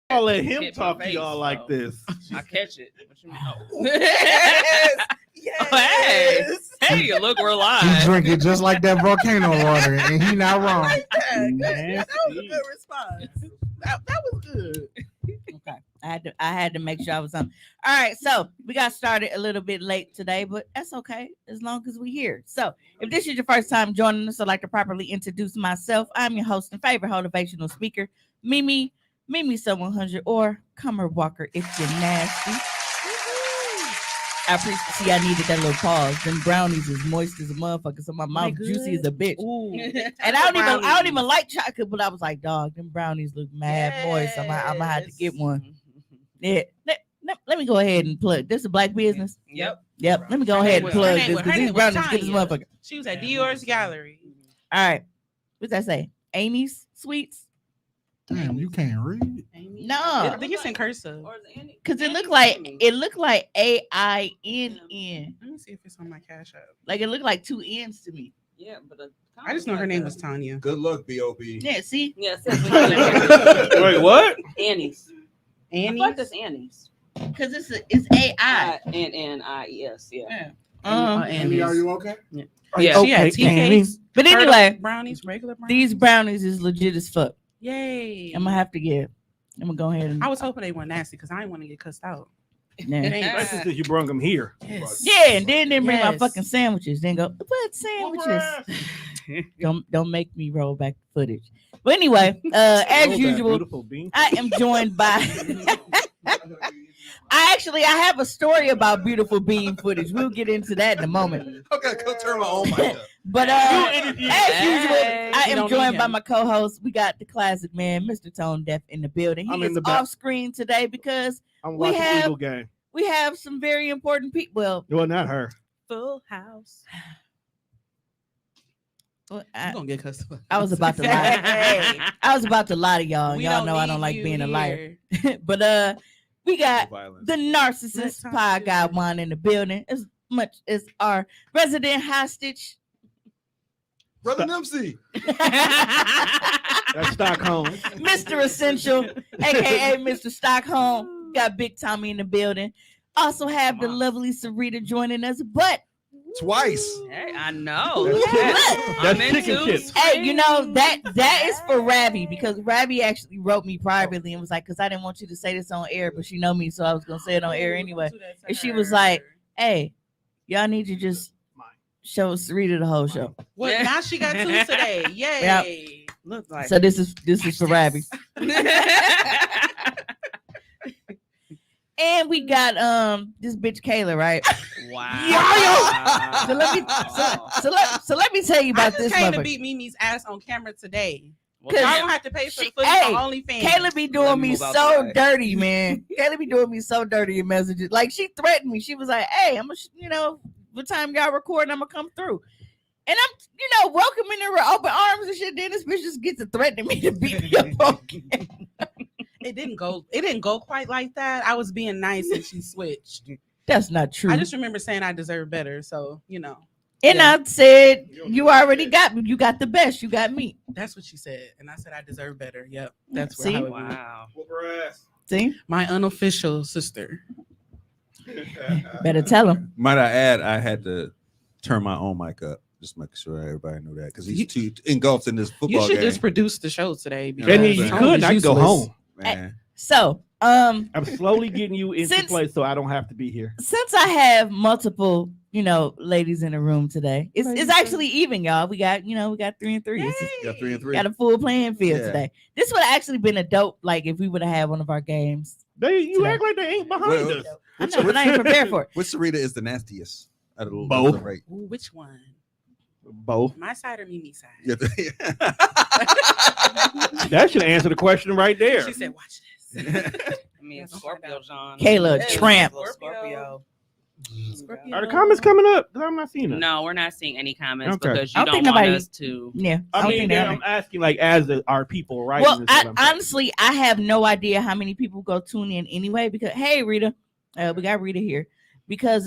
I'll let him Hit my talk to face, y'all like so this. I catch it. What you mean? Oh. Yes. Hey, look, we're live. He drink it just like that volcano water, and he not wrong. That was a Nasty. good response. That was good. Okay. I had to make sure I was on. All right, so we got started a little bit late today, but that's okay as long as we're here. So if this is your first time joining us, I'd like to properly introduce myself. I'm your host and favorite motivational speaker, Mimi So 100, or Comer Walker if you're nasty. I appreciate. I needed that little pause. Them brownies is moist as a motherfucker, so my mouth juicy as a bitch. Ooh. And I don't even like chocolate, but I was like, dog, them brownies look mad moist. I'm gonna have to get one. Yeah. Let me go ahead and plug. This is a black business. Yep. Let me go ahead and plug this because these brownies get this Tanya. motherfucker. She was at Dior's Gallery. All right. What's that say? Amy's Sweets? Damn, you can't read. No, I think it's in cursive. because it looked like AINN. Let me see if it's on my Cash App. Like it looked like two N's to me. Yeah, but I just know her name was Tanya. Good luck, B.O.B. Yeah, see? Yes. Wait, what? Annie's. Annie. I thought that's Annie's. Because it's AI. N-N-I-E-S. Yeah. Andy, are you okay? Yeah. She had tea Annie. cakes. But anyway, Brownies, regular brownies. these brownies is legit as fuck. Yay. I'm gonna have to get. I'm gonna go ahead and. I was hoping they weren't nasty because I didn't want to get cussed out. Yeah. It ain't That's just because you brung them here. Yes. Yeah, and then they bring my Yes. fucking sandwiches. Then go, what sandwiches? don't make me roll back the footage. But anyway, as Oh, that usual, beautiful bean. I am joined by. I have a story about beautiful bean footage. We'll get into that in a moment. Okay, go turn my own mic up. But as usual, I You am don't joined need by him. my co-host. We got the classic man, Mr. Tone Deaf, in the building. He I'm is in the back. off screen today because I'm we watching have- Eagle game. we have some very important people. Well, not her. Full house. Well, I'm gonna get cussed out. I was about to lie. I was about to lie to y'all. We Y'all know I need don't like you being a liar. here. But we got Violence. the narcissist Let's talk pie to guy you. one in the building, as much as our resident hostage. Brother Nimsey. That's Stockholm. Mr. Essential, aka Mr. Stockholm. Got Big Tommy in the building. Also have the lovely Sarita joining us. But Twice. Hey, I know. Look. I'm That's chicken into chips. hey, you know that is for Ravi, because Ravi actually wrote me privately and was like, because I didn't want you to say this on air, but she know me, so I was gonna say it on air anyway. And she was like, hey, y'all need to just show Sarita the whole show. well, now she got two today. Yay. Yep. Look like. So this is for Ravi. And we got this bitch Kayla, right? Wow. So let me tell you I about just this came to motherfucker. beat Mimi's ass on camera today. Well, I Cause don't have to pay for the she- footage hey, on OnlyFans. Kayla be Let doing me me move out so the way. dirty, man. Kayla be doing me so dirty in messages. Like she threatened me. She was like, "Hey, I'm gonna, what time y'all recording? I'm gonna come through." And I'm, welcoming her with open arms and shit. Then this bitch just gets to threatening me to beat me up on camera. It didn't go quite like that. I was being nice and she switched. That's not true. I just remember saying I deserve better. So, and yeah. I said, "You already got me. You got the best. You got me." That's what she said. And I said I deserve better. Yep. That's See? how it went. Wow. Whoop her ass. See, My unofficial sister. better tell him. Might I add, I had to turn my own mic up. Just make sure everybody knew that because he's too engulfed in this You football should game. just produce the show today. Yeah, And you you Tone could. is I can go useless. home. Man. So, I'm slowly getting you into Since- place so I don't have to be here. since I have multiple, ladies in the room today, it's actually even, y'all. We got 3 and 3. It's Got 3 and 3. got a full playing field Yeah. today. This would have actually been a dope, like if we would have had one of our games. You Today. act like they ain't behind Well, us. I know, but I ain't prepared for it. Which Sarita is the nastiest? Out of the Both. Right. Ooh, which one? Both. My side or Mimi's side? Yeah. That should answer the question right there. She said, watch this. I mean, Scorpio, John. Kayla, Yeah, tramp. Scorpio. Scorpio. Are the comments coming up? 'Cause I'm not seeing it. No, we're not seeing any comments Okay. because I you don't think don't want nobody- us to. Yeah. I don't mean, think then that- I'm asking like as our people, right? well, honestly, I have no idea how many people go tune in anyway. Because hey, Rita, we got Rita here because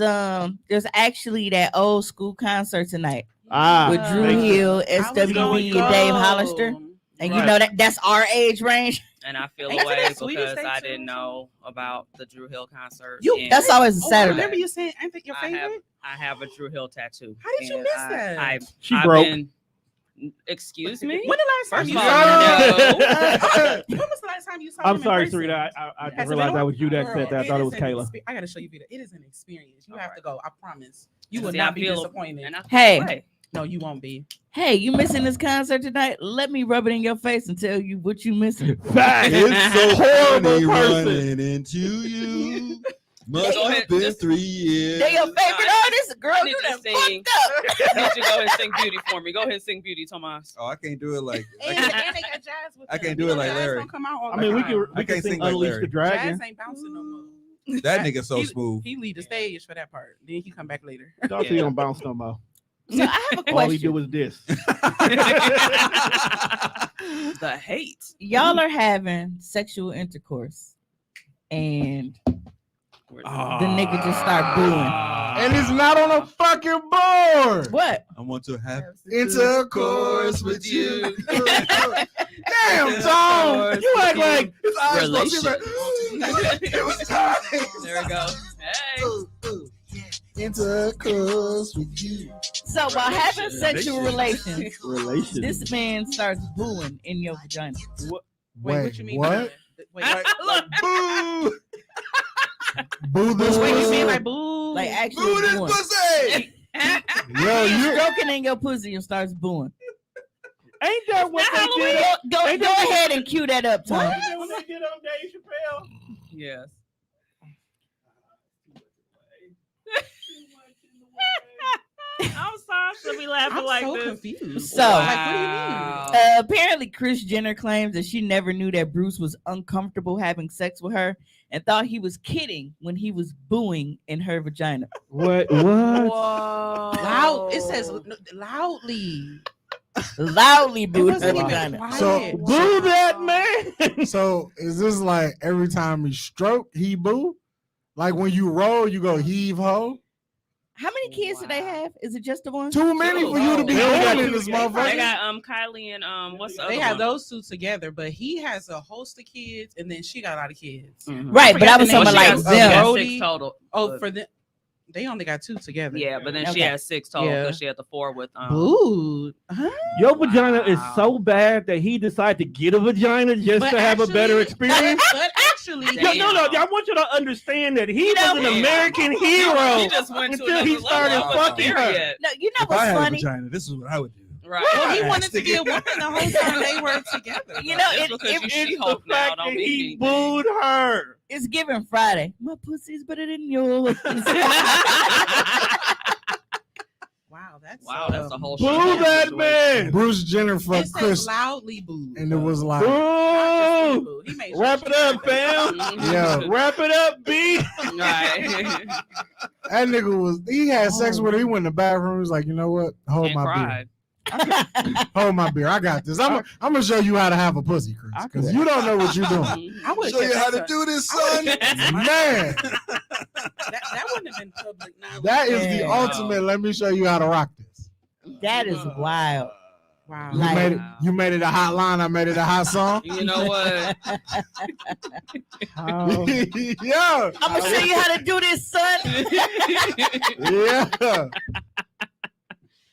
there's actually that old school concert tonight with Drew makes sense. Hill, I was SWV, gonna and Dave go. Hollister. And you Right. know that's our age range. and I feel Ain't away that Sweetest because Day I too? didn't know about the Drew Hill concert. and That's always a Oh, Saturday. remember you saying I think your I have favorite? I have a Drew Hill tattoo. How did you and miss that? She I've broke. Excuse me. When the last time First you of saw all, him? no. When was the last time you saw him? I'm in sorry, person? Sarita. I Has didn't it realize been that on? was you that Girl, said that. I thought it was is an Kayla. I gotta show you video. It is an experience. You have Alright. to go. I promise. You will See, not I be feel- disappointed. And I Hey. feel No, you won't be. Hey, you missing this concert tonight? Let me rub it in your face and tell you what you missing. Fact. It's so Horrible funny person. running into you. Must Go ahead, have been just- 3 years. They your favorite artist? Girl, I need you you to done sing. fucked up. I need you to go ahead and sing Beauty for me. Go ahead and sing Beauty, Tomas. Oh, I can't do it like. And they got jazz with I them. can't do You it know, like jazz Larry. don't come out all I the mean, we time. can I can't sing sing like Unleash Larry. the Dragon. Jazz ain't bouncing no more. That nigga so He- smooth. He lead the stage for that part. Then he come back later. Don't see him bounce no more. So I have a All he do question. was this. The hate. Y'all are having sexual intercourse and the nigga just start booing. And it's not on a fucking board. What? I want to have Intercourse with you. Damn, Intercourse Tom. You act with like his eyes don't see Relation. it was time. There we go. Hey. Intercourse with you. So while having sexual relations, Relation. this man starts booing in your vagina. Wait, what you mean? What? Wait, Look. boo. Boo this wait, you mean pussy. like boo? Like actually Boo this booing. pussy. Yo, He's you. stroking in your pussy and starts booing. Ain't that what It's not they did? Go, go ahead and cue that up, Tom. Ain't that what they did on Dave Chappelle? Yes. I'm sorry, should be laughing I'm like so this. confused. So- like, what do you mean? Apparently, Kris Jenner claims that she never knew that Bruce was uncomfortable having sex with her and thought he was kidding when he was booing in her vagina. What? Whoa. Loud. It says loudly. Loudly It booed her wasn't even vagina. quiet. So- Boo that man. So is this like every time he stroke, he boo? Like when you roll, you go heave ho? How many kids do they have? Is it just the one? Too many for you to be They only got booing in two this kids. They motherfucker. got Kylie and what's the They other have one? those two together, but he has a host of kids, and then she got a lot of kids. Mhm. Right, but I forgot was the name. talking Well, she like has- them. she has them. Brody. 6 total. Oh, for them, they only got 2 together. Yeah, but then she Okay. has 6 total Yeah. because she had the 4 with Boo. Huh? Your vagina is Wow. so bad that he decided to get a vagina just But to have a better actually- experience. But actually, Damn. No, I want you to understand that he was an Yeah. American hero. He just went to until he another started level. fucking her. Period. No, you know If I what's had funny? a vagina, this is what I would do. Right. well, he Right. wanted to be a woman the whole time they were together. You know, It's it, because it- you It's the She-Hulk now, fact don't that mean he anything. booed her. it's given Friday. My pussy's better than yours. Wow, that's Wow, that's a whole Boo shit that situation. man. Bruce Jenner It fucked says Chris, loudly boo. and it was like, Boo. He made sure Wrap she it up, got that. fam. Yeah. Wrap it up, B. Right. that nigga was, he had sex with her. He went in the bathroom. He was like, you know what? Hold And my cried. beer. Hold my beer. I got this. I'm going to show you how to have a pussy, Chris. I Because could- you don't know what you're doing. Mhm. I would Show you how to do this, son. Man, That wouldn't have been public knowledge. that is the Yeah. ultimate. Let me show you how to rock this. That is wild. Wow. You Like- made it a hot line. I made it a hot song. You know what? How- Yeah. I'm gonna show you how to do this, son. Yeah.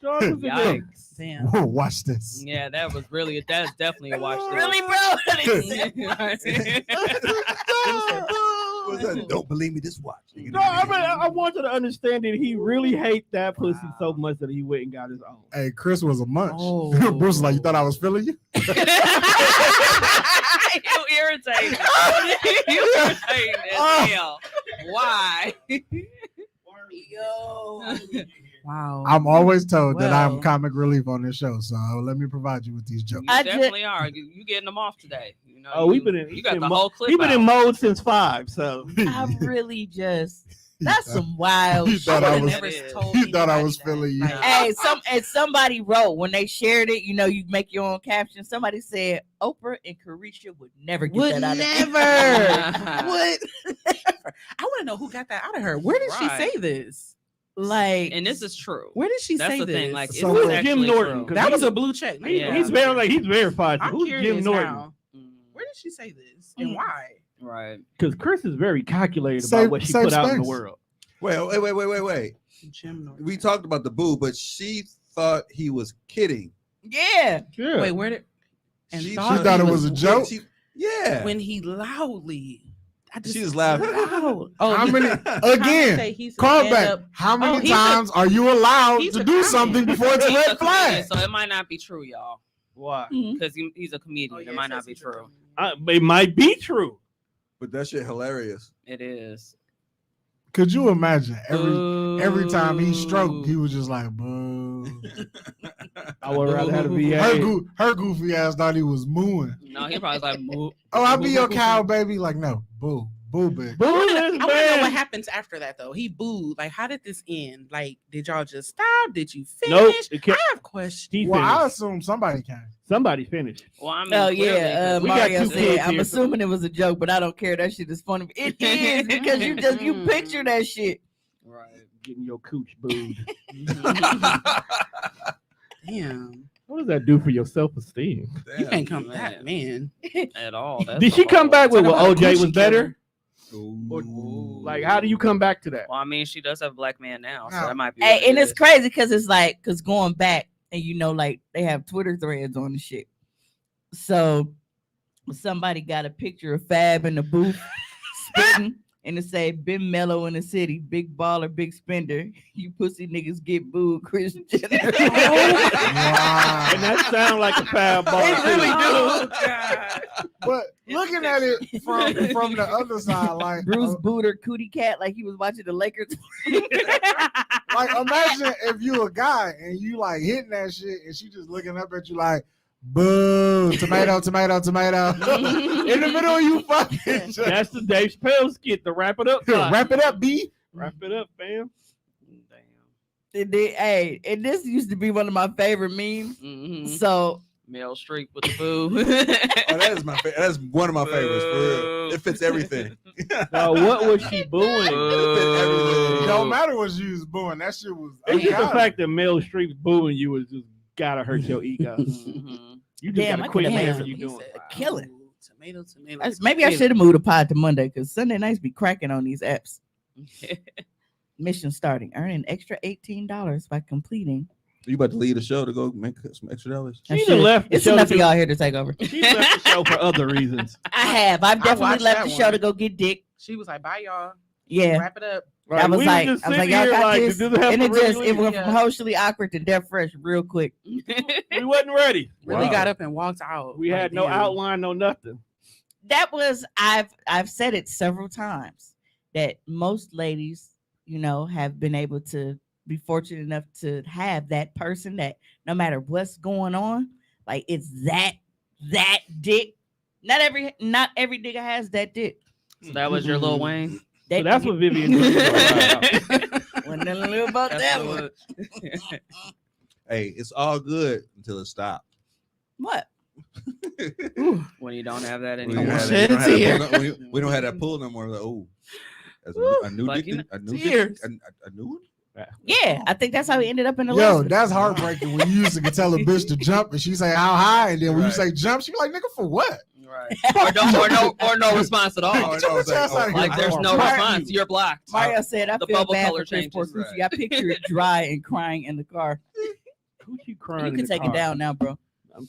Yikes. Damn. Whoa, watch this. Yeah, that's definitely a watch. this. Really, bro? What's that? Don't believe me, this watch. No, I want you to understand that he really hates that pussy so much that he went and got his own. Hey, Chris was a munch. Oh. Bruce was like, you thought I was feeling you? You irritating. You irritating as hell. Why? Yo. Wow. I'm always told that I'm Well. comic relief on this show, so let me provide you with these jokes. You I definitely are. You getting them off today. You know. Oh, we've you, been in. You got the whole clip. He's been in out. mode since 5. So I really just. That's some wild He shit. thought I was. That is. He thought I was feeling you. Like, Hey, somebody wrote when they shared it. You know, you make your own caption. Somebody said Oprah and Carisha would never get would that out never. of Would. I want to know who got that out of her. Where did Right. she say this? Like, And this is true. Where did she That's say the this? thing. Like, So it's who's actually Jim Norton? true. 'Cause that was he's- a blue check. He- Yeah. he's very like he's verified. I'm Who's curious Jim Norton? now. Mm. Where did she say this and why? Right. Because Chris is very calculated Safe- about what she safe put out in the space. world. Wait. Jim Norton. We talked about the boo, but she thought he was kidding. Yeah. Yeah. Wait, where did? And She thought thought he it was a joke? Yeah. when he loudly. She just laughed. Loud. Oh, How he- many? Again, call back. How many he's a- times are you allowed he's to a do comedian. something before it's a He's red flag? So it might not be true, y'all, Why? because he's a comedian. Oh, yeah, it might says not be he's a true. comedian. It might be true. But that shit hilarious. It is. Could you imagine every time he stroked, he Boo. was just like, boo. I would rather have a VA. Her goofy ass thought he was mooing. No, he probably was like, "Moo." Oh, I'll be your cow, baby. Like, no, boo, bitch. Boo I is want to know what bad. happens after that though. He booed. Like, how did this end? Like, did y'all just stop? Did you finish? Nope. It I kept, have questions. he Well, I finished. assume somebody can. Somebody finished. Well, I mean, Oh clearly, yeah, 'cause we got Mario two said. kids I'm here, assuming it was a joke, but I don't care. That shit is funny. It is because you picture that shit. right. Getting your cooch booed. Damn, What does that do for your self-esteem? you can't come back, man. At all. That's Did she a come whole- back with Talk what about a OJ coochie was better? Ooh. Like, how do you come back to that? Well, I mean, she does have a black man now, so No. that might be. Hey, what it and it's is. crazy because it's like, because going back and like they have Twitter threads on the shit. So somebody got a picture of Fab in the booth spitting, and it say, "Been mellow in the city, big baller, big spender. You pussy niggas get booed, Chris Jenner." Wow. And that sound like a foul ball. It really too. Oh, God. But looking at it from the other side, like Bruce Booter cootie cat, like he was watching the Lakers. like imagine if you a guy and you like hitting that shit and she just looking up at you like, boo, tomato, tomato, tomato. In the middle of you fucking shit. That's the Dave Chappelle skit to wrap it up. Todd. Wrap it up, B. Wrap it up, fam. Damn. Hey, and this used to be one of my favorite memes. Mm-hmm. So Meryl Streep with the boo. Oh, that is my favorite. That's one of my favorites for real. It fits everything. Now, what was she booing? It don't matter what you was booing. That shit was. It's just the ungodly. fact that Meryl Streep booing you is just gotta hurt your ego. Mhm. You just Damn, gotta I quit could've made whatever some- you He doing. said, Killing. "Ooh, tomato, tomato. maybe I should have moved the pod to Monday because Sunday nights be cracking on these apps. Mm-hmm. Mission starting. Earn an extra $18 by completing. You about to leave the show to go make some extra dollars? I She should- done left the It's show enough to of do- y'all here to take over. She left the show for other reasons. I have. I've definitely watched left that the show one. to go get dick. She was like, "Bye, y'all. Yeah. Wrap it up." Right, was we like- just I was sitting like, y'all here got this? does it have And to it really just it went Yeah. from socially awkward to death fresh real quick. we wasn't ready. Really Wow. got up and walked out. We Like, had no damn. outline, no nothing. That was I've said it several times that most ladies, have been able to be fortunate enough to have that person that no matter what's going on, like it's that dick. Not every nigga has that dick. So that was your Lil Wayne. So that's what Vivian did. Wasn't nothing little about That's that what one. it was. Hey, it's all good until it stops. What? When you don't have that We anymore. don't have Shed that- a we don't tear. have that pull no- we don't have that pull no more. Like, oh, that's a new Like, dick, you a new tears. dick, a new one. Yeah, I think that's how he ended up in the Yo, list. that's heartbreaking when you used to tell a bitch to jump and she say how high, and then when you Right. say jump, she be like, nigga, for what? Right. or no response at all. Oh, no, it's like, oh, Like there's no Mario- response. You're blocked. Mario said, "I The feel bubble bad color for Chris changes, Porcucci. right. I picture it dry and crying in the car. Who you crying? You in can the take car? it down now, bro.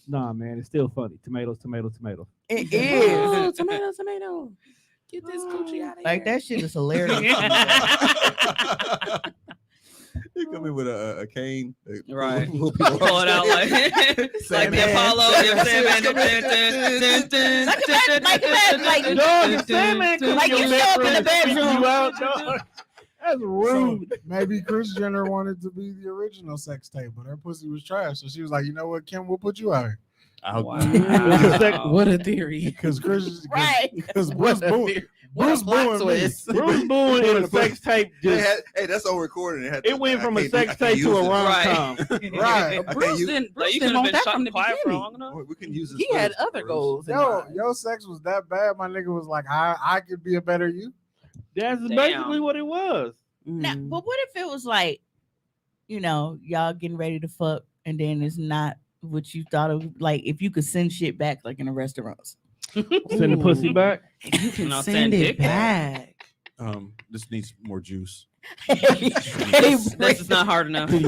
Nah, man, it's still funny. Tomatoes, tomato, tomato. It Oh, is tomato, tomato. Get this coochie out of here. like that shit is hilarious. He come in with a cane, Right. pull people Pull it out like Sandman. the Apollo. You're Like, Dog, if Sandman come Like in your you show up in the bedroom and freak bedroom. you out, dog. That's rude. So maybe Kris Jenner wanted to be the original sex tape, but her pussy was trash. So she was like, you know what, Kim, we'll put you out here. Wow. What a theory. Because Chris, Right. because What Bruce a Boone, theory. What Bruce a plot Boone, twist. Bruce Boone in a sex tape They just had- hey, that's on recording. it went from a I sex can't tape to use a it. rom Right. com. right? I can't Bruce use- didn't, Like, Bruce you didn't could have want been that shot from the quiet for beginning. long enough. We can use this. He had first, other Bruce. goals. in Yo, mind. your sex was that bad. My nigga was like, I could be a better you. That's Damn. basically what it was. Now, Mm. but what if it was like, y'all getting ready to fuck, and then it's not what you thought of? Like, if you could send shit back, like in the restaurants. Send the pussy back. You can Not send saying it dick pic. back. This needs more juice. This is not hard enough. It's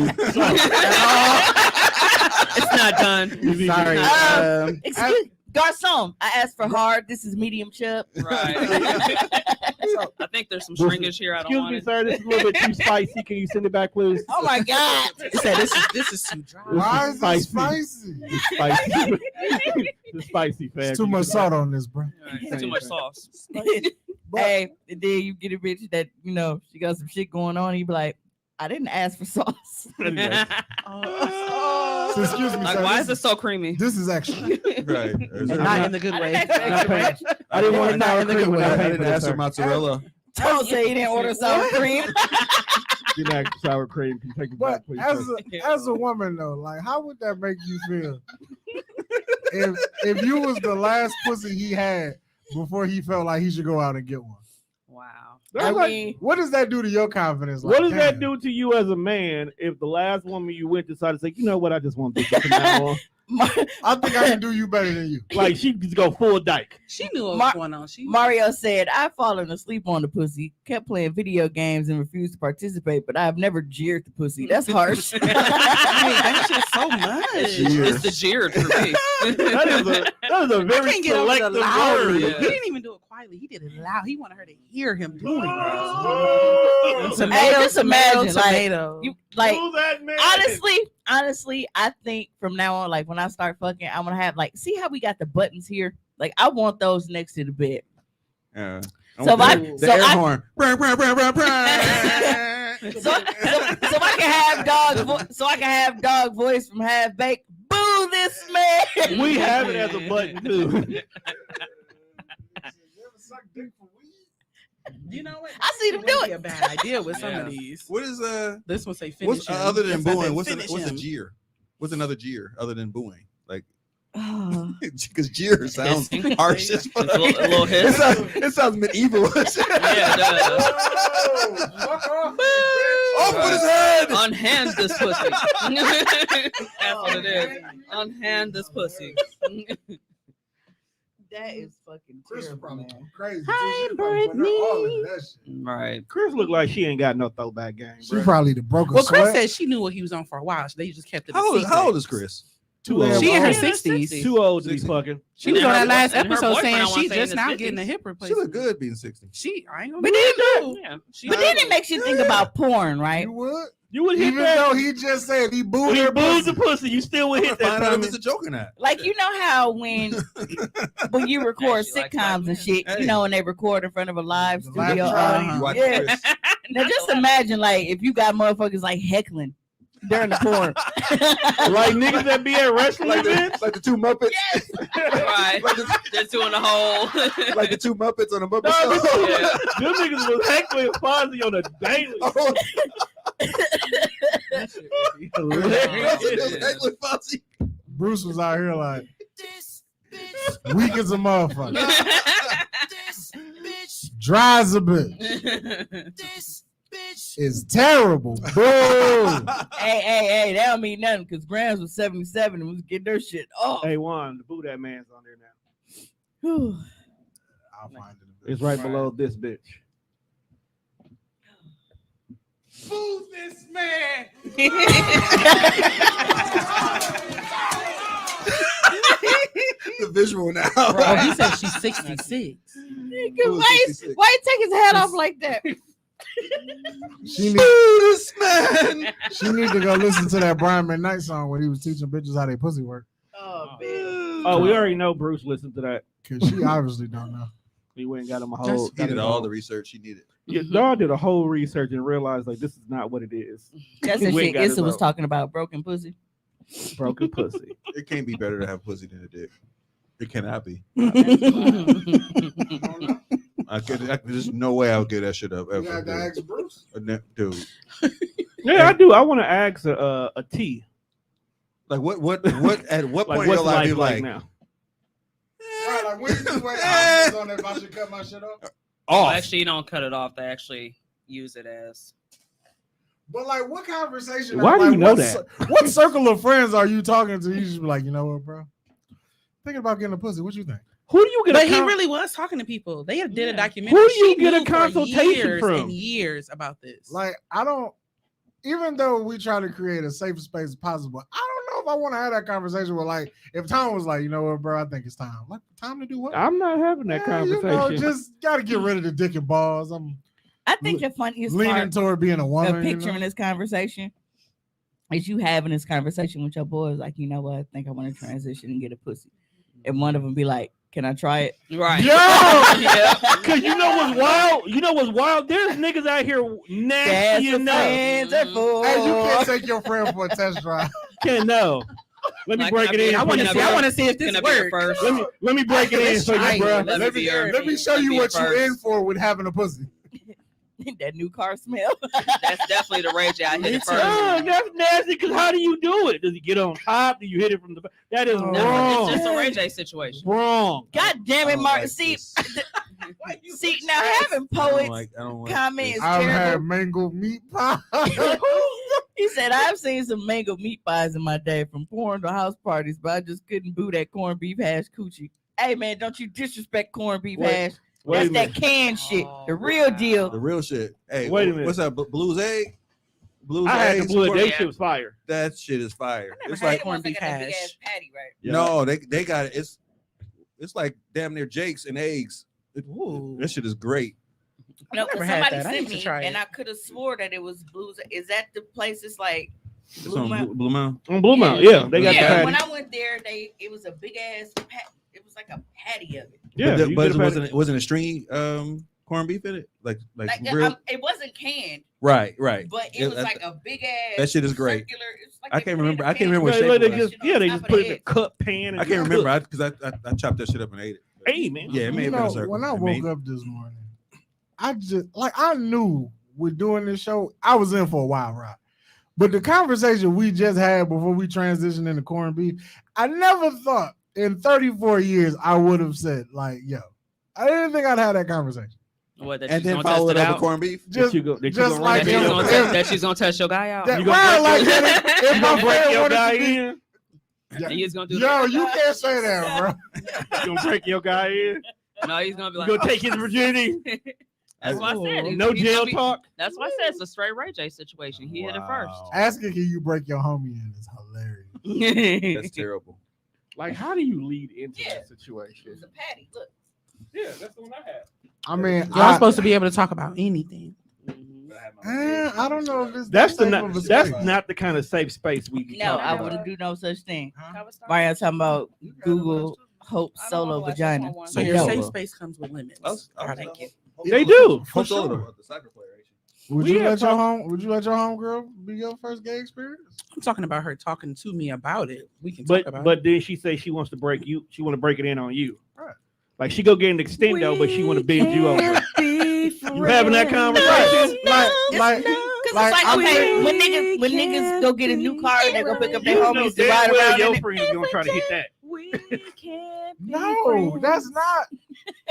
not done. Sorry. Excuse Garcon, I asked for hard. This is medium chub. Right. So, I think there's some shrinkage here. I don't Excuse want me, it. sir. This is a little bit too spicy. Can you send it back, please? Oh my God. He said this is too dry. Why is it Spicy. spicy? It's spicy. It's spicy, fam. It's too much salt on this, bro. Right, too much sauce. Hey, and then you get a bitch that, you know, she got some shit going on. You be like, I didn't ask for sauce. So excuse me, Like, sir. why is it so creamy? This is actually. Right. Not in the good I way. didn't ask for Not extra paying. ranch. I didn't want to Not sour in the cream good way. without I paying didn't for ask for dessert. mozzarella. Don't say you didn't order sour cream. Didn't ask for sour cream. Can you take it But back, please? as a woman though, like how would that make you feel? if you was the last pussy he had before he felt like he should go out and get one. Wow. That's I like- mean, What does that do to your confidence? what Like, does that damn. do to you as a man if the last woman you went decided to say, you know what, I just want this from now on? I think I can do you better than you. Like she just go full dyke. She knew what was Mar- going on. She Mario said, I've fallen asleep on the pussy, kept playing video games and refused to participate, but I've never jeered the pussy. That's harsh. I mean, that shit's so much. It's the jeered for me. That is a I very can't get over the selective loud. word. Yeah. He didn't even do it quietly. He did it loud. He wanted her to hear him doing it. Hey, just imagine, like, tomato. You like Do that, man. honestly, I think from now on, like when I start fucking, I'm gonna have like, see how we got the buttons here? Like I want those next to the bed. Yeah. So The so air I- horn. Brr, brr, brr, brr, brr. So I can have so I can have dog voice from Half Baked. Boo this man. We have it as a button too. You know what? I see them It do wouldn't be it. a bad idea with some of these. What is This one say finish what's him. other than This one say booing? What's finish a him. jeer? What's another jeer other than booing? Like Oh. because jeer sounds Hissing. harsh as fuck. It's a little hiss. It sounds medieval. Yeah, it does. Off with his head. Unhand this pussy. That's what it is. Unhand this pussy. That is fucking Chris is terrible, probably man. crazy. Hi, She probably putting all into that shit. Right. Chris look like she ain't got no throwback game. She Bro. probably the broken Well, Chris sweat. said she knew what he was on for a while. So they just kept it. How old is Chris? Too old. She in her Oh, 60s. Too old to be 60. fucking. She was on that last And her episode boyfriend, saying I wanna she say, in just his now 50s. getting a hip She replacement. look good being 60. I ain't gonna But be then- able to. Yeah. She But then it makes you think about porn, right? You would? You would hit Even that. though he just said he booed When her you booze the pussy. pussy, you still would hit that. Find out if Tommy. it's a joke or not. Like you know how when you record she likes sitcoms and shit, Hey. you know, and they record in front of a live The studio live audience. You watch Yeah. Chris. Now just imagine like if you got motherfuckers like heckling during the porn. Like niggas that be at wrestling like events. the two Muppets. Right. Like the, Just doing the whole. like the two Muppets on a Muppet No, show. Yeah. Them niggas was heckling Fonzie on a daily. Oh, Hilarious. that's Heckler Fonzie. Bruce was out here like weak as a motherfucker. Dry as a bitch. It's terrible. Boom. hey, that don't mean nothing because Grams was 77 and was getting their shit off. Hey, Juan, the boo that man's on there now. Whew. I'll find it. It's right below this bitch. Boo this man. The visual now. Oh, he said she's 66. Nigga, Who was why 66? he take his hat off like that? She need, This man. she need to go listen to that Brian McKnight song when he was teaching bitches how they pussy work. Oh, man. Oh, we already know Bruce listened to that. Cause she obviously don't know. He went and got him a whole. He did all the research he needed. Yeah, dog did a whole research and realized like this is not what it is. That's He the went shit and got his Issa was own. talking about, broken pussy. Broken pussy. It can't be better to have pussy than a dick. It cannot be. There's no way I'll get that shit up You ever. got to ask Bruce. Dude. Yeah, I do. I want to ask a T. Like what at what Like point in what's your life life you like like now? Right, like when you wait options on if I should cut my shit off. Oh, off? actually, you don't cut it off. They actually use it as. But like, what conversation? Why do like, you know what that? What circle of friends are you talking to? You just be like, you know what, bro? Thinking about getting a pussy. What you think? Who do you get? But he really was talking to people. They did a documentary. Who do you She get a knew for consultation years from? and years about this. Like, I don't, even though we try to create a safe space as possible, I don't know if I want to have that conversation with, like, if Tom was like, you know what, bro, I think it's time. Like, time to do what? I'm not having that conversation. You know, just got to get rid of the dick and balls. I'm I think the funniest leaning part toward being a woman. of picturing this conversation is you having this conversation with your boys, like, you know what, I think I want to transition and get a pussy. And one of them be like, can I try it? Right. Yo, Yeah. because you know what's wild? You know what's wild? There's niggas out here nasty That's enough. friends are for. Hey, you can't take your friend for a test drive. Can't know. Let me Like, break I it mean, in. I for wanna you, see- bro. I wanna see if Can this I be the works. first? Let me break it in Let's for you, try it. bro. Let me be your- Let me show Let you me what be you first. in for with having a pussy. That new car smell. That's definitely the rage I hit it first. Oh, that's nasty. Because how do you do it? Does he get on top? Do you hit it from the back? That is No, wrong. It's just a Ray J situation. Wrong. God damn I it, don't Mark. like See, this. see, now having I don't poets like. I don't like comment this. is I've had terrible. mango meat pie. He said, I've seen some mango meat pies in my day from foreign to house parties, but I just couldn't boo that corned beef hash coochie. Hey, man, don't you disrespect corned beef Wait, hash. wait That's a that minute. canned shit. The Oh, real wow. deal. The real shit. Hey, Wait a minute. What's that? Blues egg? Blues I had the eggs? blue. Corn- That Yeah. shit was fire. That shit is fire. never It's had like it. Corned beef hash. patty, right? no, they got it. It's like damn near Jake's and eggs. Ooh. That shit is great. No, never because had somebody that. I sent need to me, try and it. I could have swore that it was Blues. Is that the place? It's like It's Blue on Mountain? Blue Mountain. On Blue Mountain, yeah, they got Yeah, the when patty. I went there, it was a big ass. It was like a patty of it. Yeah, but, you but get it a patty. wasn't a stringy corned beef in it. Like real. It wasn't canned, right. but it was that- like a big ass. that shit is great. Circular, it's like I they can't put it in remember- a I can't pan. remember what They shape it just, That shit yeah, on they top just of put the it in a edge. cup pan. And I can't just remember cook. because I chopped that shit up and ate it. Hey, man. Yeah, it may You have been a know, circle. when I It may- woke up this morning, I just I knew with doing this show, I was in for a wild ride. But the conversation we just had before we transitioned into corned beef, I never thought in 34 years I would have said, like, yo, I didn't think I'd have that conversation. What, that and she's then gonna follow test it it up with out? corned beef. Just, That you just gonna like That she's run gonna down- test- that she's gonna test your guy out. that, You gonna right, break like your- that. If You my gonna break friend your wanted guy to be, in? And he's gonna do yo, that. you can't say that, bro. You gonna break your guy in? No, he's gonna be You like, gonna take his virginity? That's why I said it. No He's jail gonna be- talk? That's why I said it's a straight Ray J situation. He hit it first. Asking can you break your homie in is hilarious. That's terrible. Like, how do you lead into Yeah. that It situation? was a patty. Look. Yeah, that's the one I had. I mean, Y'all supposed to be able to talk about anything. I don't know if it's That's that the safe not, of a that's space. not the kind of safe space we be No, talking I about. wouldn't do no such thing. Huh? Mario talking about Google Hope Solo Vagina. So No. your safe space comes with limits. Thank you. They do. For For sure. sure. The soccer player. Would We you have let your talk- home? Would you let your homegirl be your first gay experience? I'm talking about her talking to me about it. We can But talk about but then she say she wants to break you. She want to break it in on you. Right. Like she go get an extendo, but she want to bend you over. You having that conversation? Like, Because Like, it's like, I'm okay, saying- when niggas go get a new car and they're gonna pick up their You know homies to damn ride well around your in it. friend is gonna try to hit that. no, that's not.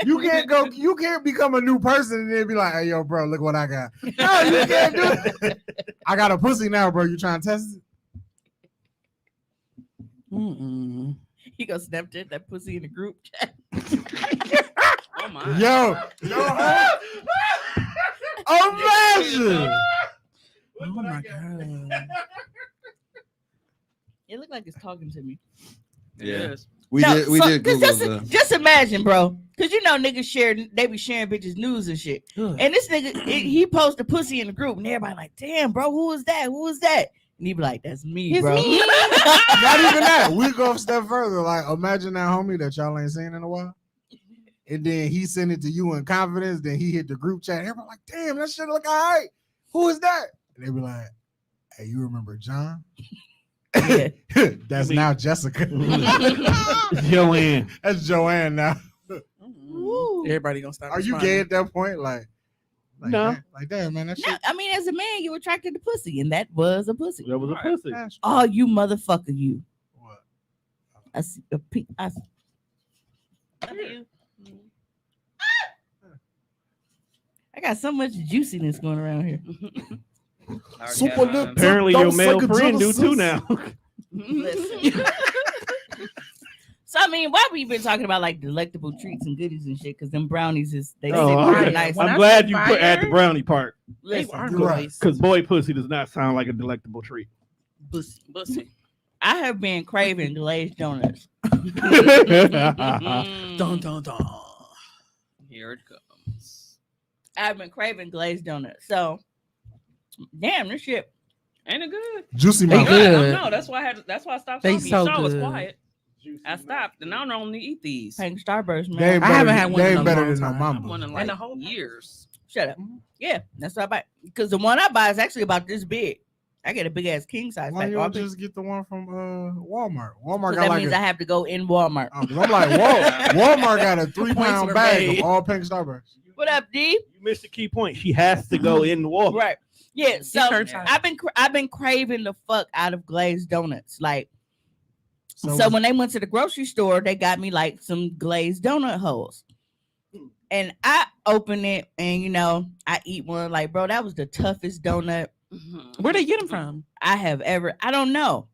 You can't go. You can't become a new person and then be like, "Hey, yo, bro, look what I got." No, you can't do it. I got a pussy now, bro. You trying to test it? Mm-mm. He gonna snapchat that pussy in the group chat. Oh my. Yo, imagine. Oh my god. It looked like it's talking to me. Yeah. Yes. We No, did. We so- did 'cause Google just imagine, bro. Cause you know niggas share, they be sharing bitches news and shit. Ugh. And this nigga, he posted pussy in the group, and everybody like, damn, bro, who is that? Who is that? And he be like, that's me, bro. Not even that. We go a step further. Like, imagine that homie that y'all ain't seen in a while. And then he sent it to you in confidence. Then he hit the group chat. Everybody like, damn, that shit look all right. Who is that? And they be like, hey, you remember John? Yeah. That's now Jessica. Joanne. That's Joanne now. Mm-mm. Everybody gonna stop. Are you responding. gay at that point? Like No. damn, man, that shit. No, I mean, as a man, you attracted to pussy, and that was a pussy. That was a pussy. That's Oh, you motherfucker, you. what? I see a peak. I see. I got so much juiciness going around here. Super lip. Apparently, Don't your male suck a friend do Genesis. too now. Listen. So I mean, why we been talking about like delectable treats and goodies and shit? Because them brownies is they Oh, say all pretty right. nice. When I'm I glad said you put add the fire, brownie part They Listen, are You're good. right. because boy pussy does not sound like a delectable treat. Bussy. I have been craving glazed donuts. Mm. Dun dun dun. Here it comes. I've been craving glazed donuts. So, damn, this shit. Ain't it good? Juicy They mouth. good. No, that's why that's why I stopped They talking. so Shaw was good. quiet. I stopped, and I don't only eat these. Pink Starburst, man. They ain't I better, haven't had one they in ain't a better long than no time. I mama. want in And like the whole years. Shut up. Yeah, that's what I buy. Because the one I buy is actually about this big. I get a big ass king size. Why pack. you don't just get the one from Walmart? Walmart got that like means a, I have to go in Walmart. 'cause I'm like, whoa, Walmart got a 3-pound were bag made. of all pink Starburst. What up, D? You missed the key point. She has to go in the wall. Right. Yeah. So curbside. I've been craving the fuck out of glazed donuts. Like, so So, when they went to the grocery store, they got me like some glazed donut holes. And I open it and I eat one. Like, bro, that was the toughest donut Where they get them from? I have ever. I don't know.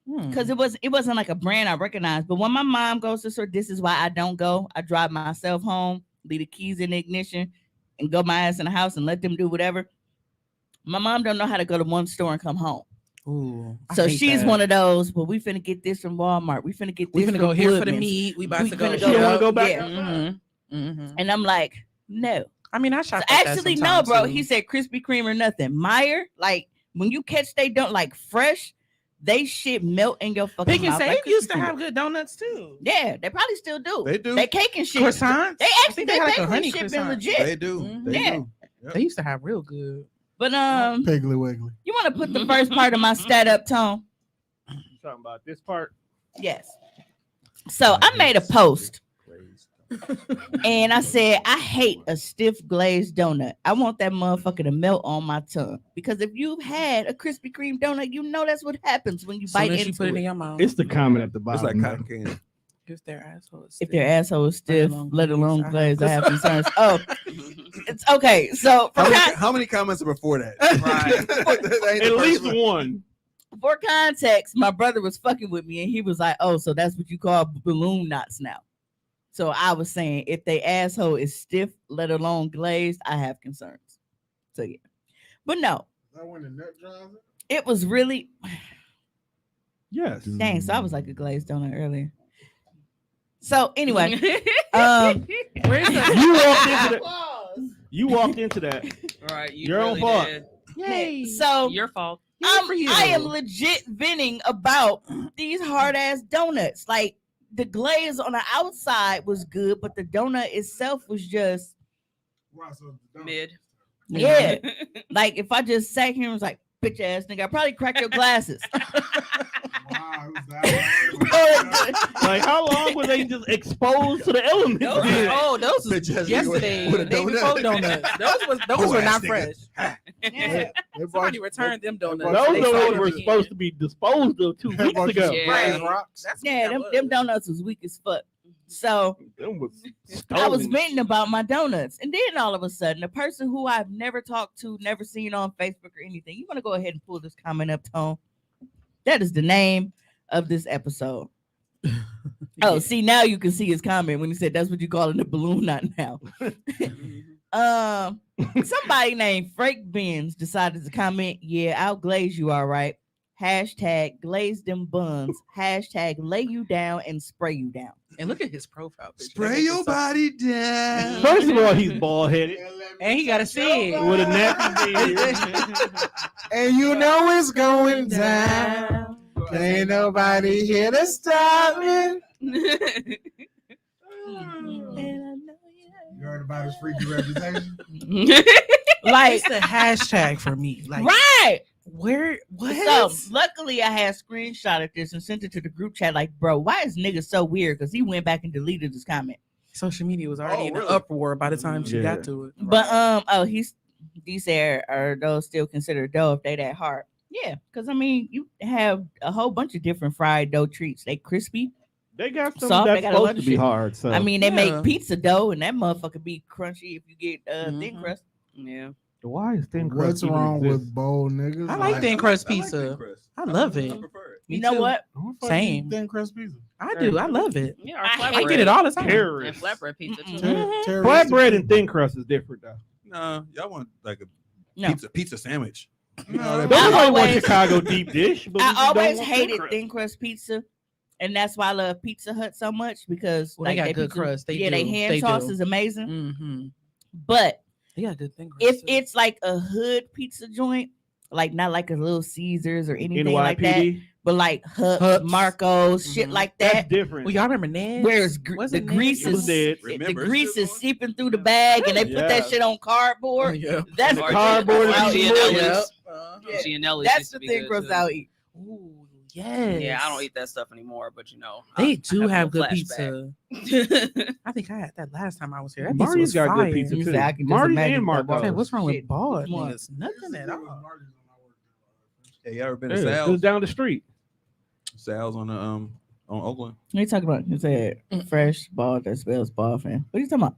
Because it wasn't like a brand I recognized. But when my mom goes to store, this is why I don't go. I drive myself home, leave the keys in the ignition, and go my ass in the house and let them do whatever. My mom don't know how to go to one store and come home. Ooh, So she's one of those, well, we finna get this from Walmart. We finna get this We finna from go here for the Woodman's. meat. We about We to go. finna You don't want to Yep, go back yeah. outside? And I'm like, no. I mean, I So shop at that actually, no, sometimes, bro. too. He said Krispy Kreme or nothing. Meyer, like when you catch they don't like fresh, they shit melt in your fucking Pick and mouth. Save like Krispy used to Kreme. have good donuts too. Yeah, they probably still do. They do. They cake and shit. Croissants. They I actually think they had like a bakery honey shit been croissant. legit. They do. Mhm. They Yeah. do. They used to have real good. But Piggly Wiggly. you want to put the first part of my stat up, Tone? You talking about this part? Yes. So I made a post and I said I hate a stiff glazed donut. I want that motherfucker to melt on my tongue because if you've had a Krispy Kreme donut, you know that's what happens when you bite Soon as into you put it in it. your mouth, It's the comment at the It's bottom. like man. cotton candy. if their asshole is If stiff. their asshole is stiff, let alone I glazed, I have have concerns. Oh, it's okay. So How many comments are before that? Right. That ain't At the least first one. one. for context, my brother was fucking with me and he was like, "Oh, so that's what you call balloon knots now." So I was saying, if they asshole is stiff, let alone glazed, I have concerns. So yeah, but no, That when the nut dries it? it was really Yes. dang. So I was like a glazed donut earlier. So anyway, Where's the You walked into that. You walked into that. Right. You Your own really fault. did. Yay. so Your fault. Yay for you. I am legit venting about these hard ass donuts. Like the glaze on the outside was good, but the donut itself was just Right, so the donut. Mid. yeah. Like if I just sat here and was like, bitch ass nigga, I probably crack your glasses. Wow, it was that. Like, how long were they just exposed to the elements? Those was, oh, those was Bitch ass nigga yesterday. with a The day donut. before donuts. Those Whole were ass not nigga. fresh. Yeah. They brought Somebody returned them donuts. Those They are the sold ones them were again. supposed to be disposed of 2 weeks brought you ago. some Yeah. glass rocks. That's what Yeah, that them was. donuts was weak as fuck. So Them was I was stolen. venting about my donuts. And then all of a sudden, a person who I've never talked to, never seen on Facebook or anything, you want to go ahead and pull this comment up, Tone? That is the name of this episode. Oh, see, now you can see his comment when he said that's what you call it, a balloon knot now. Somebody named Frank Benz decided to comment, yeah, I'll glaze you all right. Hashtag glaze them buns. Hashtag lay you down and spray you down. And look at his profile picture. Spray your body down. First of all, he's bald headed And he got to see it. with a nappy beard. And you know it's going down. Ain't nobody here to stop me. You heard about his freaky reputation? Like, It's the hashtag for me. Like, right. where? What? So luckily I had screenshotted this and sent it to the group chat. Like, bro, why is nigga so weird? Because he went back and deleted his comment. Social media was already Oh, in an really? uproar by the time she Yeah. got to it. But he said, are those still considered dough if they that hard? Yeah, because I mean, you have a whole bunch of different fried dough treats. They crispy. They got some Soft, they that's got a lot supposed of to be shit. hard. So I mean, they Yeah. make pizza dough, and that motherfucker be crunchy if you get thin Mhm. crust. Yeah. Why is thin crust? What's even wrong exist? with bold niggas? I like thin crust pizza. thin crust. I love it. I prefer it. Me You know too. what? Who the fuck Same. eat thin crust pizza? I do. I love it. Yeah, our I I flatbread. get it all the time. Terrorist. And flatbread pizza too. Mm-mm. Terroristic Flatbread and people. thin crust is different though. No, y'all want like a No. pizza sandwich. No, Don't I nobody want always- Chicago deep dish. But we I just don't always want hated crust. thin crust pizza, and that's why I love Pizza Hut so much because Well, they got their good pizza- crust. They yeah, do. they hand They toss do. is amazing. Mm-hmm. But They got good thin crust. if too. it's like a hood pizza joint, like not like a Little Caesars or anything like that, NYPD. but like Hut's, Hut's. Marco's, shit Mhm. like That's that, different. well, y'all remember Ned? where it's the Wasn't grease Ned- It was is dead. the Remember, it's grease still is going? seeping through the bag, and they put that Yeah. shit on cardboard. Yeah. That's The the cardboard thing is crust even I'll more. eat. Gianelli's. Yeah. Gianelli's That's used the to be thing good, crust too. I'll eat. Ooh, yes. Yeah, I don't eat that stuff anymore, but They I do a have good flashback. pizza. I think I had that last time I was here. That pizza Marty's was got fire. good pizza You too. say I can just Marty's imagine and that Marco's. Okay, what's wrong with Shit, bald which one? niggas? Nothing at all. Hey, y'all ever been to Yeah, Sal's? it's down the street. Sal's on the on Oakland. What are you talking about? You said fresh ball that spells ball fan. What are you talking about?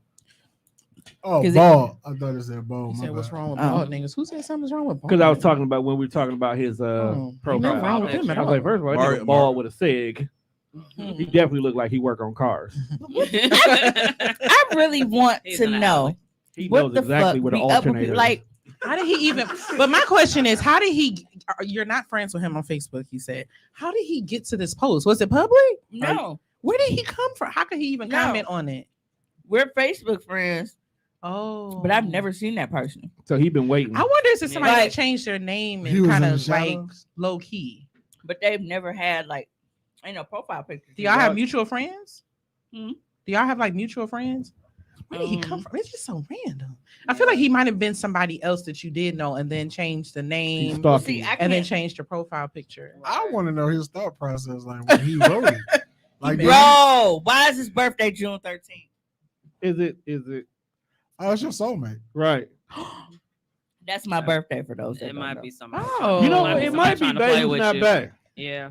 Oh, 'Cause it- ball. I thought it said ball. He My said, "What's bad. wrong with Oh. bald niggas?" Who said something's wrong with bald? Because I was niggas? talking about when we were talking about his Ain't profile. nothing wrong with him I at was all. like, first of all, that Mario- nigga ball Mario. with a sig. Mm-hmm. He definitely looked like he work on cars. I really want He's to in the know alley. He what knows the exactly fuck what an be up with alternator people. is. Like, How did he even? But my question is, how did he? You're not friends with him on Facebook. He said, how did he get to this post? Was it public? no, Where did he come from? How could he even No. comment on it? we're Facebook friends, Oh, but I've never seen that person. So he been waiting. I wonder if it's somebody Like- that changed their name He and was kind in of the like shadows? low key. But they've never had like, profile pictures. Do y'all have mutual friends? Hmm? Do y'all have like mutual friends? Where did he come Um, from? It's just so random. I feel like he might have been somebody else that you did know and then changed the He's name stalking. See, I and then can't- changed your profile picture. I want to know his thought process, like when he wrote it. Like, did he- Bro, why is his birthday June 13th? Is it oh, it's your soulmate. right? That's my birthday for those. that It don't might know. be somebody. Oh. You know, might be it somebody might be trying to Bay play who's with not you. Bay. Yeah.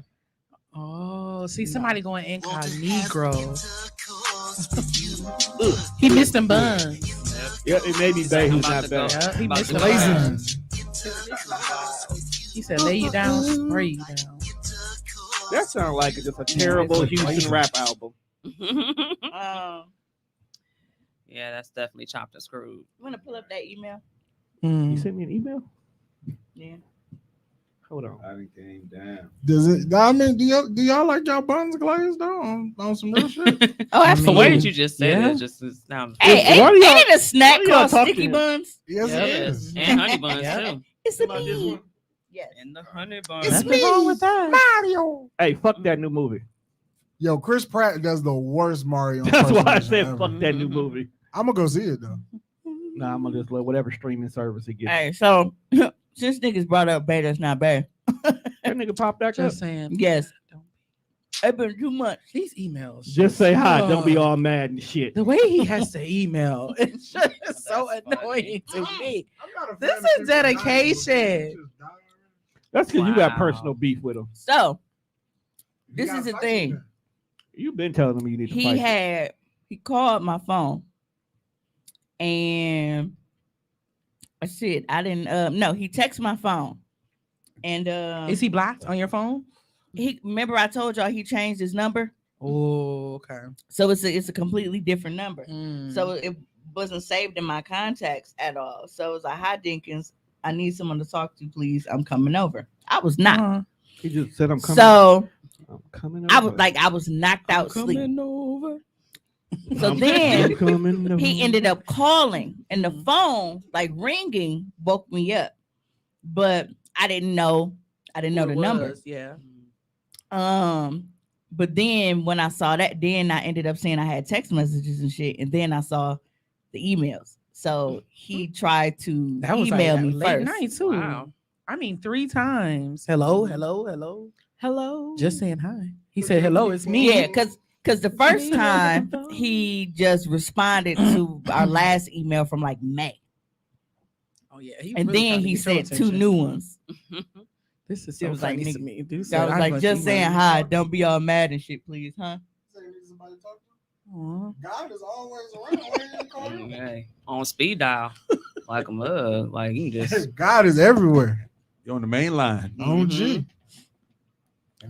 Oh, see somebody going incognito. He missed them buns. Yeah, it may be Bay I'm who's about not to Bay. go. Yeah, he About missed to the go. buns. Blazing. He said, "Lay you down, spray you down." That sounds like just a terrible Houston rap album. Um, Yeah, that's definitely chopped and screwed. you want to pull up that email? Mm. You sent me an email? Yeah. Hold on. I done came down. Does it? I mean, do y'all like y'all buns glazed though on some real shit? Oh, I The mean, way that you just said yeah. it just is now. Hey, Why do ain't, y'all- ain't it a snack why do y'all called talk to Sticky him? Buns? Yes, Yeah, it it is. is. And honey buns Yeah. too. It's a About this me. one? Yes. And the honey buns. It's Nothing me, wrong with that. Mario. Hey, fuck that new movie. Yo, Chris Pratt does the worst Mario. That's why I impersonation said ever. fuck that new movie. I'm gonna go see it though. Nah, I'm gonna just let whatever streaming service he gets. Hey, so since niggas brought up Bay, that's not Bay. That nigga pop back up. Just saying. Yes. Don't- It's been 2 months. These emails. Just say hi. Don't be Oh. all mad and shit. The way he has to email, it's just so That's funny. annoying to me. I'm not a This fan of is people dying, dedication. but just die. That's because you got Wow. personal beef with him. So You this gotta is the fight thing. with You've been telling him you need to fight. He called my phone and I said I didn't no, he texted my phone. And Is he blocked on your phone? he remember I told y'all he changed his number? Oh, okay. So it's a completely different number. Mm. So it wasn't saved in my contacts at all. So it was like, hi Dinkins, I need someone to talk to, please. I'm coming over. I was not. Uh-huh. He just said I'm coming. So I'm coming I over. was like, I was knocked out sleep. Coming over. So I'm then coming over. he ended up calling, and the phone like ringing woke me up, but I didn't know the number. Yeah. But then when I saw that, then I ended up saying I had text messages and shit, and then I saw the emails. So he tried to That was email like me late first. night too. Wow. I mean, 3 times. Hello, hello, hello. Hello. Just saying hi. He said, hello, it's me. Yeah, because the first time he just responded to our last email from like May, Oh, yeah. He and really then trying to he get your said 2 attention. new ones. This is It so was like, funny to nigga- me. Dude I said, was "I like, want just you saying money." hi. Don't be all mad and shit, please, huh? Say you need somebody to talk to. Aw. God is always around. Why you didn't call him? Hey, on speed dial. like a mug. Like you just God is everywhere. You're on the main line. On G.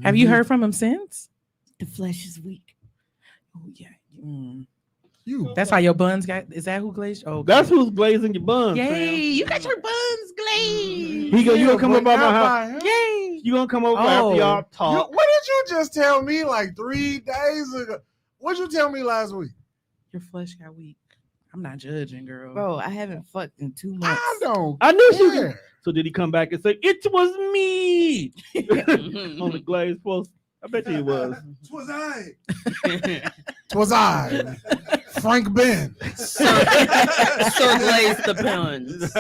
Have you heard from him since? The flesh is weak. Oh yeah. Mm. You? That's how your buns got. Is that who glazed? Oh, That's who's glazing your buns. Yay! Fam. You got your buns glazed. You gonna come but over my not house? by him. Yay! You gonna come over Oh. after y'all You- talk? what did you just tell me like 3 days ago? What'd you tell me last week? Your flesh got weak. I'm not judging, girl. Bro, I haven't fucked in 2 months. I don't I knew she was. care. So did he come back and say it was me on the glazed post? I bet you it was. Twas I. Twas I, Frank Ben. Sir Glaze the buns.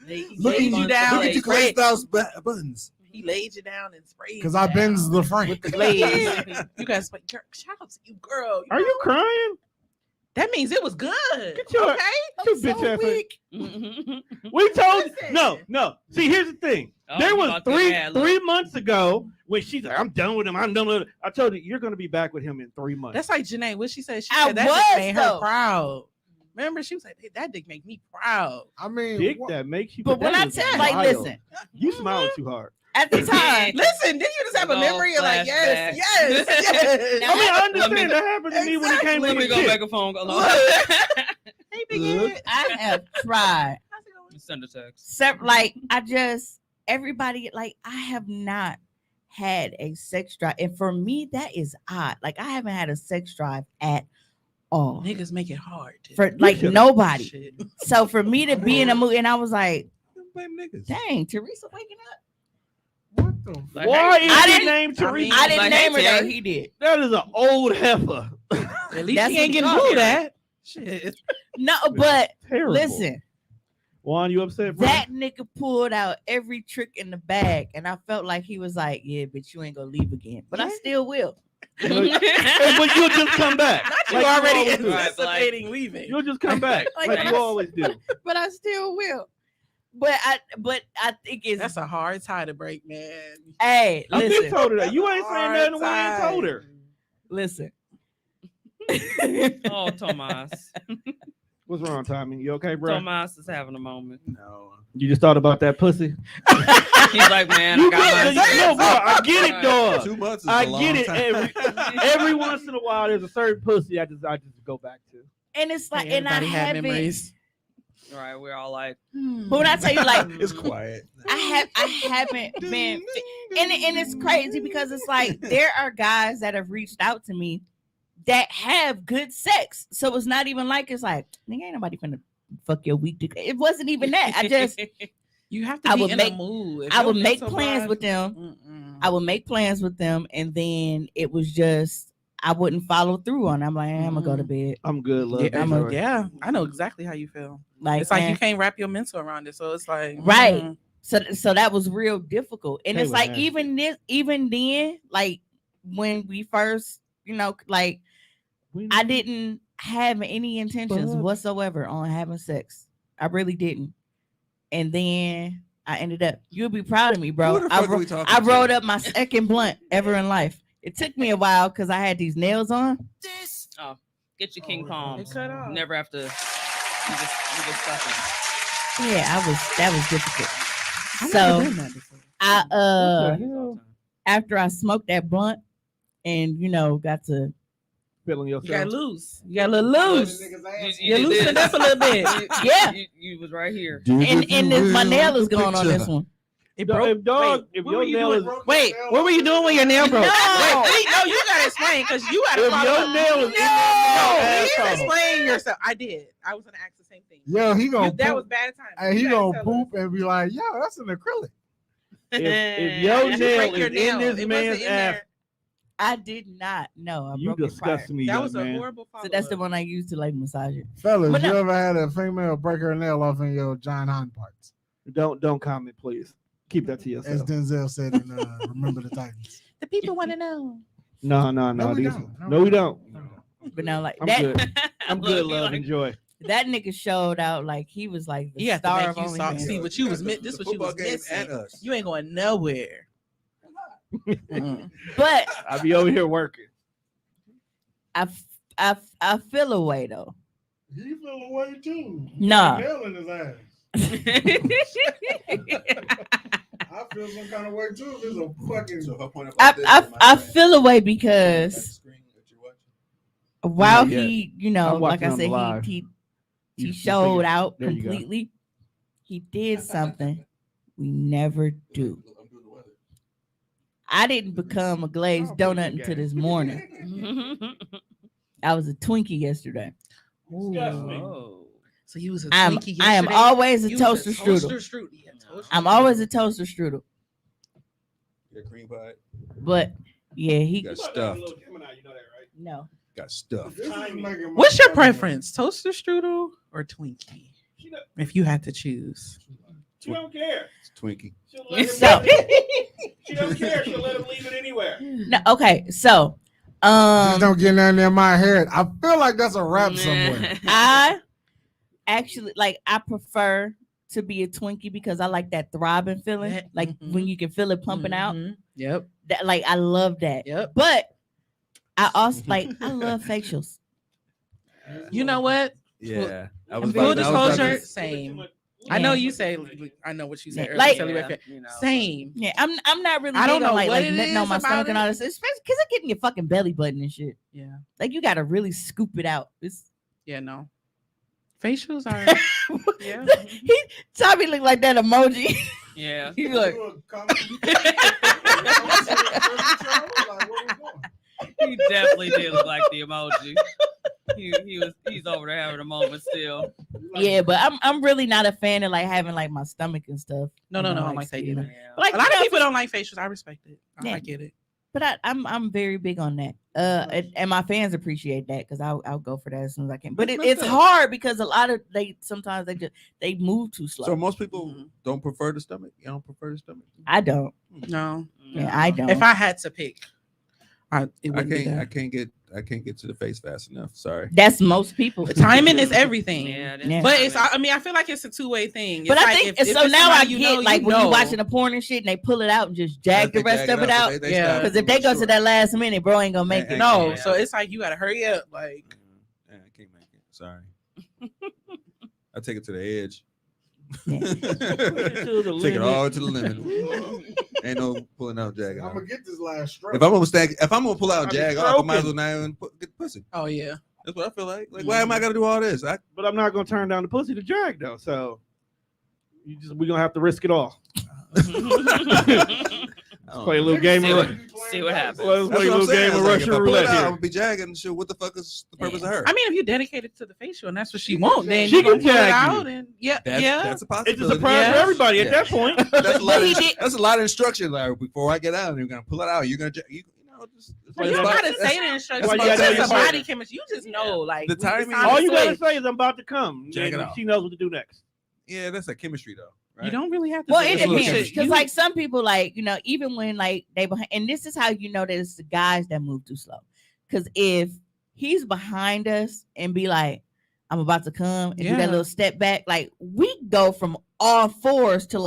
He Look laid at you down Look at and you sprayed. glazed those buns. He laid you down and sprayed. Because I Ben's the with Frank. the glaze. You guys, girl, shout out to you, girl. Are you crying? That means it was good. Get your- Okay. You bitch ass. weak. We told Listen. no. See, here's the thing. Oh, There you was about to get mad, 3 look. months ago when she's like, I'm done with him. I'm done with him. I told you, you're gonna be back with him in 3 months. That's like Janae. What she said? She I said that was, dick made her though. proud. Remember, she was like, hey, "That dick make me proud." I mean, dick what- that makes you. But when I that is tell, like, wild. listen, You smiling too hard. at the time, Listen, did you just have a All memory of like, yes, flashbacks. yes, yes? Now, I mean, I let me- understand that happened to me when it came Let to me the go dick. make a phone call. Hey, big Good. head. I have tried. Send a text. Like, everybody, like, I have not had a sex drive. And for me, that is odd. Like, I haven't had a sex drive at all. Niggas make it hard. to- For like should've- nobody. Shit. So for me to be in a mood, and I was like, Don't blame niggas. dang, Teresa waking up. What the fuck? Like, Why hey, is I he didn't- named I Teresa? mean, I didn't Like, name her hey, that. Terry. He did. That is an old heifer. At least That's he ain't what getting y'all booed hear. at. Shit. No, but Terrible. listen, Juan, you upset? Bro? that nigga pulled out every trick in the bag, and I felt like he was like, "Yeah, but you ain't gonna leave again." But I still will. But you'll just come back. Not you Like already always do. Right, anticipating leaving. You'll just come back Like, like you always do. But I still will. But I think it's That's a hard tie to break, man. hey, I been listen, told her that. You ain't saying Hard nothing when I ain't tie. told her. listen. Oh, Tomas. What's wrong, Tommy? You okay, bro? Tomas is having a moment. No. You just thought about that pussy? He's like, man, I You got good? my No, bro, I get it, dog. 2 months is I a long get it. time. Every once in a while, there's a certain pussy I just go back to. And it's like, Hey, and I everybody had haven't. memories. All right, we're all like, But when I tell you, like, It's quiet. I haven't been, and it's crazy because it's like there are guys that have reached out to me that have good sex, so it's not even like it's like, nigga, ain't nobody finna fuck your weak dick. It wasn't even that. I just, You have to I be would in make- a mood. If I your would make mental plans vibe- with them. Mm-mm. I would make plans with them, and then it was just I wouldn't follow through on. I'm like, I'm gonna go to bed. I'm good, love. Yeah, I'm a- enjoy. yeah, I know exactly how you feel. Like, It's like you man, can't wrap your mental around it, so it's like Right. mm. so that was real difficult, and They it's were like nasty. even then, like when we first, like I didn't have any intentions Fuck. whatsoever on having sex. I really didn't. And then I ended up, you'll be proud of me, Who bro. the I, fuck are we talking I to? rolled up my second blunt ever in life. It took me a while because I had these nails on. get your King It Palms. cut off. Never have to. You just fucking. Yeah, that was difficult. I've So never done that before. I after I smoked that blunt and got to feeling You got yourself. loose. You got a little loose. You did loosened this. up a little bit. Yeah. You was right here. and my nail is going on this one. It Dog, broke. if dog, Wait, if what your were you nail doing? is Wait, what were you doing when your nail broke? No. Wait, no, you gotta explain because you gotta. if follow your up. nail is in No, that please asshole. explain yourself. I did. I was gonna ask the same thing. Yo, he gonna That poop, was bad time. and he You gotta gonna tell poop and be like, "Yo, that's an acrylic." If your Did you nail break your is nail? in this It man's wasn't in ass, there. I did not know. I you broke it prior. disgust me, That young was a man. horrible follow. So that's the one I used to like massage it. Fellas, But you no- ever had a female break her nail off in your giant hind parts? Don't comment, please. Keep that to As yourself. Denzel said in Remember the Titans. The people want to know. No. No, we these- don't. No, we don't. But now, like I'm that, good. I'm good, Look, love. like, Enjoy. that nigga showed out like he was like the You have to star make of you soft. OnlyFans. See what you was The- this the what you was football game missing. and us. You ain't going nowhere. Mm. But I be over here working. I feel a way though. He fell away too. Nah. Nail in his ass. I feel some kind of way too. If it's a fucking. So if I point up I like this, I, am I saying feel away that because screen that you're watching? while Not yet. he, I'm like watching I on said, live. he You showed figure- out there you go. completely. He did something we never do. I'm doing the weather. I didn't become a glazed Oh, pretty donut good until game. this morning. I was a Twinkie yesterday. Oh. So you was a I am Twinkie yesterday? always a You was toaster strudel. Yeah, toaster I'm strudel. always a toaster strudel. Your cream pie But yeah, he got stuffed. no. Got stuffed. This is making my What's your stomach preference, toaster strudel or Twinkie? If you had to choose. She don't care. It's Twinkie. She'll let him So she don't care. She'll let him leave it anywhere. no, okay, so Just don't get nothing in my head. I feel like that's a rap Nah. somewhere. I actually I prefer to be a Twinkie because I like that throbbing feeling, Yeah, like when you can feel it pumping out. Mhm. Yep. That I love that. Yep. But I also I love facials. You know what? Yeah. I I'm was very Full about to- I was about disclosure, to- same. I know Yeah. you say I know what you said Yeah, earlier. like- Tell you Yeah, what- you know. Same. Yeah, I'm not really I don't big on know what it nutting on is my about stomach and all it. this, especially because it get in your fucking belly button and shit. Yeah. Like you gotta really scoop it out. It's Yeah, no. Facials are yeah. Tommy look like that emoji. Yeah. He look. He definitely did look like the emoji. He's over there having a moment still. Yeah, but I'm really not a fan of having my stomach and stuff. No, you I know, don't like that you know. either. But A lot of people don't like facials. I respect it. Yeah. I get it. But I'm very big on that. And my fans appreciate that because I'll go for that as soon as I can. But That's it's up. hard because a lot of sometimes they move too slow. So most people Mhm. don't prefer the stomach. You don't prefer the stomach. I don't. No. Yeah, I don't. If I had to pick, it I wouldn't be can't. I that. can't get to the face fast enough. Sorry. That's most people. The timing is everything. Yeah, Yeah. But it's I feel like it's a two-way thing. It's But I like think if so. it's Now I somebody get you when know. you're watching the porn and shit, and they pull it out and just jag the rest of it out. Yeah. Because if they go to that last minute, bro ain't gonna make it. No, Yeah. so it's like you gotta hurry up. Like Yeah, I can't make it. Sorry. I take it to the edge. Yeah. Take to the it limit. all to the limit. Ain't no pulling out jag. I'm out. gonna get this last stroke. If I'm gonna pull out I'm jag off, I might as well stroking. not even get the pussy. oh yeah. That's what I feel like. Like, why am I gonna do all this? But I'm not gonna turn down the pussy to drag though. So we're gonna have to risk it all. Play a little game See of what- see what happens. Let's That's play a what I'm little saying. game of It's like, if Russian I pull it roulette out, I'm here. gonna be jagging. Shit, what the fuck is the purpose of her? I mean, if you dedicate it to the facial and that's what she wants, then She you can can pull it jag out you. and yeah. That's a It's possibility. a surprise Yeah. for everybody at Yeah. that point. That's a lot. But he Of, did- that's a lot of instruction. Like before I get out, you're gonna pull it out. You're gonna, you know, just. Well, you That's don't why- gotta say the instructions. why you It's gotta just know a your body partner. chemistry. You just know, like The it's timing- time to All you gotta switch. say is I'm about to come. Jag it And out. she knows what to do next. Yeah, that's a chemistry though. Right? You don't really have to. Well, say it the little depends chemistry. because You- some people even when they behind, and this is how you know that it's the guys that move too slow. Because if he's behind us and be like, "I'm about to come," and do Yeah. that little step back, we go from all fours to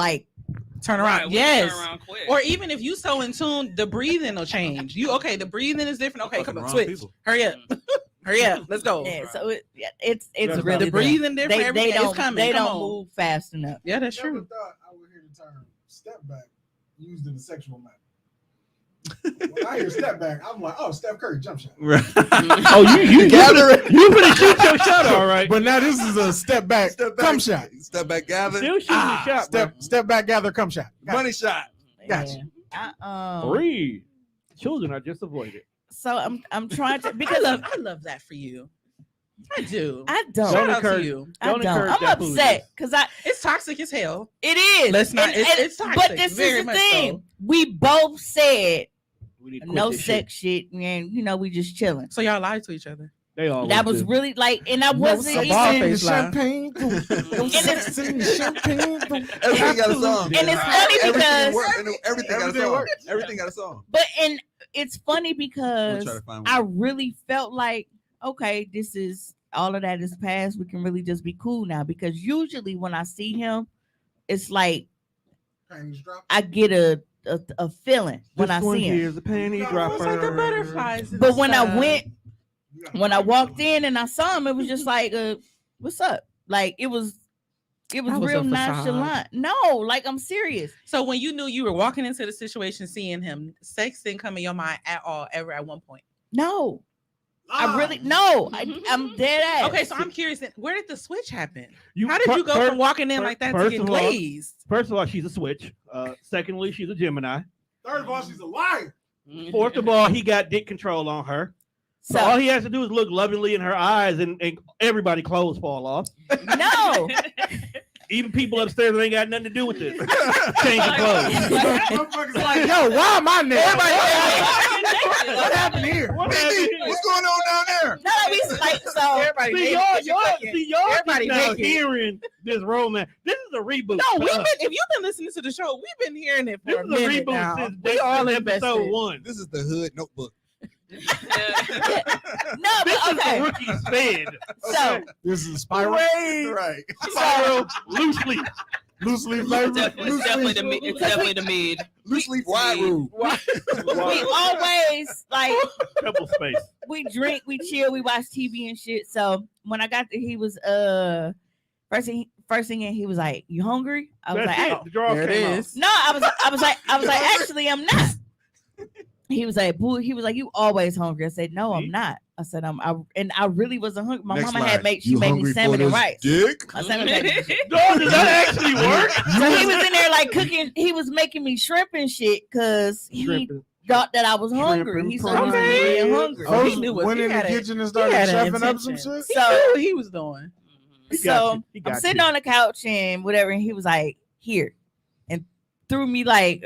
turn Right, around. we Yes. turn around quick. Or even if you so in tune, the breathing will change. The breathing is different. Okay, come on, Wrong switch. people. Hurry up. Hurry up. Let's go. yeah. So it's That's really The them. breathing different. They Everything don't is coming. they Come don't on. move fast enough. Yeah, that's Never true. thought I would hear the term step back used in a sexual manner. When I hear step back, I'm like, oh, Steph Curry jump shot. Right. Oh, you Gather it. You better shoot your shot, all right. But now this is a step back, Step back. come shot. Step back, gather. Still shooting your shot, bro. Step back, gather, come shot. Got Money shot. Gotcha. Yeah. Three children are just avoided. So I'm trying to I because love that for you. I do. I Don't Shout don't. out encourage- to you. I Don't don't. encourage I'm that upset because It's toxic as hell. it is. Let's not- it's But toxic, this very is the much thing. so. We both said We need to quit no this sex shit, and we just chilling. So y'all lied to each other. They all That was really and I wasn't a ball even. face lie. champagne. Everything got a song. And it's funny Everything because, work- everything got a Everything song. works. Everything got a song. and it's funny I'm because trying to find I one. really felt like, okay, this is all of that is past. We can really just be cool now because usually when I see him, it's like I get a feeling when I see him. Here's a penny It's dropper. It's like the butterflies. and But when I stuff. when I walked in and I saw him, it was just like, what's up? Like it was It was That was real a facade. nonchalant. No, like I'm serious. So when you knew you were walking into the situation, seeing him, sex didn't come in your mind at all, ever at one point. No, I really no. I'm dead ass. Okay, so I'm curious. Where did the switch happen? You- How did you go fir- from walking in like that to first get of all- glazed? First of all, she's a switch. Secondly, she's a Gemini. Third of all, she's a liar. Fourth of all, he got dick control on her. So all he has to do is look lovingly in her eyes, and everybody clothes fall off. No, Even people upstairs that ain't got nothing to do with this. Change your clothes. Motherfuckers like, yo, why am I naked? What happened here? What happened? What's going on down there? no, he's like so. Everybody See, naked. y'all Everybody just now naked. hearing this romance. This is a reboot. No, for we've been. us. If you've been listening to the show, we've been hearing it This for a is a minute reboot now. since We all episode invested. 1. This is the hood notebook. No, This but is okay. the rookie's bed. So This is a spiral. Right. Spiral, loosely. Loosely flavored. It's definitely the mid. Loose leaf wide rule. we always like Couple space. we drink, we chill, we watch TV and shit. So when I got there, he was first thing in, he was like, "You hungry?" I was That's like, it. The draw There it came is. "No." I was like, "Actually, I'm not." He was like, "Boo." He was like, "You always hungry?" I said, "No, I'm See? not." I said, I really wasn't hungry. My Next mama line. had made You me hungry salmon for and this rice. dick? My salmon and rice. Dog, does that actually work? So he was in there like cooking. He was making me shrimp and shit because he Shrimping. thought that I was hungry. and He saw me prawns. being hungry. Oh, he Folks knew what went he in the had. kitchen and He started had an chefing up some intention. shit. He So- knew what he was doing. He got So you. He I'm got sitting you. on the couch and whatever, and he was like, "Here," and threw me like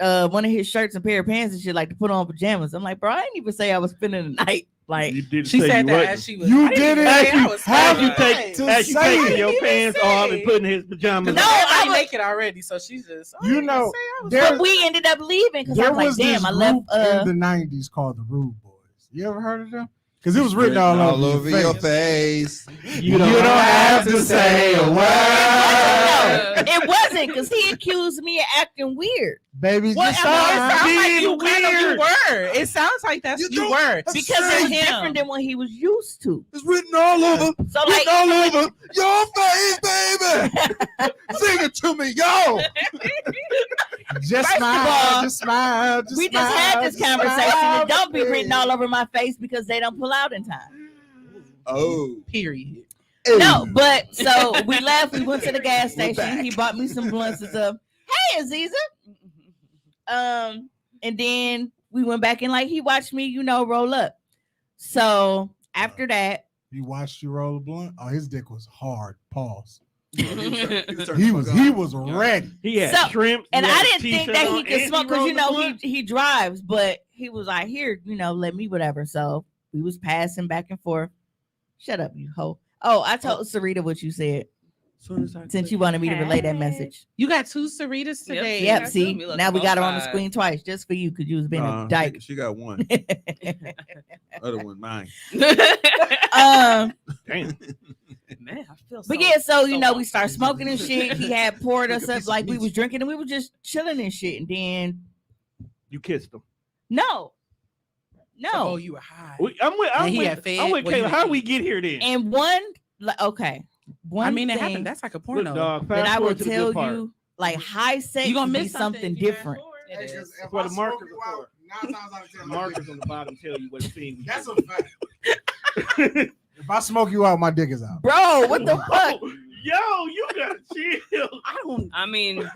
one of his shirts and pair of pants and shit, like to put on pajamas. I'm like, bro, I didn't even say I was spending the night. Like, You didn't She say said you that wasn't. as she was. You I didn't did even it. say I You was have saying you that. take to as you say taking it. your He didn't pants say off it. and putting his pajamas No, on. I Everybody was- naked already, so she's just. I You didn't know, say I was there- but we ended up leaving because I There was like, was this damn, I left. group in the '90s called the Rude Boys. You ever heard of them? Because it was written all over your face. You don't have to say a word. It wasn't because he accused me of acting weird Baby, Well, just I mean, it stop. sounds like being you kind of you weird. were. It sounds like that's You you don't- were. because Say it's him. different than what he was used to. It's written all over. So like, Written all over your face, baby. Sing it to me, yo. Just First of smile. all, Just smile. Just we just had this smile, conversation. smile, And don't be baby. written all over my face because they don't pull out in time. Oh. Period. No, but so we left. We went to the gas We're station. back. He bought me some blunts and stuff. Hey, Aziza. And then we went back and like he watched me, roll up. So after that, He watched you roll a blunt. Oh, his dick was hard. Pause. He He was ready. He had So- shrimp. and he I had didn't think t-shirt that he on, could and smoke because rolled the blunt. he drives, but he was like, here, let me whatever. So we was passing back and forth. Shut up, you hoe. Oh, I told Sarita what you said since you wanted me to relay that message. You got 2 Saritas today. Yep, Yeah, see, me look now we got her on the both screen twice just for you because you was being a She, dyke. she got one. Other one, mine. um, Damn. Man, I feel but yeah, so we awesome. started smoking and shit. He had poured us up like we was drinking and we were just chilling and shit. And then You kissed him. no, Oh, you were high. I'm with And he had fed? I'm with Well, you Kayla. had How fed. we get here then? and one I mean, it thing happened. That's like a Look, porno. dog, that fast I will forward to the tell good part. you, like high sex You gonna would be miss something if you fast different. forward. Hey, It 'cause is. if Where I the smoke markers you are out, 9 times out of 10, The my markers dick- on the bottom tell you what scene. That's a fact. If I smoke you out, my dick is out. Bro, what the fuck? Yo, you gotta chill. I mean,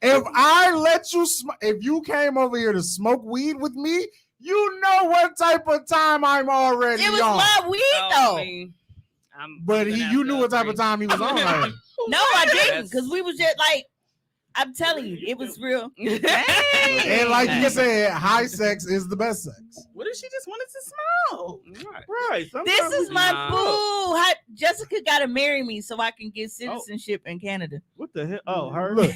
If I let you, if you came over here to smoke weed with me, you know what type of time I'm already It was on. my weed though. But you knew what type of time he was on. already. No, I didn't, That's- because we was just like, I'm telling you, it was real. And like you said, high sex is the best sex. What if she just wanted to smoke? Right. This sometimes is my Nah. boo. Jessica gotta marry me so I can get citizenship in Canada. What the hell? Oh, her. Look,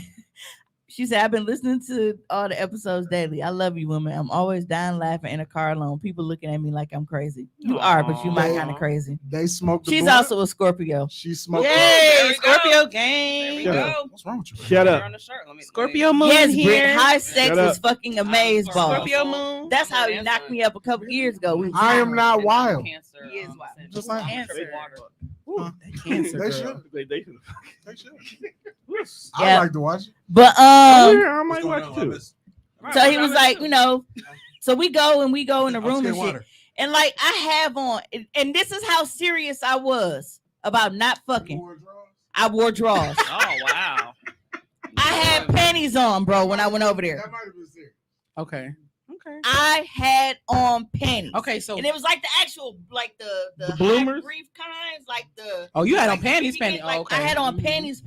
She said, I've been listening to all the episodes daily. I love you, woman. I'm always dying laughing in a car alone. People looking at me like I'm crazy. You are, but you my Aw. kind of crazy. they smoked. The She's blunt. also a Scorpio. She smoked. There Yay, we Scorpio There we gang. Shut go. What's wrong with you? Shut up. On the shirt. Let me- Scorpio moon Yes, here. Britt, high sex Shut is up. fucking amazeballs. Scorpio moon. That's how he knocked me up a couple years ago. We was I am high. not wild. Cancer, He is wild. syndrome. Just like Cancer. Water. Huh? That cancer They girl. should. They They should. Yeah. I like to watch it. But I might What's going watch on, too. Thomas? so he was like, you know, so we go in the I'm room and scared shit. water. And like I have on, and this is how serious I was about not fucking. I wore drawers. Oh wow. I had panties on, bro, when I went over there. That might have been serious. Okay. Okay. I had on panties. Okay. So And it was like the actual, like the bloomers? brief kinds, like the. oh, you had on like, panties, BB panties. like, Oh, okay. I had on panties.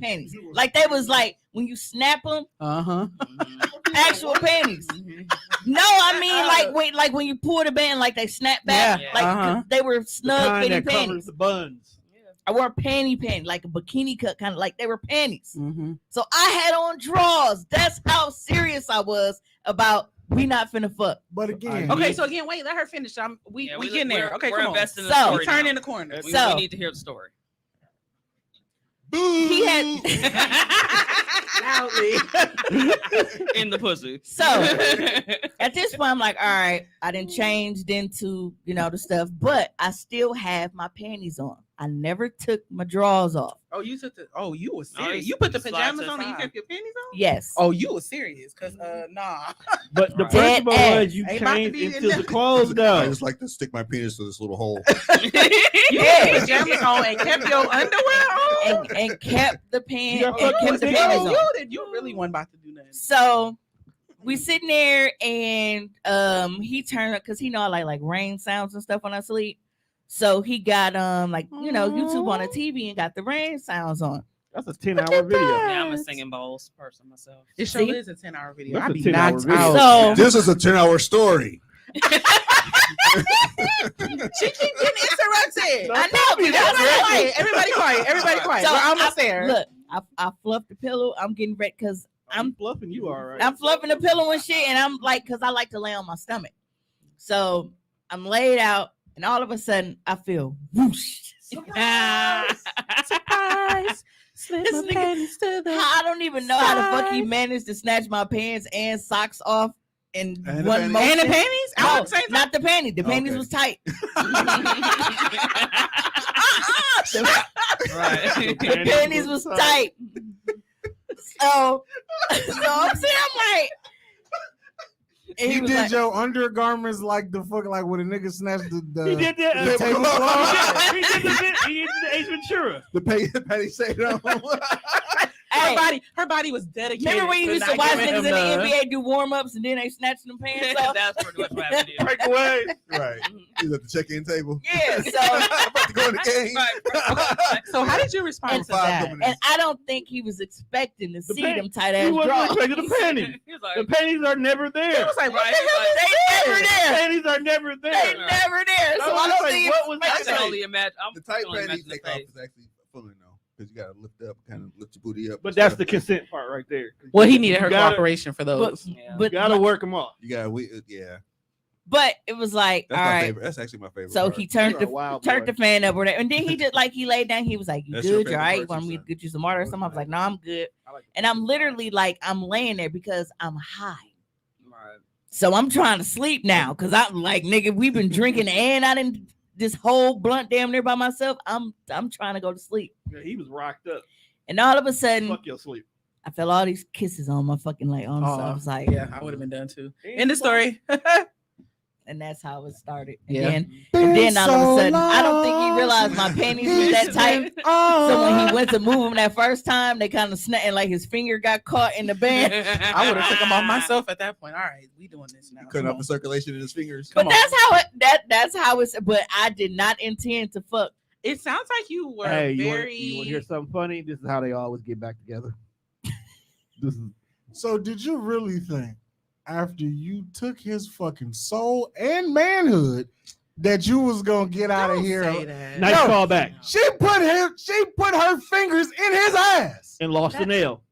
Like they was like when you snap them, Uh-huh. actual panties. No, I mean like when you pull the band, like they snap back, Yeah. like Uh-huh. they were The snug kind fitting that covers panties. the buns. I wore panties, like a bikini cut, kind of like they were panties. Mm-hmm. So I had on drawers. That's how serious I was about we not finna fuck. But again, Okay. So again, wait. Let her finish. We getting there. Okay. We're Come on. investing in So- the We story turn now. in the corner. We, So- we need to hear the story. He had Loudly. In the pussy. so at this point I'm like, all right, I didn't change into the stuff, but I still have my panties on. I never took my drawers off. Oh, you took the. Oh, you was No, serious. you You put the slide pajamas to on and you the kept your panties on. Yes. Oh, you was serious. Cause nah. But the Right. principle Dead was you Ain't about to changed be in into there. the clothes I though. just like to stick my penis through this little hole. You Yeah. put pajamas on and kept your underwear on. and kept the pants You and got kept the fucking panties dick. on. You really wasn't about to do nothing. So we sitting there and he turned up because he know I like rain sounds and stuff when I sleep. So he got YouTube on the TV and got the rain sounds on. That's a 10-hour video. Yeah, I'm a singing bowls person myself. It sure See? is a 10-hour video. That's I a be 10-hour knocked video. out. So This is a 10-hour story. She keep getting interrupted. No, I know, but that's Everybody right. quiet. Everybody quiet. Everybody quiet. So We're almost there. Look, I fluffed the pillow. I'm getting ready because I'm bluffing you, all right. I'm fluffing the pillow and shit, and I'm like, because I like to lay on my stomach. So I'm laid out, and all of a sudden I feel whoosh. Surprise. Slip This my nigga- panties to the. I don't even know how the fuck he managed to snatch my pants and socks off in And the one panties? motion. And the panties? All No, at the same time? not the panties. The panties Okay. was tight. Right. The panties was tight. So I'm saying, I'm like, and he was did like, your undergarments like the fuck, like when a nigga snatched the He did that. the tablecloth. He did the Ace Ventura. The Patty say no. hey, Her body was dedicated. remember when you to used to not watch giving niggas in him the none? NBA do warm ups and then they snatching them pants off? That's pretty much what happened. to you. Break away. Right. He's at the check-in table. Yeah, so I'm about to go in the game. Right. So how did you respond And to that? and I don't think he was expecting to The see pan- them tight He ass wasn't drawers. expecting the panties. He was The like, panties are never He there. was like, what Right, the hell is They never The there. panties are never They there. never there. So I I was don't like, think what was I that? can only imagine. I'm The tight only panties imagine the take off face. is actually fully no, because you gotta lift up, kind of lift your booty up. But that's the consent part right there. Well, he needed her You gotta- cooperation for those. Yeah. You gotta work them off. You gotta yeah. but it was like, That's all my right. favorite. That's actually my favorite. So part. he turned You're a wild turned boy. the fan up or whatever. And then he just like he laid down, he was like, you That's your good? You all favorite right? part, Want you me to said. get you some water or something? I was like, no, I'm good. And I'm literally like, I'm laying there because I'm high. Right. So I'm trying to sleep now because I'm like, nigga, we've been drinking and I didn't this whole blunt damn near by myself. I'm trying to go to sleep. Yeah, he was rocked up. And all of a sudden, Fuck your sleep. I felt all these kisses on my fucking leg. So I was like, Yeah, I would have been done too. In the story. and that's how it started. And Yeah. then all of a sudden, I don't think he realized my panties was that tight. So when he went to move them that first time, they kind of snapped and like his finger got caught in the band. I would have took him off myself at that point. All right, we doing this now. cutting Come off the circulation in his fingers. But Come on. that's how that's how it's. But I did not intend to fuck. It sounds like you were Hey, you want very. to hear something funny? This is how they always get back together. This is So did you really think after you took his fucking soul and manhood that you was gonna get out of Don't here? say that. nice No. callback. She put her fingers in his ass. And lost the nail.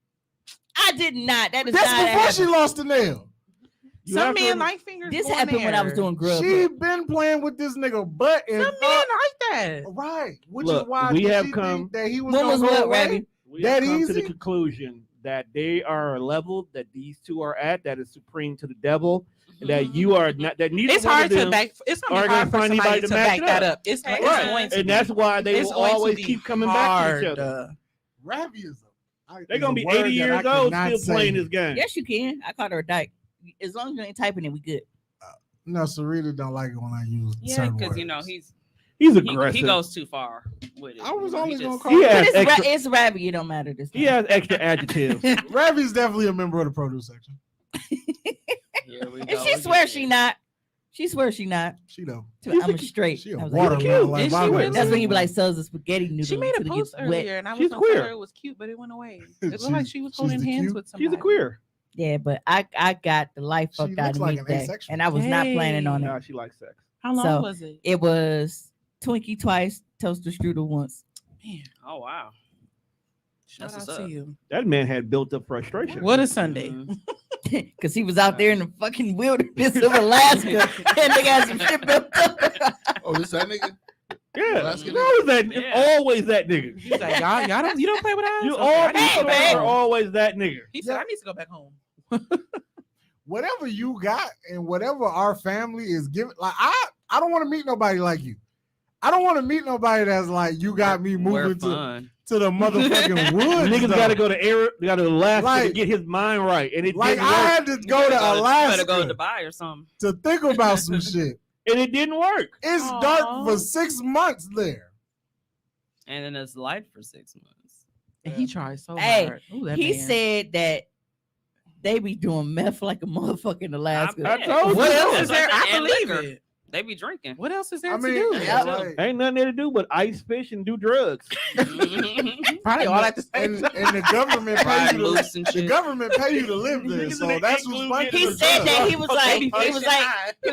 I did not. That is That's not before she happened. lost the nail. You Some have to men remember- like fingers. This going happened when I was there. doing grub. She been playing with this nigga butt and Some men like that. right, which Look, is why we did have she come- think that he was When gonna was go what, away? Rabbi? We That have come to the easy? conclusion that they are a level that these two are at that is supreme to the devil. that you are not that neither It's one hard of them to back. It's are gonna be gonna hard for find somebody anybody to to match back it that up. up. It's Right. going to And be. that's why they It's will going to always be keep coming back to each hard. other. Ravi is They're gonna be 80 years old still playing this game. Yes, you can. I called her a dyke. As long as you ain't typing it, we good. No, Sarita don't like it when I use Yeah, certain because words. you know He's he aggressive. goes too far with it. I was You know, only he gonna just- call He him. has But extra. it's Ravi. It don't matter this time. He has extra adjectives. Ravi's definitely a member of the produce section. Here we And go she swears again. she not. She swears she not. She though. I'm straight. She a I was like, watermelon Is like she Bobby. really? that's when you be like, sells the spaghetti noodle. She made a until it post gets wet. earlier, and I was She's gonna tell queer. her it was cute, but it went away. It She's- looked like she was she's holding the hands cute? with somebody. She's a queer. Yeah, but I got the life She fucked out looks of like me an today, asexual. and I was not planning on it. Nah, she likes sex. How long So- was it? It was Twinkie twice, toaster strudel once. Man, Oh wow. shout That's out what's to up. you. That man had built up frustration. What a Sunday. Mhm. Because he was out there in the fucking wilderness of Alaska and they got some shit built up. Oh, this that nigga? Yeah, Let's get it's always that. It's Yeah. always that nigga. He's like, y'all you don't play with us. You Okay, all I need to go people back babe. are home. always that nigga. He said, I need to go back home. Whatever you got and whatever our family is giving, like I don't want to meet nobody like you. I don't want to meet nobody that's like you got me We're moving fun. to the motherfucking woods. Niggas though. got to go to Arab, got to Alaska to Like- get his mind right, and it Like didn't I work. had to go to You better Alaska go to Dubai or something. to think about some shit. And it didn't work. It's Aw. dark for 6 months there. And then it's light for 6 months. And he tried so Hey, hard. Ooh, that He man. said that they be doing meth like a motherfucker in Alaska. I told What you. else is there? I And believe liquor. it. They be drinking. What else is there I to mean, do? Yep. like, Ain't nothing there to do but ice fish and do drugs. Probably all at the same and, time. and the government pay Ride you to, loose and the shit. government pay you to live there, Niggas so in the that's igloo what's funny. getting He said that he was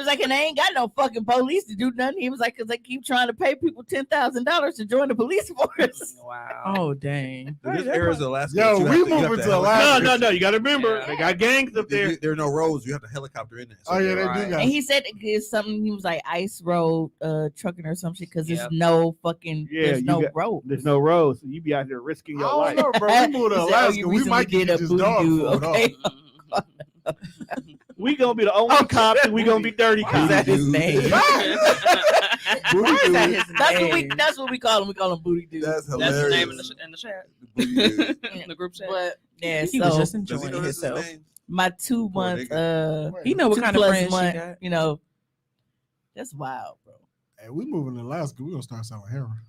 like, and they ain't got no fucking police to do nothing. He was like, because they keep trying to pay people $10,000 to join the police force. Wow. Oh, dang. This area's Alaska. Yo, you have we you have moving to helicopter. Alaska. No. You got to remember, Yeah. they got gangs up there. There are no roads. You have to helicopter in there. Oh yeah, they Right. do got. And he said it's something, he was like ice road trucking or some shit because Yep. there's no fucking, Yeah, there's you no got- road. There's no roads, so you be out there risking I your don't life. know, bro. We moved to He said, oh, Alaska. you We recently might did get a this booty dog do, food. okay? We gonna be the only cops, and we gonna be dirty Why is cops. that his name? Why is that his name? That's what we call him. We call him booty dude. That's That's hilarious. the name in the chat. Booty In the group chat. But yeah, He was so just Does he enjoying know that's his himself. name? my 2 Poor month He know what 2 kind of plus friends she month, got. you know, that's wild, bro. Hey, we moving to Alaska. We gonna start selling heroin.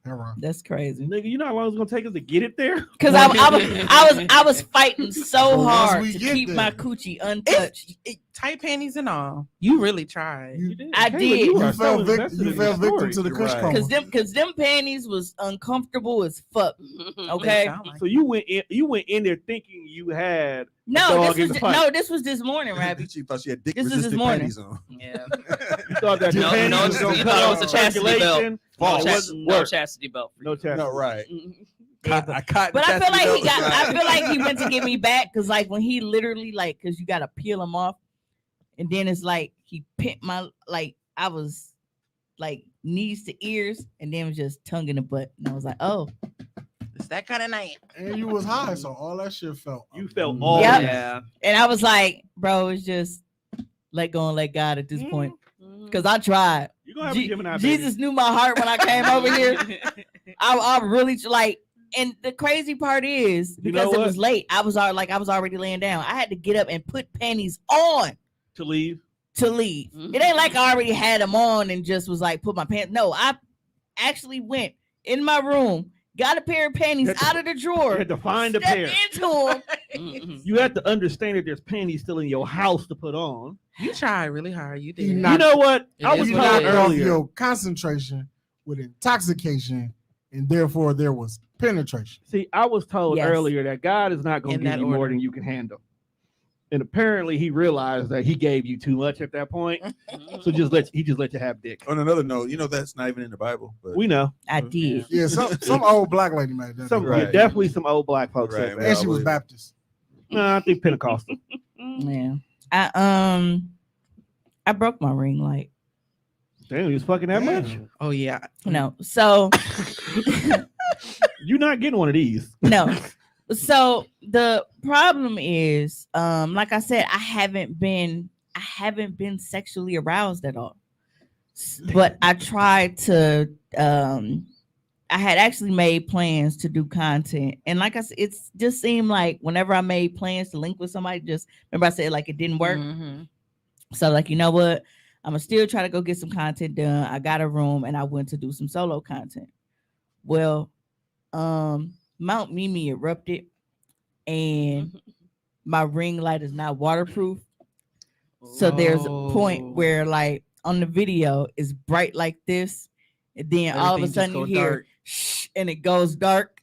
Heroin. That's crazy. Nigga, you know how long it's gonna take us to get it there? Because I was fighting so Well, once hard we to get keep my there. coochie untouched. Tight panties and all. You really tried. You, I Kayla, did. you you are fell, so invested you in fell this victim story. to the You're kush right. coma. Because them panties was uncomfortable as fuck. Okay. Sound like So you went in there thinking you had No, dog this in was the fight. this was this morning, Rabbi. She thought she had dick This is this resistant morning. panties on. Yeah. you thought that the No, panties no, was gonna you cut thought it off was a chastity belt. circulation. No, Oh, it chas- wasn't no work. chastity belt. For No you. chastity. No, right. Yeah, I caught. But I feel like he got. I I feel like he went to get me back because, like, when he literally, like, because you gotta peel him off, and then it's like he pinned my, like, I was like knees to ears, and then it was just tongue in the butt, and I was like, oh, it's that kind of night. And you was high, so all that shit felt. You felt all Yep. that. Yeah. and I was like, bro, it's just let go and let God at this point, because I tried. You gonna have a Gemini baby. Jesus knew my heart when I came over here. I really like, and the crazy part is You know because it what? was late. I was already laying down. I had to get up and put panties on to leave. to leave. Mhm. It ain't like I already had them on and just was like put my pants. No, I actually went in my room, got a pair of panties You had to- out of the You drawer, had to find a stepped pair. into them. Mhm. You have to understand that there's panties still in your house to put on. You tried really hard. You did. He You knocked- know what? It I is was You what told it knocked off earlier. your concentration with intoxication, and therefore there was penetration. See, I was told Yes. earlier that God is not going In to give that you more order. than you can handle. And apparently he realized that he gave you too much at that point. So he just let you have dick. On another note, you know that's not even in the Bible. But We know. I did. Yeah, some old black lady made that. Some Right. definitely some old black folks Right, said man. that. And she was Baptist. No, I think Pentecostal. Yeah. I broke my ring light. Damn, you was fucking that much. Oh yeah. No. So You're not getting one of these. no. So the problem is, like I said, I haven't been I haven't been sexually aroused at all. But I tried to I had actually made plans to do content. And like I said, it's just seemed like whenever I made plans to link with somebody, just remember I said like it didn't work. Mhm. So like, you know what? I'm gonna still try to go get some content done. I got a room and I went to do some solo content. Well, Mount Mimi erupted and my ring light is not waterproof. So there's a point where like on the video it's bright like this, and then all of a Everything just sudden you go hear dark. shh and it goes dark.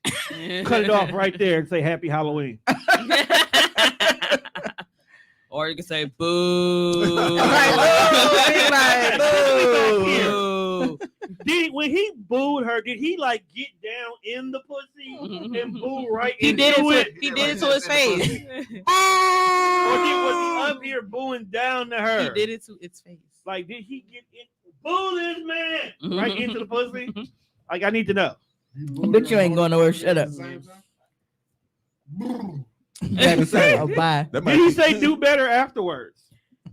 Cut it off right there and say Happy Halloween. Or you can say boo. Right, Boo. When he booed her, did he like get down in the pussy and boo right He into did it. it? He did it to his face. Or was he up here booing down to her? He did it to its face. Like, did he get in? Boo this man right into the pussy? Like, I need to know. But you ain't going nowhere. Shut up. Baby, say, oh, bye. That Did he say do better afterwards?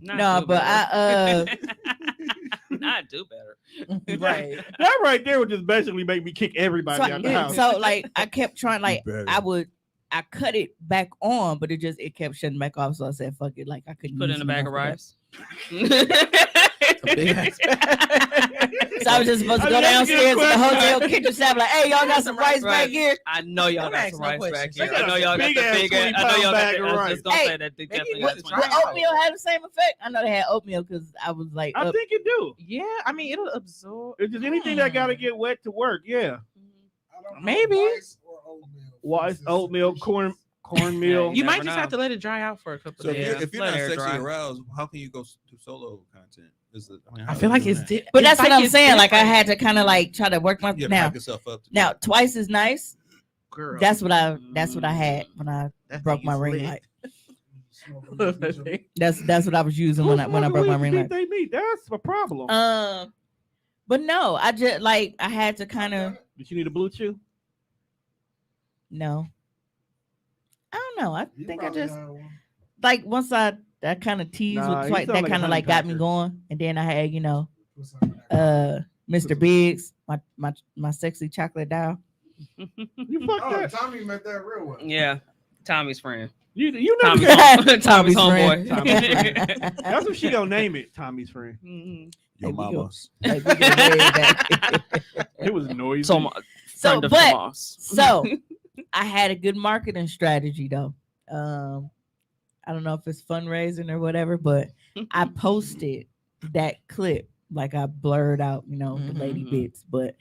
No, but not do better. Right. That right there would just basically make me kick everybody out the house. so like I kept trying, like Better. I cut it back on, but it kept shutting back off. So I said, "Fuck it!" Like I couldn't Put use in a bag of enough rice. Big ass- So I was just supposed to I go mean, that's a good downstairs to the question. hotel kitchen staff, like, "Hey, y'all got some rice back Right. here?" I know y'all Don't got ask some no rice back questions. here. They I got know a y'all got the big-ass big ass. I know 20-pound y'all got bag the. of I was rice. just gonna Hey, say that they maybe definitely what- got what 20. But oatmeal had the same effect. I know they had oatmeal because I was like, I up. think it do. Yeah, I mean it'll absorb. It's just anything that got to get wet to work. Yeah. Maybe. Rice, oatmeal, cornmeal. You might never just know. have to let it dry out for a couple So of days. if you're Let not air sexually dry. aroused, how can you go do solo content? I feel like it's. But it's that's what like I'm it's saying. Like I different. had to kind of like try to work my you now. hype yourself up. Now twice as nice. Girl. That's what I had when I That broke thing my is ring lit. light. That's what I was using when I broke my ring light. They meet. That's a problem. But no, I just like I had to kind of Did you need a blue chew? no. I don't know. I think I just like once I kind of teased Nah, with you twice, sound that like a kind of honey like got me packer. going, and then I had Mr. Biggs, my sexy chocolate doll. You fucked Oh, that. Tommy met that real one. Yeah, Tommy's friend. You never Tommy's, get. Tommy's friend. homeboy. That's what she gonna name it. Tommy's friend. Mhm. Your There we go. mama's. Like, we go way back. It was noisy. So, So, friend of but Tomas. so I had a good marketing strategy though. I don't know if it's fundraising or whatever, but I posted that clip. Like I blurred out, the lady Mhm. bits, but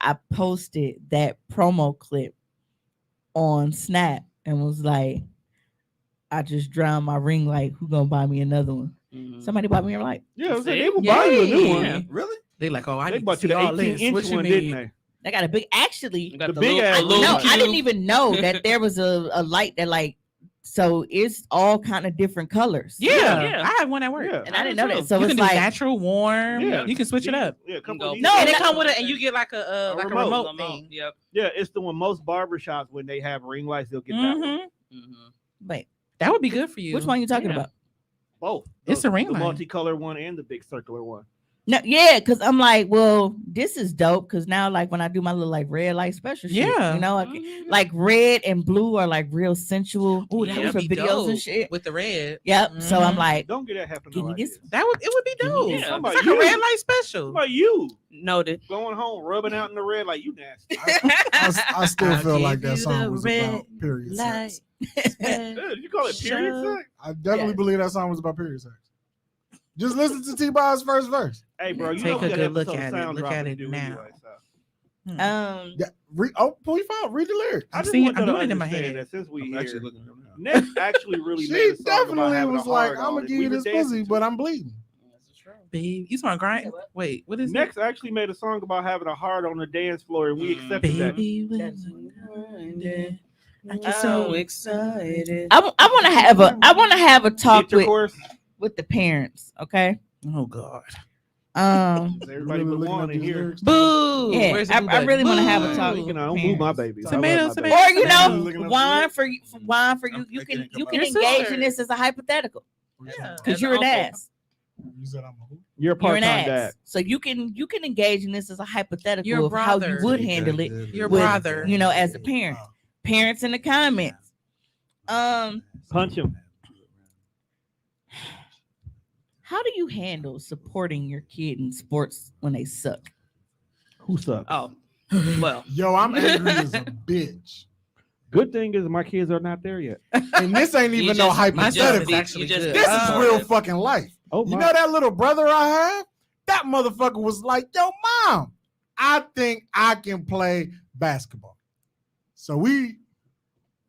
I posted that promo clip on Snap and was like, I just drowned my ring light. Who gonna buy me another one? Mhm. Somebody bought me a light. Yeah, See? they will buy you a new one. Yeah. Really? They like, oh, I They need bought to you see the all this. 18-inch What you one, need? didn't they? I got a big. Actually, You got The the, big little, ass the little no, I cube. didn't even know that there was a light that like. So it's all kind of different colors. Yeah, Yeah. I have one at work. Yeah. And I didn't know that. So you it's can do like natural, warm. Yeah. You can switch it up. Yeah, a couple go- of these- No, and it that- come with it, and you get like a remote. remote thing. Yep. Yeah, it's the one most barbershops when they have ring lights, they'll get that one. Mm-hmm. Mhm. Wait, That would be good for you. which one you talking Yeah. about? Both. It's a ring the light. multicolored one and the big circular one. No, yeah, because I'm like, well, this is dope. Because now, like, when I do my little like red light special, shit, Yeah. like red and blue are like real sensual. Oh, that would for be videos dope and shit. with the red. Yep. So I'm Mhm. like, Don't get that happen. Can No you get ideas. It would be dope. Yeah. It's Somebody like a you. red light special. What about you Noted. going home, rubbing out in the red like you nasty? I still I'll feel like give that you song the was red about period sex. Dude, you call it period Show. sex? I definitely Yeah. believe that song was about period sex. Just listen to T-Bob's first verse. Hey, bro, you Take know we a got good look episode at it. sound Look dropping at to it do now. anyway, so. Yeah, pull your file, read the lyrics. I just seeing- want I'm you to doing it in my understand head. that since we I'm here, actually looking at them now. Next actually really She made a song about definitely having was a like, hard I'm on, gonna and give we you were this dancing pussy, to but it. I'm bleeding. Babe, you want grind? Wait, what is Next actually made a song about having a heart on the dance floor, and we Mm. accepted it? that. Baby, So excited. I want to have a talk Intercourse. with the parents. Okay. oh God. Everybody Really would looking want up to these hear. lyrics. Boo. Yeah, Where's the I boo button? really wanna have a Boo. talk. You know, move my baby. Tomato, I love my tomato. baby. Or you Looking know, up wine lyrics. for you. Wine for you. Okay, You can come you on. can Your engage sister. in this as a hypothetical Yeah. because As you're an an uncle. ass. You said I'm a who? You're a You're an part-time ass. dad. So you can engage in this as a hypothetical Your of how you brother. would handle it. Your with, brother. You know, as a parent. Parents in the comments. Punch him. How do you handle supporting your kid in sports when they suck? Who sucks? Oh, well. Yo, I'm angry as a bitch. Good thing is my kids are not there yet. And this ain't even no hypothetical. actually good. This is real fucking life. Oh, You my. know that little brother I have? That motherfucker was like, yo, mom, I think I can play basketball. So we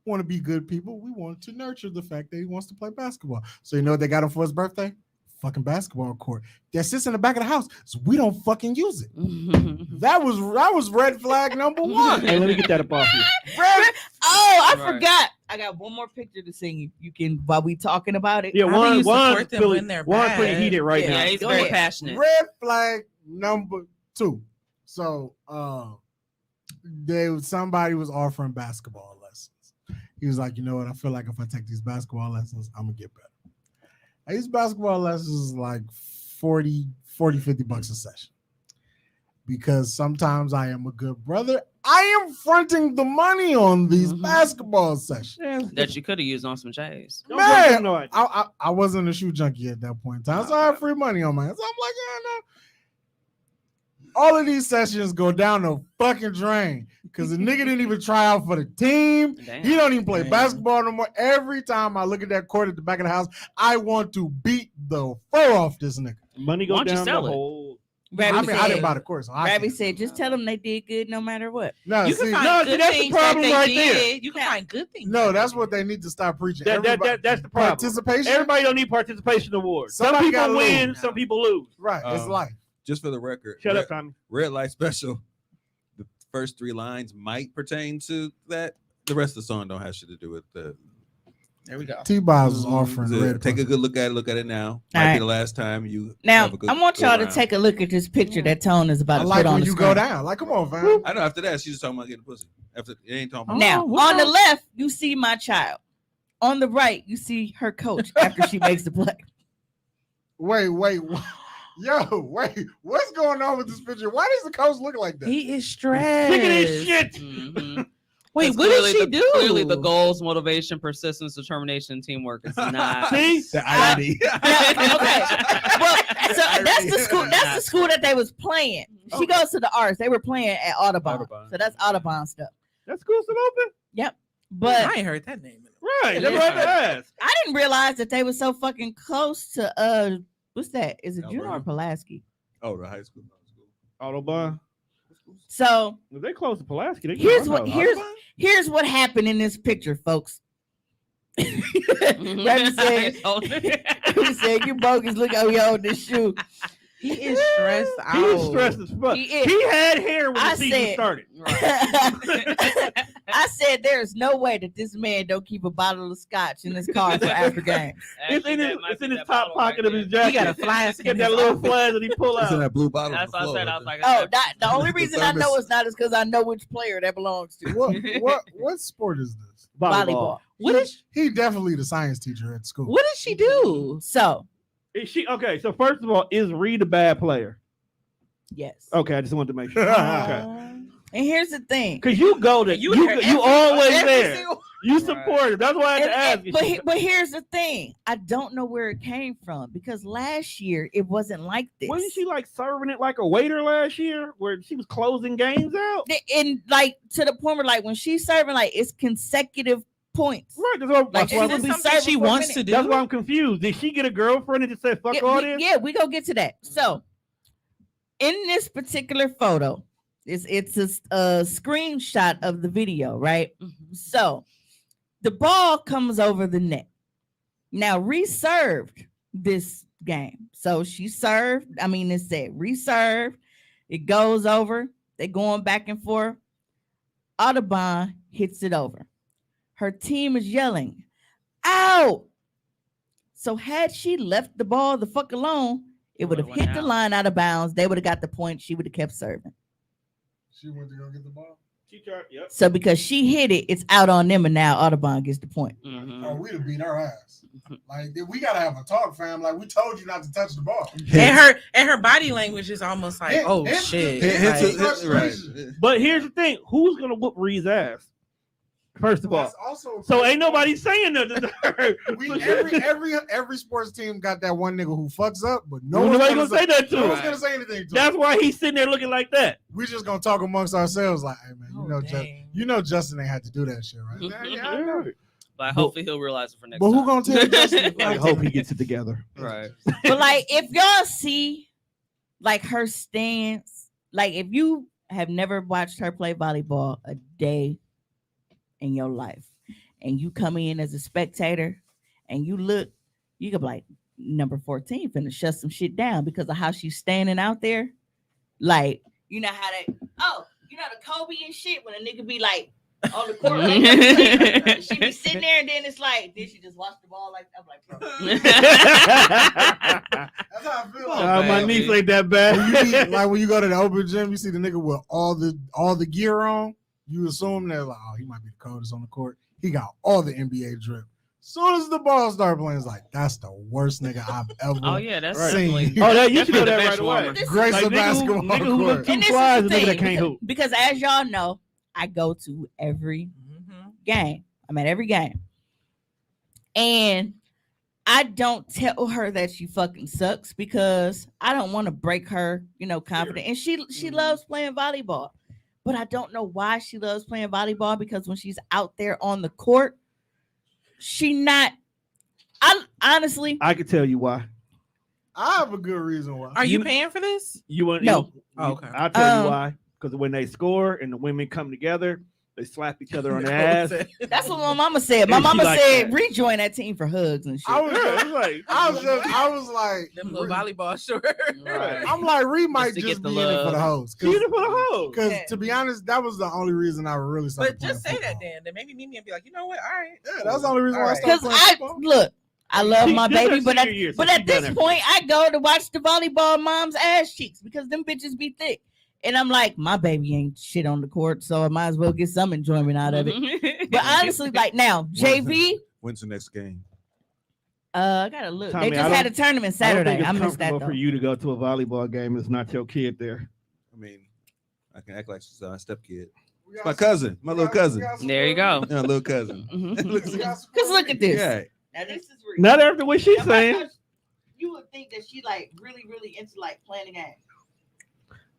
want to be good people. We want to nurture the fact that he wants to play basketball. So you know what they got him for his birthday? Fucking basketball court that sits in the back of the house. So we don't fucking use it. That was red flag number one. Hey, let me get that up off you. I Right. forgot. I got one more picture to sing you. You can while we talking about it. Yeah, How do you Juan's support them feeling, when they're Juan's bad? pretty heated right Yeah, now. he's Go very ahead. passionate. Red flag number 2. So somebody was offering basketball lessons. He was like, you know what? I feel like if I take these basketball lessons, I'm gonna get better. These basketball lessons is like 40, 50 bucks a session. Because sometimes I am a good brother. I am fronting the money on these basketball sessions. That you could have used on some J's. Don't Man, give him no idea. I wasn't a shoe junkie at that point in time, so I had free money on my hands. So I'm like, yeah, no. All of these sessions go down the fucking drain because the nigga didn't even try out for the team. Damn. He don't even play Damn. basketball no more. Every time I look at that court at the back of the house, I want to beat the fur off this nigga. Money Why goes don't you down the sell it? whole. Rabbi I didn't buy the course. So Rabbi said, just tell them they did good no matter what. No, You see, can find no, see, good that's the things problem that they right did. there. You can find good things. no, that that's they what did. they need to stop preaching. That's the problem. Participation. Everybody don't need participation awards. Some Somebody people gotta win, lose. some people lose. Right, it's life. Just for the record, Shut red, up, Tommy. red light special. The first 3 lines might pertain to that. The rest of the song don't have shit to do with the. There we go. T-Boz was offering So red. take a pussy. good look at it. Look at it now. Might All be right. the last time you. Now, have a good I want y'all to round. take a look at this picture that Tone is about I to like put on when the you screen. go down. Like, come on, fam. I know. After that, she's just talking about getting pussy. After it ain't talking about. Now, what's on the wrong? left, you see my child. On the right, you see her coach after she makes the play. Wait. Yo, wait. What's going on with this picture? Why does the coach look like that? He is stressed. Sick of this shit. Mhm. Wait, That's what did clearly she the- do? Clearly, the goals, motivation, persistence, detemination, teamwork is not. See? The irony. Okay. Well, so that's the school. That's the school that they was playing. She goes to the arts. They were playing at Audubon. Audubon. So that's Audubon stuff. That school's still open? But I ain't heard that name. Right. That's what I asked. I didn't realize that they were so fucking close to what's that? Is it Juno or Alberta. Pulaski? Oh, the high school. Autobahn. So If they close to Pulaski, they here's can what here's what happened in this picture, folks. Rabbi said, he said, you bogus, look how you hold this shoe. He is stressed out. He's stressed as fuck. He He, is. had hair when I the season said- started. I said there's no way that this man don't keep a bottle of scotch in his car for after game. It's in his top pocket of his He jacket. got a flask He got in that his little office. flag that he pull It's in out. that blue bottle. That's on the what I said. floor I was right like, Oh, that, the only The reason I know thermos. it's not is because I know which player that belongs to. What sport is this? Volleyball. What is He definitely the science teacher at school. what did she do? So Is she okay? So first of all, is Reed a bad player? yes. Okay, I just wanted to make sure. Okay, And here's the thing. because you go to you always there. You support him. That's why I had to ask you. But here's the thing. I don't know where it came from because last year it wasn't like this. Wasn't she like serving it like a waiter last year, where she was closing games out? And like to the point where like when she's serving, like it's consecutive points. Right. That's why, Like, that's she why, would Is be this something serving she for a wants minute. to do? that's why I'm confused. Did she get a girlfriend and just say fuck all this? We gonna get to that. So in this particular photo, it's a screenshot of the video, right? So the ball comes over the net. Now reserved this game. So she served. I mean, it said reserved. It goes over. They going back and forth. Audubon hits it over. Her team is yelling, out. So had she left the ball the fuck alone, it would have would've went hit the out. line out of bounds. They would have got the point. She would have kept serving. She went to go get the ball. She tried. Yep. So because she hit it, it's out on them, and now Audubon gets the point. Mhm. Oh, we'd have beat her ass. Like we gotta have a talk, fam. Like we told you not to touch the ball. And her body language is almost like, Hit- oh hit- shit. hit- Like, hit- Right. But here's the thing: who's gonna whoop Reed's ass? First of all, That's also so ain't nobody saying nothing to her. every sports team got that one nigga who fucks up, but no Nobody one's gonna say that to no him. one's gonna say anything to That's him. why he's sitting there looking like that. We just gonna talk amongst ourselves, like, hey man, dang. you know Justin ain't had to do that shit, right? Yeah, I know. But hopefully he'll realize it for next But time. who gonna tell Justin? I hope he gets it together. Right. But like, if y'all see like her stance, like if you have never watched her play volleyball a day in your life, and you come in as a spectator, and you look, you could be like, number 14 finna shut some shit down because of how she's standing out there. Like, you know how they, you know the Kobe and shit when a nigga be like on the court, like, she be sitting there, and then it's like, did she just watch the ball like? I'm like, bro. That's how I feel. My man. niece ain't that When you bad. be, like when you go to the open gym, you see the nigga with all the gear on. You assume they're like, oh, he might be the coldest on the court. He got all the NBA drip. Soon as the ball start playing, it's like that's the worst nigga I've ever. Oh yeah, that's Right. definitely. Oh, that you should know The that bench right away. warmer. This Grace Like of basketball nigga who look court. too And this fly is is the a nigga that thing, can't hoop. because as y'all know, I go to every game. I'm at every game. And I don't tell her that she fucking sucks because I don't want to break her, confidence. And she loves playing volleyball. But I don't know why she loves playing volleyball, because when she's out there on the court, I honestly, I could tell you why. I have a good reason why. Are you You- paying for this? You want No. Oh, okay. I'll tell you why. Because when they score and the women come together, they slap each other on the ass. that's what my mama said. My And she mama like said that. rejoin that team for hugs and shit. I was Yeah, it's like I was like, Them little volleyball shorts. Right. I'm like, Reed might to get just the be in it for love. the hoes. she for the hoe. Because Yeah. to be honest, that was the only reason I really started. But just say playing that football. then maybe meet me and be like, you know what? All right. Yeah, that's the only reason All why I right. started Because playing football. look, I love my This is baby, her but senior year, so but she at this done everything. point, I go to watch the volleyball mom's ass cheeks because them bitches be thick. And I'm like, my baby ain't shit on the court, so I might as well get some enjoyment out of it. But honestly, like now, JV, When's the next game? I gotta look. Tommy, They I just had a don't- tournament I don't Saturday. think I it's missed that comfortable though. for you to go to a volleyball game. It's not your kid there. I mean, I can act like she's my stepkid. We got My some- cousin, my we little got- we cousin. got some There you good- go. Yeah, little cousin. we got some Cause look at this. Yeah. Now this is real. Not after what she's Now, saying. you would think that she like really, really into like playing the game.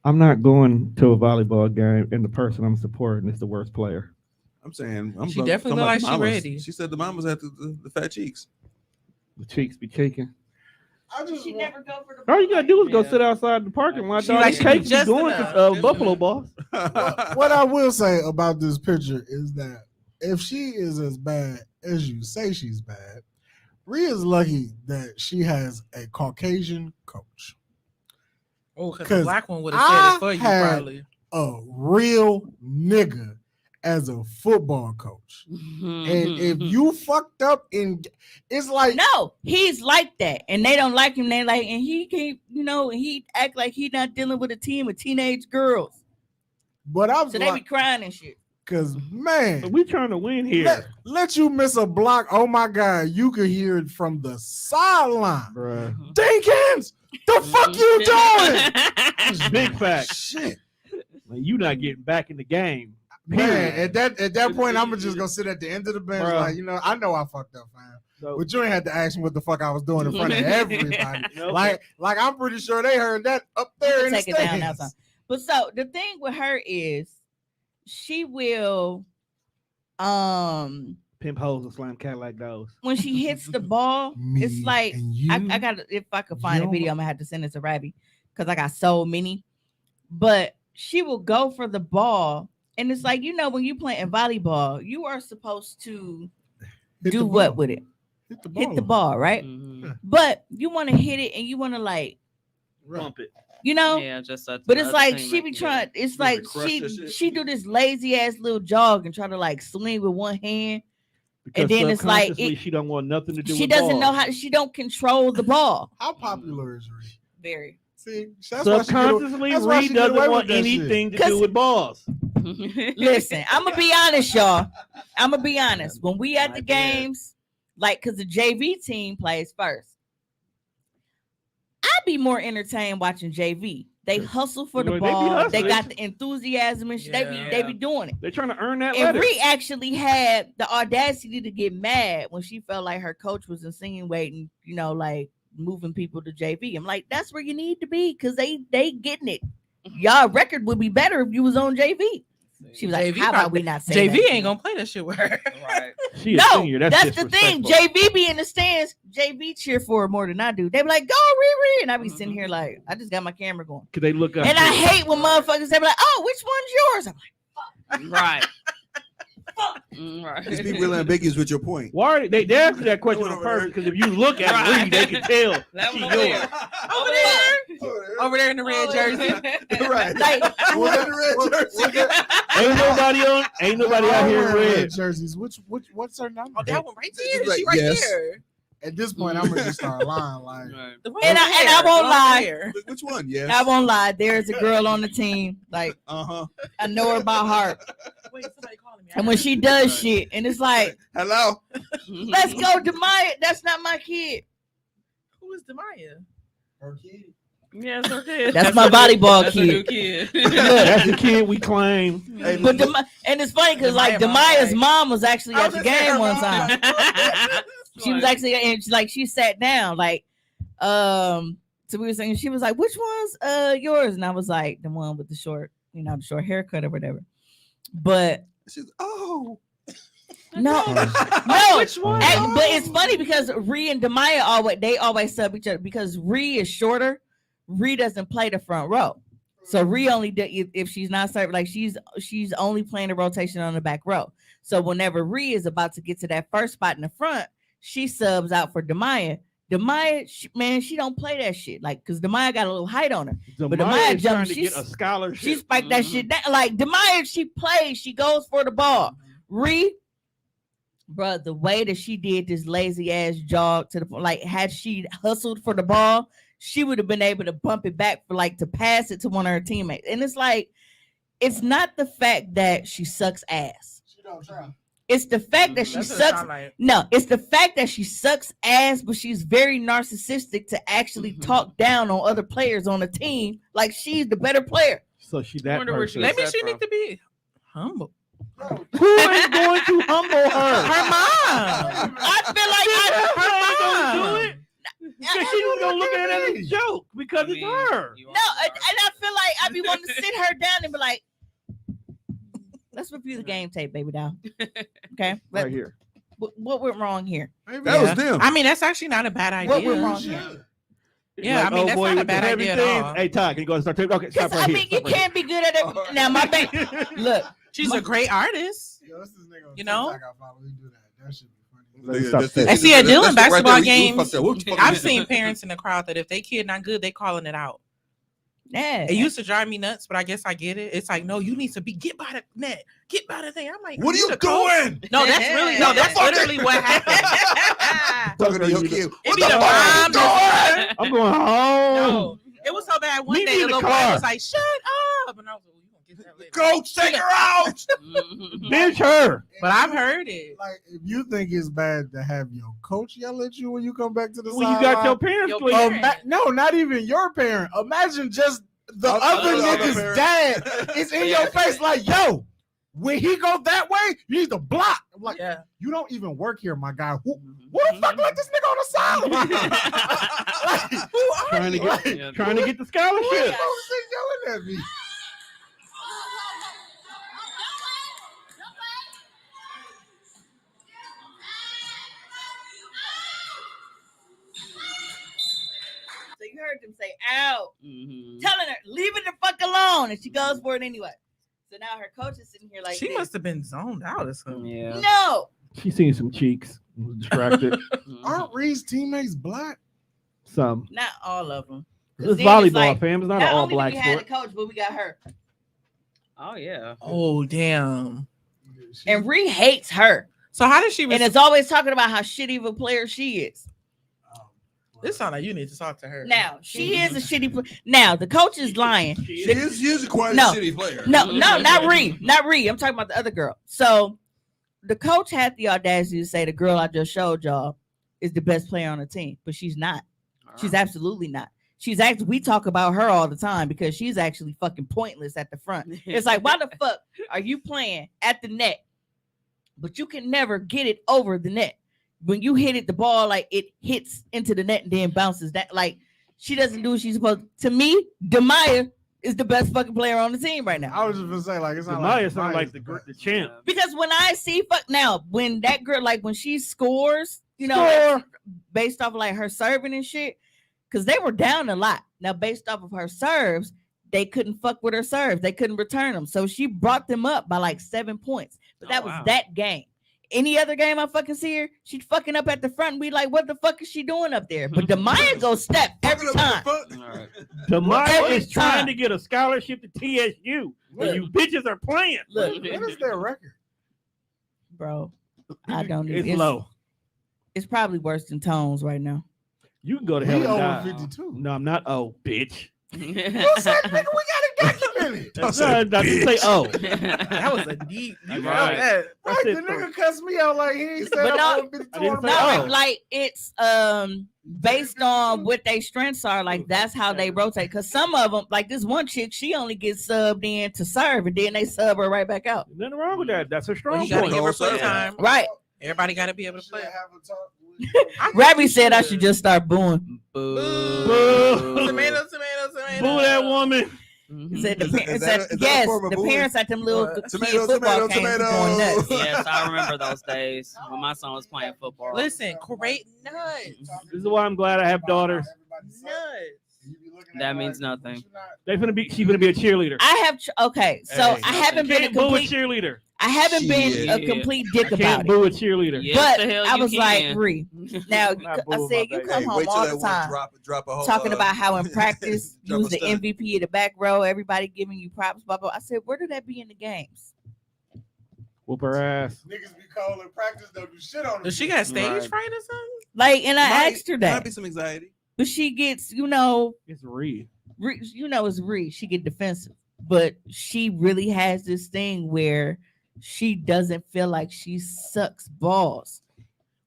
I'm not going to a volleyball game, and the person I'm supporting is the worst player. I'm saying, I'm She talking definitely about look like the she mamas. ready. She said the mamas had the fat cheeks. The cheeks be kicking. I just She want- never go for the. All you gotta do is go Yeah. sit outside the parking lot. She Dog, like these she cakes be just going enough, to just Buffalo enough. Boss. What I will say about this picture is that if she is as bad as you say she's bad, Rhea's lucky that she has a Caucasian coach. Oh, because 'Cause the black one would have said I it for you, had- probably. A real nigga as a football coach. And if you fucked up it's like No, he's like that, and they don't like him. They like, and he can't, he act like he not dealing with a team of teenage girls, but I was so they be like, crying and shit. because man, We trying to win here, let you miss a block. Oh my god, you could hear it from the sideline. bruh. Dinkins, the fuck you doing? It's big fact. Shit. Like, you not getting back in the game. Man, at that point, I'm just gonna sit at the end of the bench, Bruh. like, I know I fucked up, fam. So, But you ain't had to ask me what the fuck I was doing in front of everybody. Okay. Like I'm pretty sure they heard that up there You in can the take it down now, stands. son. But so the thing with her is, she will, pimp hoes and slam cat like those. when she hits the ball, Me it's like and you, I got to, if I could find a yo. video, I'm gonna have to send it to Ravi because I got so many. But she will go for the ball, and it's like, when you playing volleyball, you are supposed to Hit do the what ball. with it? Hit the ball. Hit the ball, right? Mhm. But you want to hit it, and you want to like, Pump it. Yeah, just so But the it's other like team she might be get trying. it. It's You like wanna crush that shit? she do this lazy ass little jog and try to like swing with one hand. Because then it's like subconsciously she don't want nothing to do She with doesn't know balls. how. She don't control the ball. How popular is Reed? Very. See, that's why she get, Subconsciously, that's why she Reed get away doesn't with want that shit. anything to 'Cause- do with balls. Listen, I'm gonna be honest, y'all. I'm gonna be honest. When we at the games, like, cause the JV team plays first, I'd be more entertained watching JV. They hustle for the They be ball. They hustling. got the enthusiasm and shit. They be doing it. They're trying to earn that And letter. Ree actually had the audacity to get mad when she felt like her coach was insinuating, like moving people to JV. I'm like, that's where you need to be because they getting it. Y'all record would be better if you was on JV. She was like, JV how about we not say JV that? ain't gonna play that shit with her. Right. She a No, senior. that's the thing. disrespectful. JV be in the stands. JV cheer for her more than I do. They be like, go Riri. And I be sitting here like, I just got my camera going. Cause they look up. And to I her. hate when motherfuckers they be like, oh, which one's yours? I'm like, Right. Just be real ambiguous with your point. Why they asked you that question on Over purpose? there. Because if you look at Right. Reed, they can tell That she one yours. there. Over there. Over there in the red jersey. Right. like, What the red jersey? Ain't nobody out here in red. jerseys. What's her number? Oh, that one right there. Just like, She right yes. there. At this point, I'm gonna just start lying. Like, Right. The one And I- over and I there. won't The one lie. over there. Which one? Yes. I won't lie. There's a girl on the team. Like, Uh-huh. I know her by heart. Wait, somebody calling me. And when she does shit, and it's like, Hello. let's go, Demaya. That's not my kid. Who is Demaya? her kid. Yes, okay. That's my volleyball That's kid. a new kid. That's the kid we claim. Hey, But look, and it's funny because like Demaya mom, Demaya's right? mom was actually I at was the gonna say game her one mom. time. She was actually, and she sat down like, so we were saying, she was like, which one's yours? And I was like, the one with the short, the short haircut or whatever. But she's, oh. no, Which one? but it's funny because Ree and Demaya always sub each other because Ree is shorter. Ree doesn't play the front row. So Ree only if she's not serving, like she's only playing the rotation on the back row. So whenever Ree is about to get to that first spot in the front, she subs out for Demaya. Demaya, she don't play that shit. Like, cause Demaya got a little height on her. But Demaya is trying to she's- get a scholarship. She spiked that shit down. Like Demaya, she plays, she goes for the ball. Ree, bro, the way that she did this lazy ass jog to the like, had she hustled for the ball, she would have been able to bump it back for like to pass it to one of her teammates. And it's like, it's not the fact that she sucks ass. She don't try. It's the fact that she That's what it sucks. sound like. No, it's the fact that she sucks ass, but she's very narcissistic to actually talk down on other players on the team, like she's the better player. So she that wonder where person. she- Maybe Where's she that need to be humble. Who is going to humble her? Her mom. I feel like Her mom mom. gonna do it. Because she's gonna look at it as a joke because it's her. You no, are and I feel like I be wanting to sit her down and be like, let's review the game tape, baby doll. Okay, Right here. What went wrong here? That was them. I mean, that's actually not a bad What went idea. wrong here? Yeah, I mean, that's not a with the bad heavy idea at things. all. Hey, Todd, can you go and start taping? Okay, stop Because right I here. mean, you Stop right can't be good at it. Now, my back. here. Look, She's a great artist. Yo, that's this nigga on You know? TikTok I follow. He do that. That should be funny. Let me stop That's taping. it. And see, at That's Dylan it right there. basketball We games, fucked up. What the fuck I've is seen it? parents in the crowd that if they kid not good, they calling it out. yeah. It used to drive me nuts, but I guess I get it. It's like, no, you need to get by the net, get by the thing. I'm like, What are you the coach? doing? No, that's really that's literally what happened. Talking to your kid. What be the the fuck are you mom doing? I'm going home. No, it was so bad. One Meet day me the in the little boy car. was like, "Shut up," and I was like, "You gonna get that later?" Coach, take her out. Bench her. But I've heard it. Like, if you think it's bad to have your coach yell at you when you come back to the When you got your sideline, parents Your doing parents. it. no, not even your parent. Imagine just the Other other nigga's parent. dad is in your face like, yo, when he go that way, you need to block. I'm like, Yeah. you don't even work here, my guy. Who the fuck let this nigga on the sideline? Like, who are Trying to you? get Like, trying to get the who scholarship. is yelling at me? So you heard them say out, Mhm. telling her, leave it the fuck alone. And she goes for it anyway. So now her coach is sitting here like, She this. must have been zoned out or something. Yeah. No. She seen some cheeks. Was distracted. Mhm. Aren't Reed's teammates black? Some. Not all of them. It's then volleyball, it's like, fam. It's not Not an all only do black we have the sport. coach, but we got her. Oh yeah. Oh damn! And Ree hates her. So how did she? And is always talking about how shitty of a player she is. This sounds like you need to talk to her. Now she is a shitty player. Now the coach is lying. She is quite No. a shitty player. No, not Ree. Not Ree. I'm talking about the other girl. So the coach had the audacity to say the girl I just showed y'all is the best player on the team, but she's not. She's absolutely not. She's actually, we talk about her all the time because she's actually fucking pointless at the front. It's like, why the fuck are you playing at the net, but you can never get it over the net? When you hit it, the ball, like, it hits into the net and then bounces. That, like, she doesn't do what she's supposed to. To me, Demaya is the best fucking player on the team right now. I was just gonna say, like, it's not Maya like sound like the champ. Because when I see when that girl, like, when she scores, you know, based off of like her serving and shit, because they were down a lot. Now, based off of her serves, they couldn't fuck with her serves. They couldn't return them. So she brought them up by like 7 points. But that was that game. Any other game I fucking see her, she'd fucking up at the front and be like, what the fuck is she doing up there? But Demaya go step every time. Demaya is trying to get a scholarship to TSU. And you bitches are playing. Look, What is their record? bro, I don't It's even. low. It's probably worse than Tones right now. You can go to hell We and over die. 52. No, I'm not. Oh, bitch. Who said, nigga, we got it documented? That's not say oh. That was a deep. Right. Right. Right, the nigga cussed me out like he ain't said But I'm no, over 52 I didn't on say the oh. mic. Like it's based on what their strengths are. Like that's how they rotate. Cause some of them, like this one chick, she only gets subbed in to serve, and then they sub her right back out. Nothing wrong with that. That's a Well, strong you gotta point. give her Whole play serve. time. Right. Everybody gotta be able to Should play. have a talk. Rabbi said I should just start booing. Boo. Tomato. Boo that woman. He said the Is parents that at a yes, form of the booing? parents at them little kid Tomato, football tomato, games was going nuts. tomato. Yes, I remember those days when my son was playing football. Listen, great nuts. This is why I'm glad I have daughters. That means nothing. She's gonna be a cheerleader. I have okay, so Hey. I haven't been a Can't boo a complete. cheerleader. I haven't been a Shit. complete dick Can't about it. boo a cheerleader. Yes, But the hell I you was like, can. Ree. Now I'm not I booing said my you baby. come Hey, home wait till all that the one time drop a whole, talking about how in practice you drop was a the stunt. MVP of the back row. Everybody giving you props. Blah blah. I said, where did that be in the games? Whoop her ass. Niggas be calling practice, don't do shit on Does she got stage Right. fright or something? Like, and I Might- asked her Might that, be some anxiety. but she gets, you know, It's Reed. it's Ree. She get defensive, but she really has this thing where she doesn't feel like she sucks balls.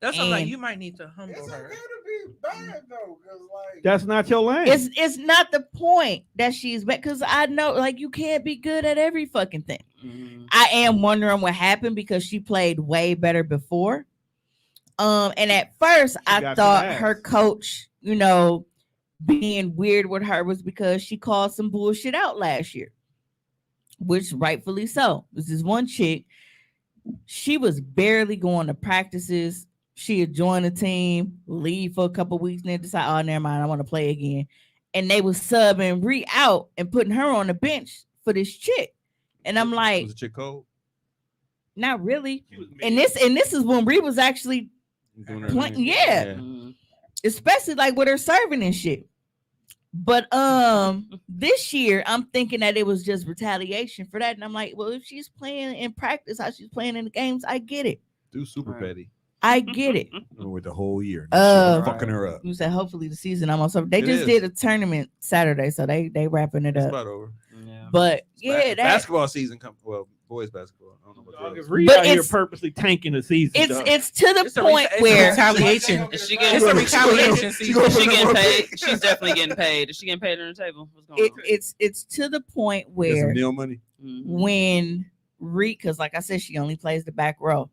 That's like And- you might need to humble It's okay her. to be bad though, cause like That's not your lane. It's not the point that she's bad because I know like you can't be good at every fucking thing. Mhm. I am wondering what happened because she played way better before. And at first I got thought some ass. her coach, you know, being weird with her was because she called some bullshit out last year, which rightfully so. This is one chick. She was barely going to practices. She had joined the team, leave for a couple weeks, and then decide, oh, never mind, I want to play again. And they was subbing Ree out and putting her on the bench for this chick. And I'm like, Was the chick cold? not really. And this is when Ree was actually Doing her Playing- thing. yeah. Mhm. especially like with her serving and shit. But this year I'm thinking that it was just retaliation for that. And I'm like, well, if she's playing in practice how she's playing in the games, I get it. Do super Right. petty I get it. with the whole year. Uh, Fucking her up. You said hopefully the season almost over. They It just is. did a tournament Saturday, so they wrapping it It's up. about over. Yeah. But yeah, that Basketball season come. Well, boys basketball. I don't know what If the Reed But out here it's- purposely tanking the season. dog. it's to the It's a point it's a where retaliation. Is she It's getting, a retaliation She season. gonna is she put getting them on paid? big. She's definitely getting paid. Is she getting paid on the table? What's going on? it's to the point Get some where meal money. Mhm. when Reed, because like I said, she only plays the back row.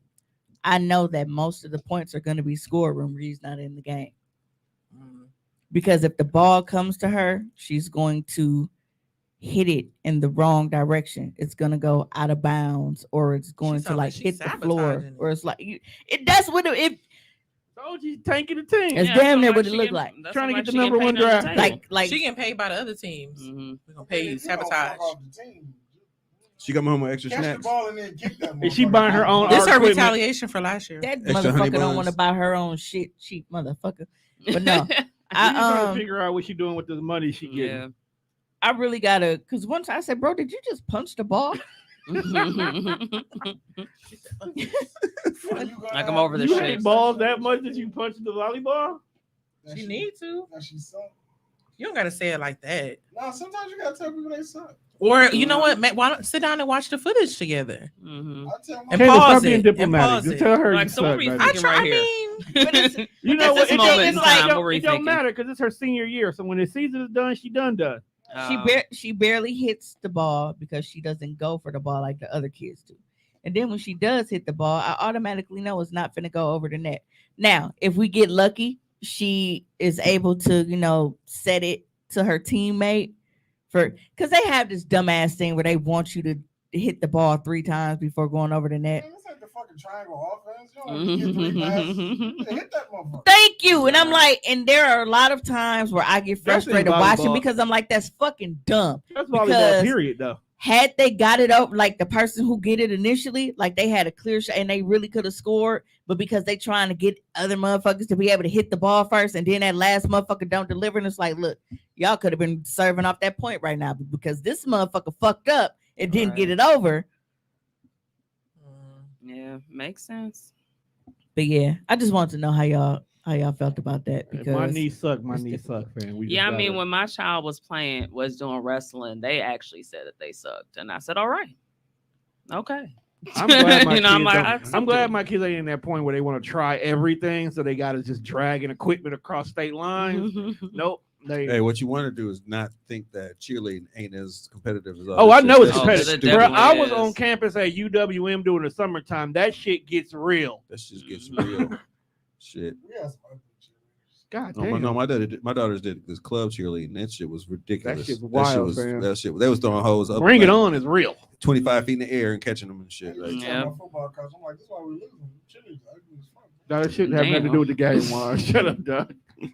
I know that most of the points are going to be scored when Reed's not in the game. Because if the ball comes to her, she's going to hit it in the wrong direction. It's going to go out of bounds, or it's going to sound like like she's hit the floor, sabotaging or it's like it. That's what it. Told you tanking the team. It's Yeah, damn so near like what it she look getting- like. that's Trying to like get the she getting number paid one under the draft. table. Like She getting paid by the other teams. Mhm. We're gonna pay you sabotage. She got home with extra catch the snacks. ball and then kick that. Is she buying her own This art her equipment? retaliation for last year. that Extra honey motherfucker don't want to buns. buy her own shit, cheap motherfucker. But no, We just trying I to figure out what she doing with the money she getting. Yeah. I really gotta, because once I said, bro, did you just punch the ball? Like I'm over this You shit. hate balls that much that you punch the volleyball? That She need to. That she suck. You don't gotta say it like that. No, sometimes you gotta tell people they suck. Or you know what? Why don't sit down and watch the footage together Mhm. I tell my and Kayla, pause stop being it. diplomatic. And pause Just it. tell her Like, you so what suck, were you baby. I thinking try. right I here? mean, but it's, You know At what? this It moment don't, in it time, don't- what were you it don't thinking? matter because it's her senior year. So when the season is done, she done. She barely hits the ball because she doesn't go for the ball like the other kids do. And then when she does hit the ball, I automatically know it's not finna go over the net. Now, if we get lucky, she is able to, set it to her teammate because they have this dumbass thing where they want you to hit the ball 3 times before going over the net. Man, this ain't the fucking triangle offense. You don't need to get 3 passes. You hit that motherfucker. Thank you. And I'm like, and there are a lot of times where I get That's in frustrated watching volleyball. because I'm like, that's fucking dumb. That's volleyball, Because- period, though. Had they got it up, like the person who get it initially, like they had a clear shot and they really could have scored, but because they trying to get other motherfuckers to be able to hit the ball first, and then that last motherfucker don't deliver, and it's like, look, y'all could have been serving off that point right now, but because this motherfucker fucked up and didn't get it over. Yeah, makes sense. But yeah, I just wanted to know how y'all felt about that If because my knees suck, my it's knees different. suck, man. We Yeah, I just mean, gotta- when my child was doing wrestling, they actually said that they sucked, and I said, "All right, okay." I'm glad my You know, I'm kids like, don't- I I'm accept glad it. my kids ain't in that point where they want to try everything, so they got to just dragging equipment across state lines. Nope. They, Hey, what you want to do is not think that cheerleading ain't as competitive as oh, I know it's That's competitive. stupid. Bro, definitely I was is. on campus at UWM during the summertime. That shit gets real. That just gets real. Shit. We got some ugly cheerleaders. God No, damn. my daughters did this club cheerleading. That shit was ridiculous. shit's wild, fam. That shit. They was throwing hoes up. Bring it like on is real. 25 feet in the air and catching them and I shit. used Like, to Yeah. tell my football coach, I'm like, this is why we're losing. Cheerleaders ugly as fuck. No, that shit have nothing to do with the game, Juan. Shut up, dog. I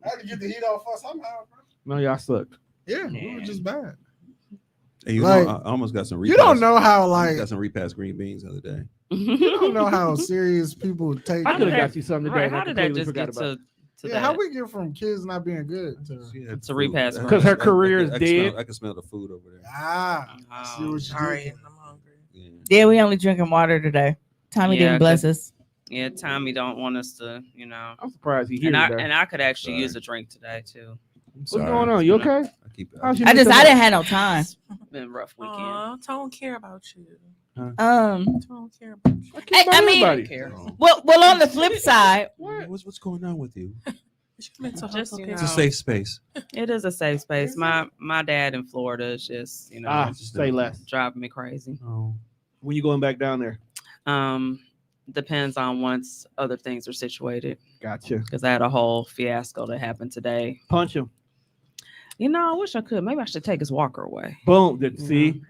had to get the heat off us somehow, bro. No, y'all sucked. Yeah, we were just bad. and you Like, know, I almost got some. You don't repass- know how I like got some repass green beans the other day. you don't know how serious people take. I could have did got you something today. Right? and I How did that completely just forgot get about it. to Yeah, that? how we get from kids not being good to It's a repass. Because her career is I dead. I can smell the food over there. I see what you sorry, did. I'm hungry. Yeah. Yeah, we only drinking water today. Tommy Yeah, didn't bless us. Yeah, Tommy don't want us to, I'm surprised he here and today. I could actually Sorry. use a drink today too. What's going on? You okay? I keep it. How's your I mental didn't health? have no time. Been a rough weekend. Aw, don't care about you. Um, Don't care about you. I care about I mean- everybody. Care. well, on the flip side, What's going on with you? Is your mental Just, health you okay? It's a No. safe space. It is a safe space. My dad in Florida is just Say less. driving me crazy. Oh. When you going back down there? Depends on once other things are situated. Gotcha. Because I had a whole fiasco that happened today. Punch him. You know, I wish I could. Maybe I should take his walker away. Boom. See?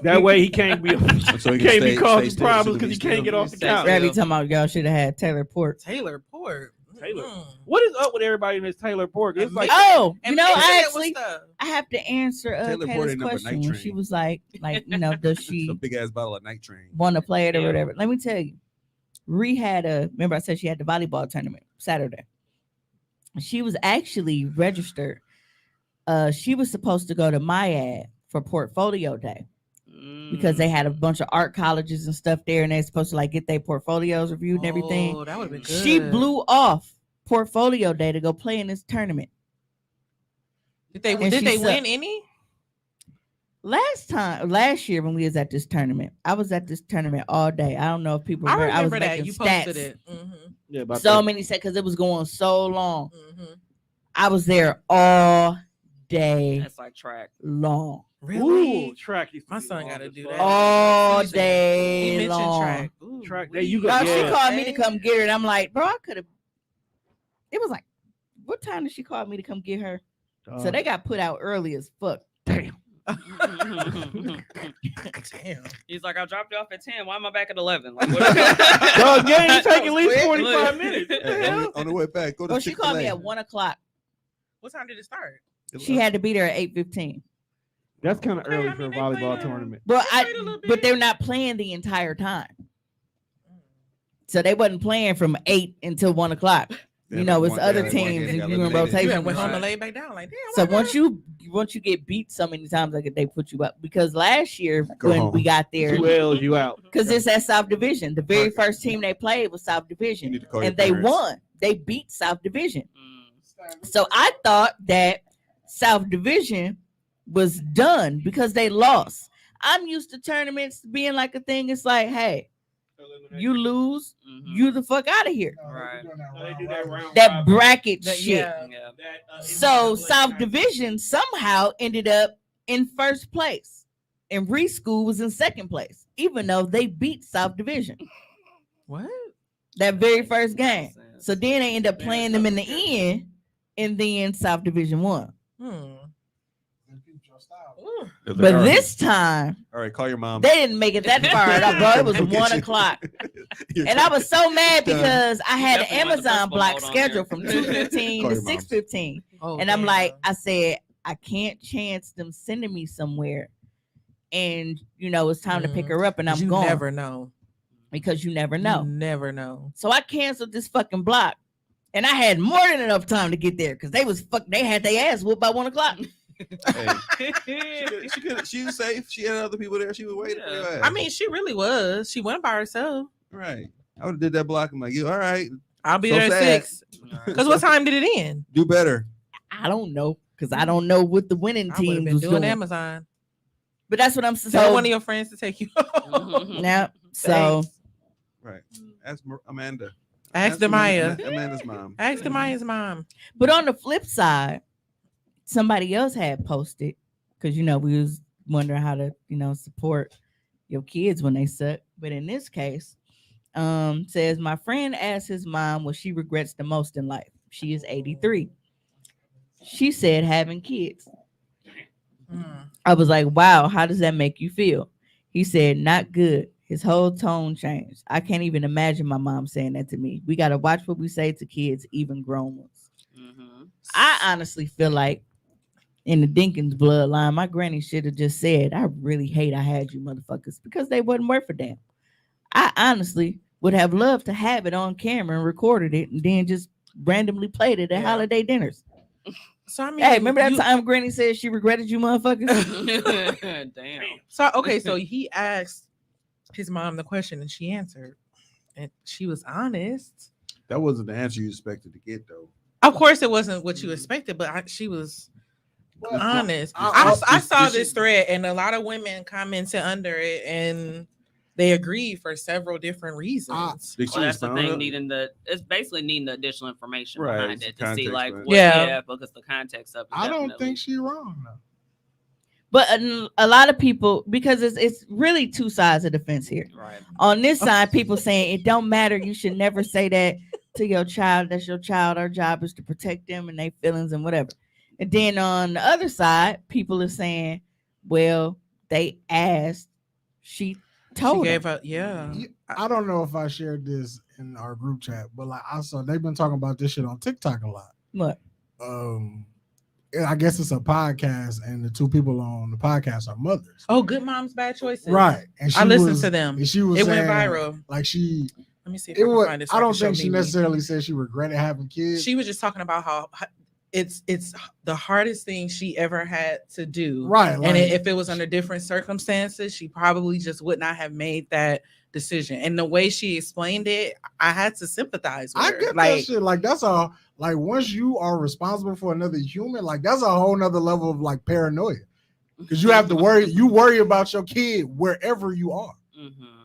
That way he can't be So he can't can be stay causing still, problems so because he still. can't get off the Stay couch. still. Rabbi talking about y'all should have had Taylor Port. Taylor Port. Taylor. Mm. What is up with everybody in this Taylor Pork? It's like Oh, And I mixing it with actually stuff. I have to answer Taylor Kayla's Port ain't number question night when train. she was like, does It's she a big ass bottle of night train. want to play it or Yeah. whatever? Let me tell you, Ree had remember I said she had the volleyball tournament Saturday. She was actually registered. She was supposed to go to MyAd for portfolio day because they had a bunch of art colleges and stuff there, and they're supposed to like get their portfolios reviewed and everything. Oh, that would have been good. She blew off portfolio day to go play in this tournament. Did they and did she they sucked. win any? Last year when we was at this tournament, I was at this tournament all day. I don't know if people I remember. I was remember that making you stats. posted it. Mm-hmm. yeah, about So that. many said because it was going so long. Mm-hmm. I was there all day That's like track. long. Really? Ooh, track. used to My be son long gotta as do fuck. that. All Season. day He mentioned long. track. Ooh, Track, we- there you go. No, Yeah. she called me to come get her, and I'm like, bro, I could have. It was like, what time did she call me to come get her? So they got put out early as fuck. damn. Damn. He's like, I dropped you off at 10. Why am I back at 11? Like, what Dog, game take at least Quick. 45 minutes. What the Hey, hell? on the way back, go to Well, she called me Chick-fil-A. at 1:00. What time did it start? She had to be there at 8:15. That's kind of Okay, early I for a mean, they played volleyball a- tournament. But Wait a little but bit. they're not playing the entire time. So they wasn't playing from 8 until 1:00. You know, it's other teams and you in You rotation. had went home Right. and laid back down like damn. So why once you get beat so many times, like they put you up. Because last year Go when home. we got there, 2 L's, you out. because it's at South Division, the very Right. first team they played was South You Division, need to call and your they parents. won. They beat South Division. Mm. So I thought that South Division was done because they lost. I'm used to tournaments being like a thing. It's like, hey, you lose, you the fuck out of here. Right. They do that round That robin. bracket That- shit. yeah. Yeah. So South Division somehow ended up in first place, and Reese School was in second place, even though they beat South Division What? that very first game. Nonsense. So then they end up playing them in the end, and then South Division won. They're But all right. this time All right, call your mom. they didn't make it that far up, bro. It was Come get 1 you. o'clock. And I was so mad Done. because I had an Definitely went the Amazon first block one on schedule there. from 2:15 Call to your moms. 6:15. Oh, And I'm damn. like, I said, I can't chance them sending me somewhere. And it's time to pick her up, and I'm you going never know. because you never You know. never know. So I canceled this fucking block. And I had more than enough time to get there because they had their ass whooped by 1 o'clock. Hey, she was safe. She had other people there. She was waiting for your ass. I mean, she really was. She went by herself. right. I would have did that block. I'm like, you all right? I'll be So there at sad. 6. Because what time did it end? Do better. I don't know because I don't know what the winning I would have team been was doing doing. Amazon. But that's what I'm Tell so one of your friends to take you. now. So Right. Ask Amanda. Ask Demaya. Amanda's mom. Ask Demaya's mom. but on the flip side, somebody else had posted because we was wondering how to support your kids when they suck. But in this case, says my friend asked his mom what she regrets the most in life. She is 83. She said having kids. I was like, wow, how does that make you feel? He said, not good. His whole tone changed. I can't even imagine my mom saying that to me. We got to watch what we say to kids, even grown ones. I honestly feel like in the Dinkins bloodline, my granny should have just said, I really hate I had you motherfuckers because they wasn't worth a damn. I honestly would have loved to have it on camera and recorded it and then just randomly played it at holiday dinners. So I mean, Hey, remember that time Granny said she regretted you motherfuckers? Damn. So okay, so he asked his mom the question and she answered, and she was honest. That wasn't the answer you expected to get, though. Of course, it wasn't what you expected, but she was honest. I saw this thread, and a lot of women commented under it, and they agreed for several different reasons. Did she Well, that's the respond? thing. It's basically needing the additional information Right, behind it to see context, like, right. yeah, because the context of it. I don't definitely- think she wrong though. But a lot of people, because it's really two sides of the fence here. Right. On this side, people saying it don't matter. You should never say that to your child. That's your child. Our job is to protect them and their feelings and whatever. And then on the other side, people are saying, well, they asked, she told She gave them. up, yeah. I don't know if I shared this in our group chat, but like I saw they've been talking about this shit on TikTok a lot. What? I guess it's a podcast, and the two people on the podcast are mothers. Oh, Good Moms, Bad Choices. Right. And I listened to them. And she was It went saying, viral. Like she Let me see if it I can was find it. so I can don't show think she Mimi. necessarily said she regretted having kids. She was just talking about how it's the hardest thing she ever had to do. Right. And like- if it was under different circumstances, she probably just would not have made that decision. And the way she explained it, I had to sympathize with I her. get that Like, shit. Like that's a like once you are responsible for another human, like that's a whole nother level of like paranoia. Because you have to worry about your kid wherever you are.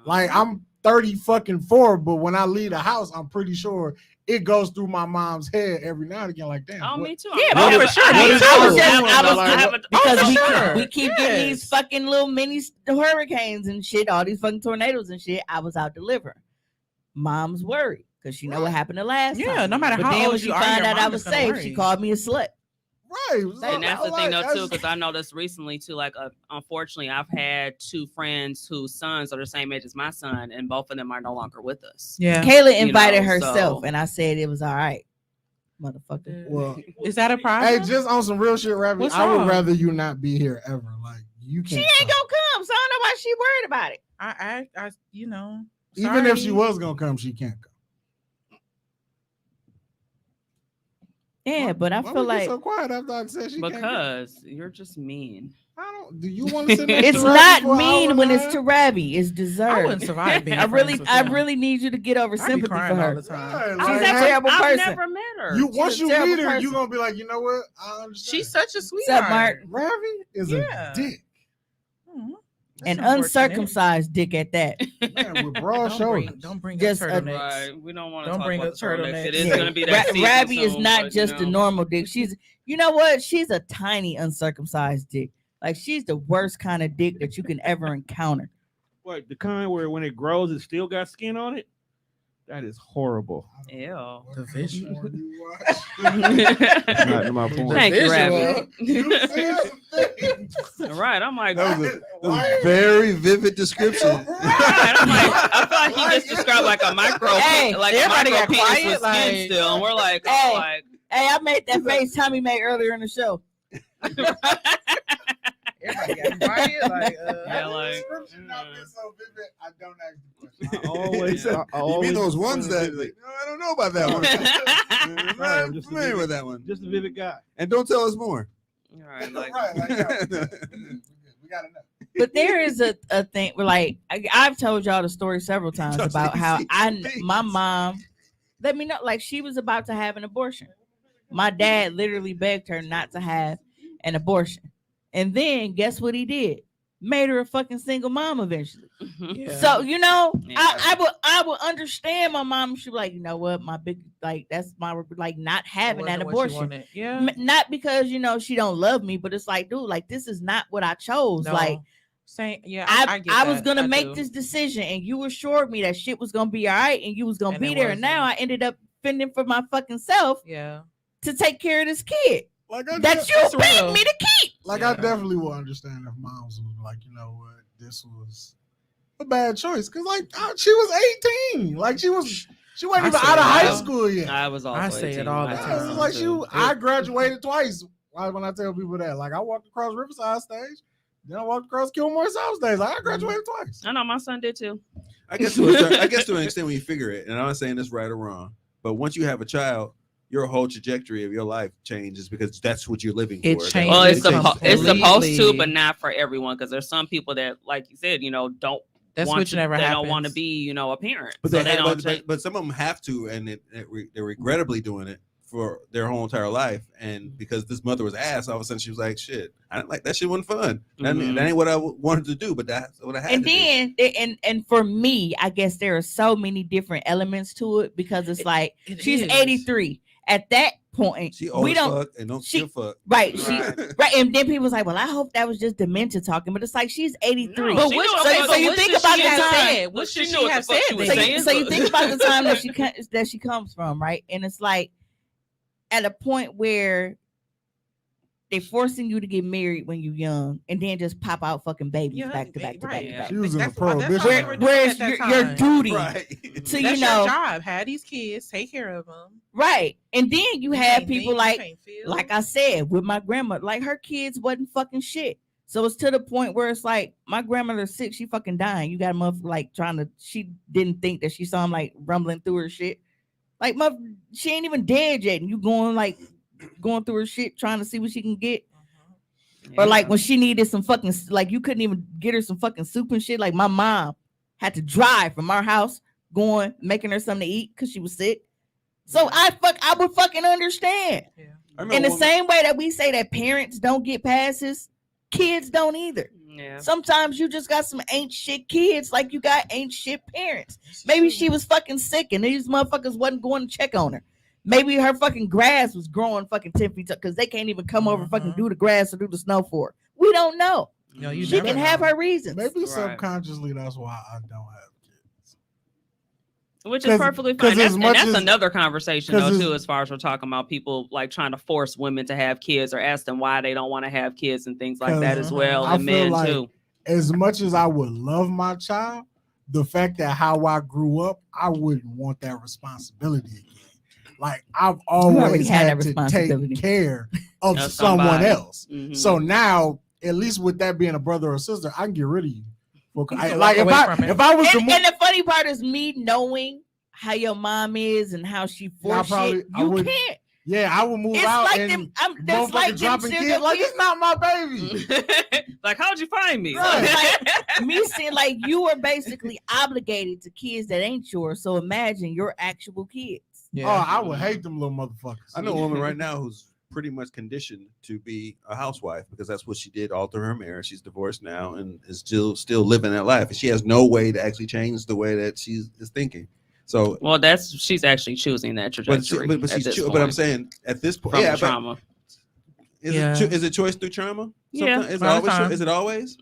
Like I'm 30 fucking 4, but when I leave the house, I'm pretty sure it goes through my mom's head every now and again. Like, damn. Oh, what- me too. Yeah, I but mean, for sure. I Me was too. just- because for we, sure. we keep getting Yes. these fucking little mini hurricanes and shit, all these fucking tornadoes and shit. I was out delivering. Mom's worried because she know what happened the last time. yeah, no matter But how then old when she you are, found your out I mom was is gonna safe, worry. she called me a slut. Right. And that's the thing, though, too, that's- because I know this recently, too. Like, unfortunately, I've had two friends whose sons are the same age as my son, and both of them are no longer with us. Yeah. Kayla invited know, herself, so- and I said it was all right, motherfucker. Well, Is that a problem? hey, just on some real shit, Rabbit. What's I would wrong? rather you not be here ever. Like you She can't. ain't gonna come, so I don't know why she worried about it. I you know. Even if she sorry. was gonna come, she can't come. Yeah, but I Why feel we get like so quiet after I said she can't come? Because you're just mean. I Do you want to sit next It's to Ravi not for an hour mean and when a it's half? to Ravi. It's I deserved. wouldn't survive being. I really, friends with I him. really need you to get over I'd be sympathy crying for all her. the time. Right, I've like, never, terrible I've person. never met her. you once a you terrible meet her, person. you're gonna be like, you know what? I understand. She's such a What's sweetheart. up, Mark? Ravi is Yeah. a dick. Mhm. An That's unfortunate. uncircumcised dick at that. Man, with broad shoulders. Don't bring Just up a- turtlenecks. Right. We don't want to Don't talk bring about up the turtlenecks. turtlenecks. It is Yeah. going to be that season Ravi is soon, not but, just you a know. normal dick. She's, you know what? She's a tiny uncircumcised dick. Like she's the worst kind of dick that you can ever encounter. What, the kind where when it grows, it still got skin on it? That is horrible. Ew. The visual. Porn you watch? Not in my porn. Thank you, visual. Ravi. You said some things. Right. I'm like, That was right. a very vivid description. I'm like, I thought he just described like a micro, Hey, like a everybody micro got penis quiet, with skin like- still, and we're like, Hey. oh, like, Hey, I made that face Tommy made earlier in the show. Everybody got quiet. Like, Yeah, like, Description not being so vivid, I don't ask the question. I always, Yeah. I You always mean those ones that like, no, I don't know about that one. I'm Right, not I'm just a familiar vivid- with that one. just a vivid guy. And don't tell us more. all right, like, Right, like, yeah, we gotta know. But there is a thing where, like, I've told y'all the story several times Just about how these my things. mom let me know, like, she was about to have an abortion. My dad literally begged her not to have an abortion, and then guess what he did? Made her a fucking single mom eventually. yeah. So you know, Yeah. I would understand my mom. She'd be like, you know what, my big, like, that's my, like, not having that Wasn't what you abortion. wanted. Yeah. Not because, you know, she don't love me, but it's like, dude, like, this is not what I chose. No. Like, Same. Yeah. I get was that. gonna I make do. this decision, and you assured me that shit was gonna be all right, and you was gonna And be it there. And now I wasn't. ended up fending for my fucking self Yeah. to take care of this kid Like that you That's paid real. me to keep. Like Yeah. I definitely will understand if moms was like, you know what, this was a bad choice, because like she was 18, like she wasn't I even say out of it high all. school yet. I was also I say it 18 all when the I time. was It was young, like too. I graduated twice. Why when I tell people that, like I walked across Riverside stage, then I walked across Kilmore South stage. Like I graduated twice. I know my son did too. I guess to an extent when you figure it, and I'm not saying this right or wrong, but once you have a child, your whole trajectory of your life changes because that's what you're living It for. changes Well, it's, completely. supposed to, but not for everyone, because there's some people that, like you said, you know, don't That's want which to, never they happens. don't want to be, you know, a parent. But So they they have, don't but some of them have to, and they're regrettably doing it for their whole entire life. And because this mother was ass, all of a sudden she was like, "Shit, I didn't like that. Shit wasn't fun. That ain't what I wanted to do, but that's what I had." And to do. then and for me, I guess there are so many different elements to it, because it's like It she's is. 83. At that point, She old we as don't fuck and don't she- give a fuck. right. She Right. right, and then people was like, "Well, I hope that was just dementia talking," but it's like she's 83. No, But she which, knew- okay, but so you what think should about she the have time. said? What Well, should she she knew what have the fuck said? she was then? saying. So you think about the time that she comes from, right? And it's like at a point where they forcing you to get married when you're young, and then just pop out fucking babies Yeah, back to back to back right. to back. She was in a That's why prohibition. they era. were doing Where's at that your time. duty Right. to, That's you your know, job. Have these kids, take care of them. right? And then you have people like like I said, with my grandma, like her kids wasn't fucking shit. So it's to the point where it's like my grandmother's sick, she fucking dying. You got a mother like trying to, she didn't think that she saw him like rumbling through her shit. Like mother, she ain't even dead yet, and you going through her shit trying to see what she can get. Or like when she needed some fucking, like you couldn't even get her some fucking soup and shit. Like my mom had to drive from our house, making her something to eat because she was sick. So I would fucking understand. I In remember the same way that we say that parents don't get passes, kids don't either. Yeah. Sometimes you just got some ain't shit kids, like you got ain't shit parents. Maybe she was fucking sick and these motherfuckers wasn't going to check on her. Maybe her fucking grass was growing fucking 10 feet because they can't even come over fucking do the grass or do the snow for her. We don't know. No, you She never can know. have her reasons. Maybe Right. subconsciously that's why I don't have kids. Which is 'Cause- perfectly 'cause fine. That's, as and much that's as- another conversation 'cause though as- too, as far as we're talking about people like trying to force women to have kids or ask them why they don't want to have kids and things like that 'Cause as well, I and feel men like- too. As much as I would love my child, the fact that how I grew up, I wouldn't want that responsibility again. Like I've already always had had that to responsibility. take care of Of someone somebody. else. Mhm. So now, at least with that being a brother or sister, I can get rid of you. You can Like walk if away from it. I was the And the funny part is me knowing how your mom is and how she forced probably- shit. I You would- can't. Yeah, I would move It's out like and them. That's motherfucker like them dropping serial kids. Like, killers. it's not my baby. Like, how'd you find me? Right. Me saying like you are basically obligated to kids that ain't yours. So imagine your actual kids. Yeah. Oh, I would hate them little motherfuckers. I know a woman right now who's pretty much conditioned to be a housewife because that's what she did all through her marriage. She's divorced now and is still living that life. And she has no way to actually change the way that she is thinking. So, well, she's actually choosing that trajectory. but I'm saying at this point, from yeah, trauma. Is it choice through trauma? Yeah, Is it always?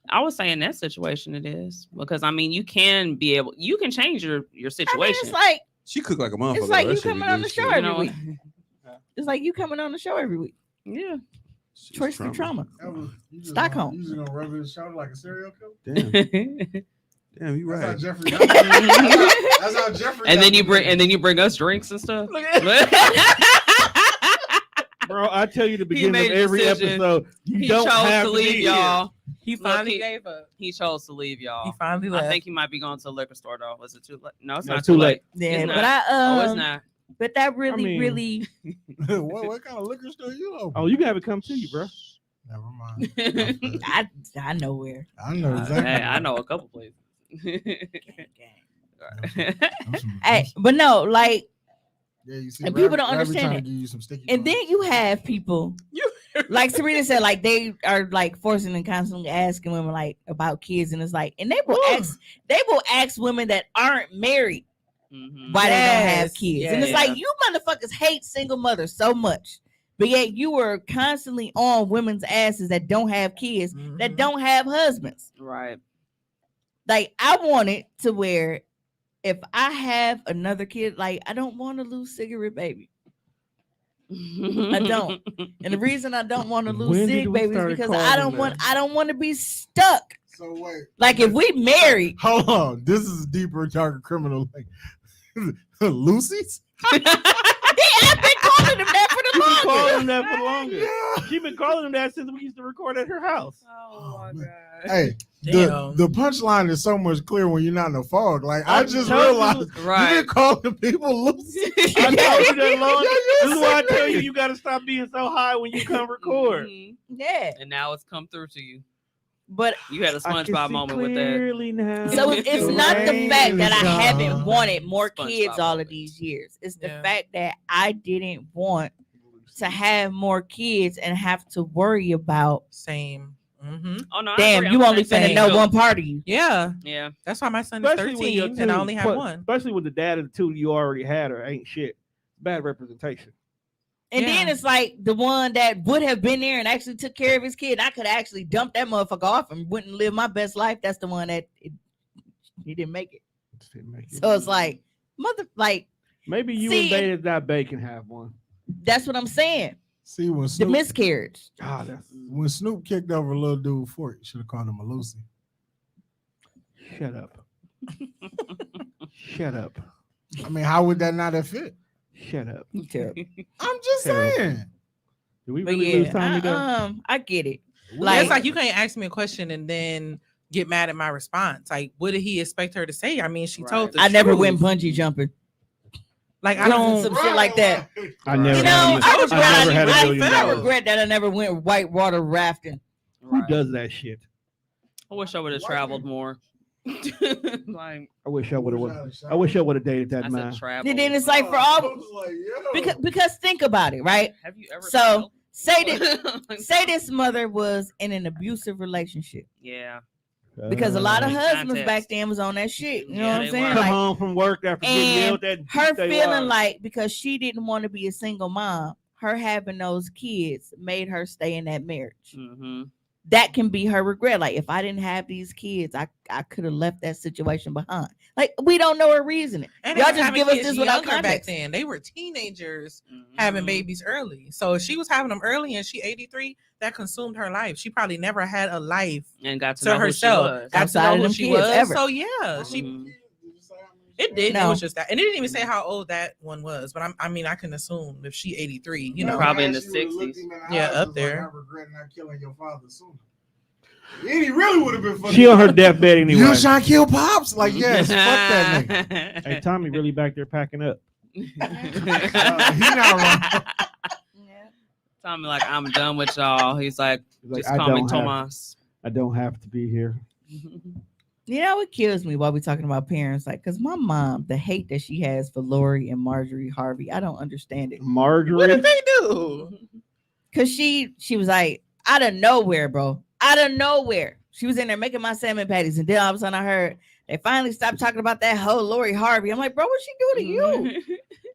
I would say in that situation it is because I mean you can change your situation. I mean, it's like She cooked like a motherfucker. it's like That you shit be coming on good the as show shit. every week. It's like you coming on the show every week. Yeah. She's Choice through trauma. You just Stockholm. You just gonna rub his shoulder like a serial killer? Damn, you That's how right. Jeffrey. That's how Jeffrey. and then got you bring us drinks and stuff. Bro, I tell you the He beginning made of a every decision. episode, you He don't chose have to to leave be y'all. He Look, finally he- gave up. He chose to leave y'all. He finally left. I think he might be going to the liquor store though. Was it too late? No, it's No, not it's too too late. Yeah, It's but not. I Oh, it's not. but that really, mean- really here. What kind of liquor store you open? Oh, you can have it come to you, bro. Never mind. I know where. I know exactly. Hey, I know a couple places. Hey, but no, like, Yeah, you see, and people don't Rabbit understand trying it. to give you some sticky and buns. then you have people like Serena said, like they are like forcing and constantly asking women like about kids, and it's like, and they will ask women that aren't married Mhm. why they don't have Yes, kids, and it's yeah. like you motherfuckers hate single mothers so much, but yet you are constantly on women's asses that don't have kids, that Mhm. don't have husbands. Right. Like I want it to where if I have another kid, like I don't want to lose cigarette baby. I don't. And the reason I don't want to lose When did cig we baby is start because calling I don't them want that? I don't want to be stuck. So wait. Like if we married, Hold on. This is deeper, darker criminal. Like Lucy's. I've been calling them that for the She been calling longest. him that for longer. Yeah. She been calling him that since we used to record at her house. Oh my man. god. Hey, Damn. the punchline is so much clearer when you're not in a fog. Like I I just told you- realized you've Right. been calling people Lucy. I told you that long. Yeah, This is why I sick tell nigga. you got to stop being so high when you come record. Mhm. Yeah, And now it's come through to you. but You had a I can SpongeBob see moment with that. clearly now. so it's The not the rain fact that is I haven't gone. wanted more SpongeBob kids all of moment. these years. It's the Yeah. fact that I didn't want to have more kids and have to worry about. Same. Mm-hmm. Oh no. I Damn, agree. you I'm only saying finna same know too. one part of you. Yeah, Yeah. that's why my son is Especially when your 13 and I only have one. Especially with the dad of the two you already had or ain't shit. Bad representation. And Yeah. then it's like the one that would have been there and actually took care of his kid. I could actually dump that motherfucker off and wouldn't live my best life. That's the one that he didn't make it. So it's like, maybe you See, and Beta Not Bay can have one. that's what I'm saying. See when The Snoop, miscarriage. Ah, that's when Snoop kicked over a little dude for it, should have called him a Lucy. shut up. Shut up. I mean, how would that not have fit? Shut up. Terrible. I'm just Terrible. saying. Do we But really lose yeah, time to go? I get it. Like, it's Like- like you can't ask me a question and then get mad at my response. Like, what did he expect her to say? I mean, she Right. told the I never truth. went bungee jumping. Like, I don't. Some shit like that. I never You know, had a, I I regret, never had $1 million. I regret that I never went whitewater rafting. Who Right. does that shit? I wish I would have traveled more. Like I wish I would have. I wish I would have dated that I man. said, travel. And then it's like for all because think about it, right? Have you ever? So traveled? say that say this mother was in an abusive relationship. Yeah. Because a lot of Context. husbands back then was on that shit. You know Yeah, what they I'm saying? were. come Like, home from work after getting and yelled at. and her beat they feeling wives. like because she didn't want to be a single mom, her having those kids made her stay in that marriage. Mm-hmm. That can be her regret. Like if I didn't have these kids, I could have left that situation behind. Like we don't know her reasoning. And Y'all they were just having give us kids this without younger back context. then. They were teenagers Mm-hmm. having babies early. So if she was having them early and she 83, that consumed her life. She probably never had a life And got to to know herself. Who she was. Got to Outside know of who them she kids was. ever. So yeah, she Mhm. it did. It No. was just that, and it didn't even say how old that one was. But I mean, I can assume if she 83, you know, Probably in the 60s. Yeah, up there. I regret not killing your father sooner. And he really would have been fucking. She on her deathbed anyway. You trying to kill pops? Like yes, fuck that nigga. Hey, Tommy really back there packing up. He not wrong. Tell me like I'm done with y'all. He's like, He's like, just call me Tomas. I don't have to be here. You know what kills me while we're talking about parents? Like, because my mom, the hate that she has for Lori and Marjorie Harvey, I don't understand it. Marjorie. What did they do? Because she was like, out of nowhere, bro. Out of nowhere. She was in there making my salmon patties. And then all of a sudden I heard they finally stopped talking about that whole Lori Harvey. I'm like, bro, what's she doing to you?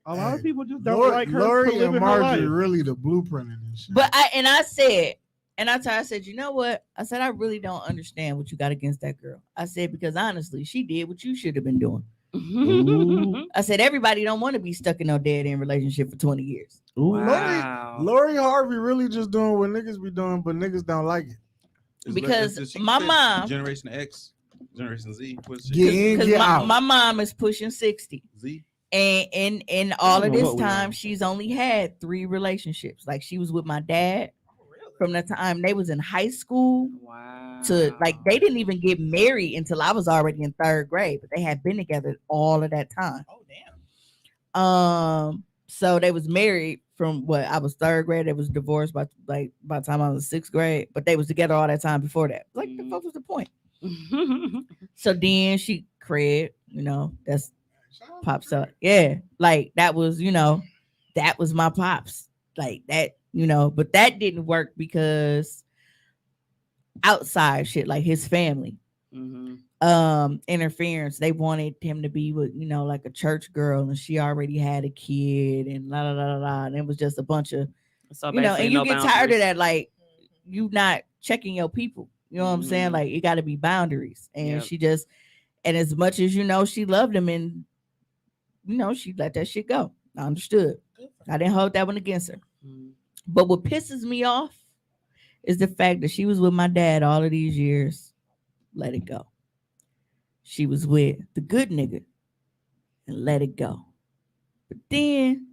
A lot of Hey, people just don't like her for Lori living and her Marjorie life. really the blueprint in this shit. But I said, I said, you know what? I said, I really don't understand what you got against that girl. I said, because honestly, she did what you should have been doing. Ooh. I said, everybody don't want to be stuck in no dead end relationship for 20 years. Ooh. Wow. Lori Harvey really just doing what niggas be doing, but niggas don't like it. Because Does she my fit mom- Generation X, Generation Z, what's she? Get in, Because get out. my mom is pushing 60. Z. And in all I of don't know this what we time, are. she's only had 3 relationships. Like she was with my dad from the time they was in high school Wow. to like they didn't even get married until I was already in 3rd grade, but they had been together all of that time. Oh damn. So they was married from what I was 3rd grade. They was divorced by the time I was 6th grade, but they was together all that time before that. Like the fuck was the point? So then she Craig, that's pops up. Yeah, like that was, that was my pops. Like that, but that didn't work because outside shit, like his family. Interference. They wanted him to be with, like a church girl, and she already had a kid, and la la la la. And it was just a bunch of, So and you get tired of that, like you not checking your people. You know what I'm saying? Like it got to be boundaries, and she just, and as much as she loved him, and she let that shit go. I understood. I didn't hold that one against her. But what pisses me off is the fact that she was with my dad all of these years. Let it go. She was with the good nigga and let it go. But then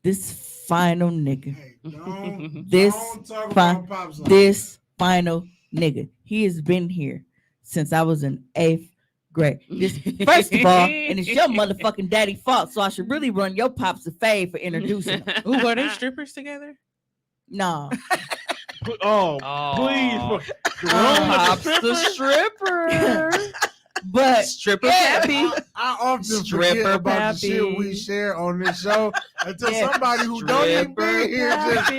this final nigga, Hey, don't This talk fine- about pops like this final nigga, he has been here since I was in 8th grade. This, first of all, and it's your motherfucking daddy fault, so I should really run your pops a fade for introducing him. Ooh, were they strippers together? No. Oh, Oh. please. Jerome Pops was a the stripper? stripper. But Stripper yeah, Pappy. I often Stripper forget about the shit Pappy. we share on this show until Yeah. somebody who don't even Stripper be here just.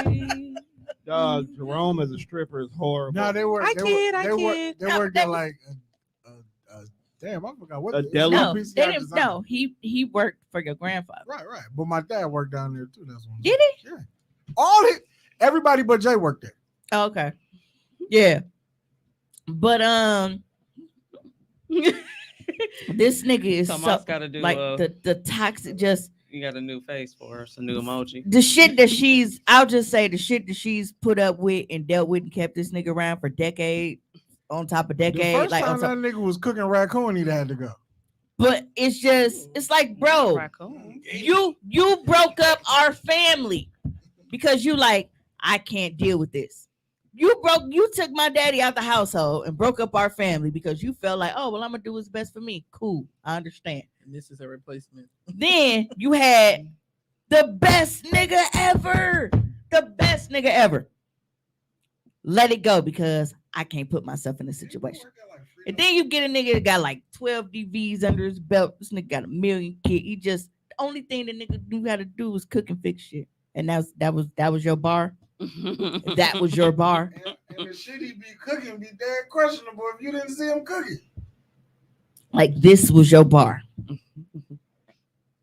Pappy. Dog, Jerome as a stripper is horrible. No, they were. I They kid, were. I They were. kid. They No, worked they at was- like. Damn, I forgot what. A the- deli? no, PCI they didn't. design. No, he worked for your grandfather. Right. But my dad worked down there too. That's one. Did he? Yeah. Everybody but Jay worked there. Oh, okay. Yeah. But this nigga is Tomas so, got to do like the toxic, just you got a new face for us, a new emoji. the shit that I'll just say the shit that she's put up with and dealt with and kept this nigga around for decade on top of The decade. first Like, time on top, that nigga was cooking raccoon, he'd had to go. but it's like, bro, Raccoon. you broke up our family because you like, I can't deal with this. You took my daddy out the household and broke up our family because you felt like, oh well, I'm gonna do what's best for me. Cool, I understand. And this is a replacement. Then you had the best nigga ever. The best nigga ever. Let it go because I can't put myself in this situation. And then you get a nigga that got like 12 DVs under his belt. This nigga got 1 million kids. He just, the only thing the nigga knew how to do was cook and fix shit. And that was your bar. That was your bar. And the shit he be cooking be dead questionable if you didn't see him cooking. Like this was your bar.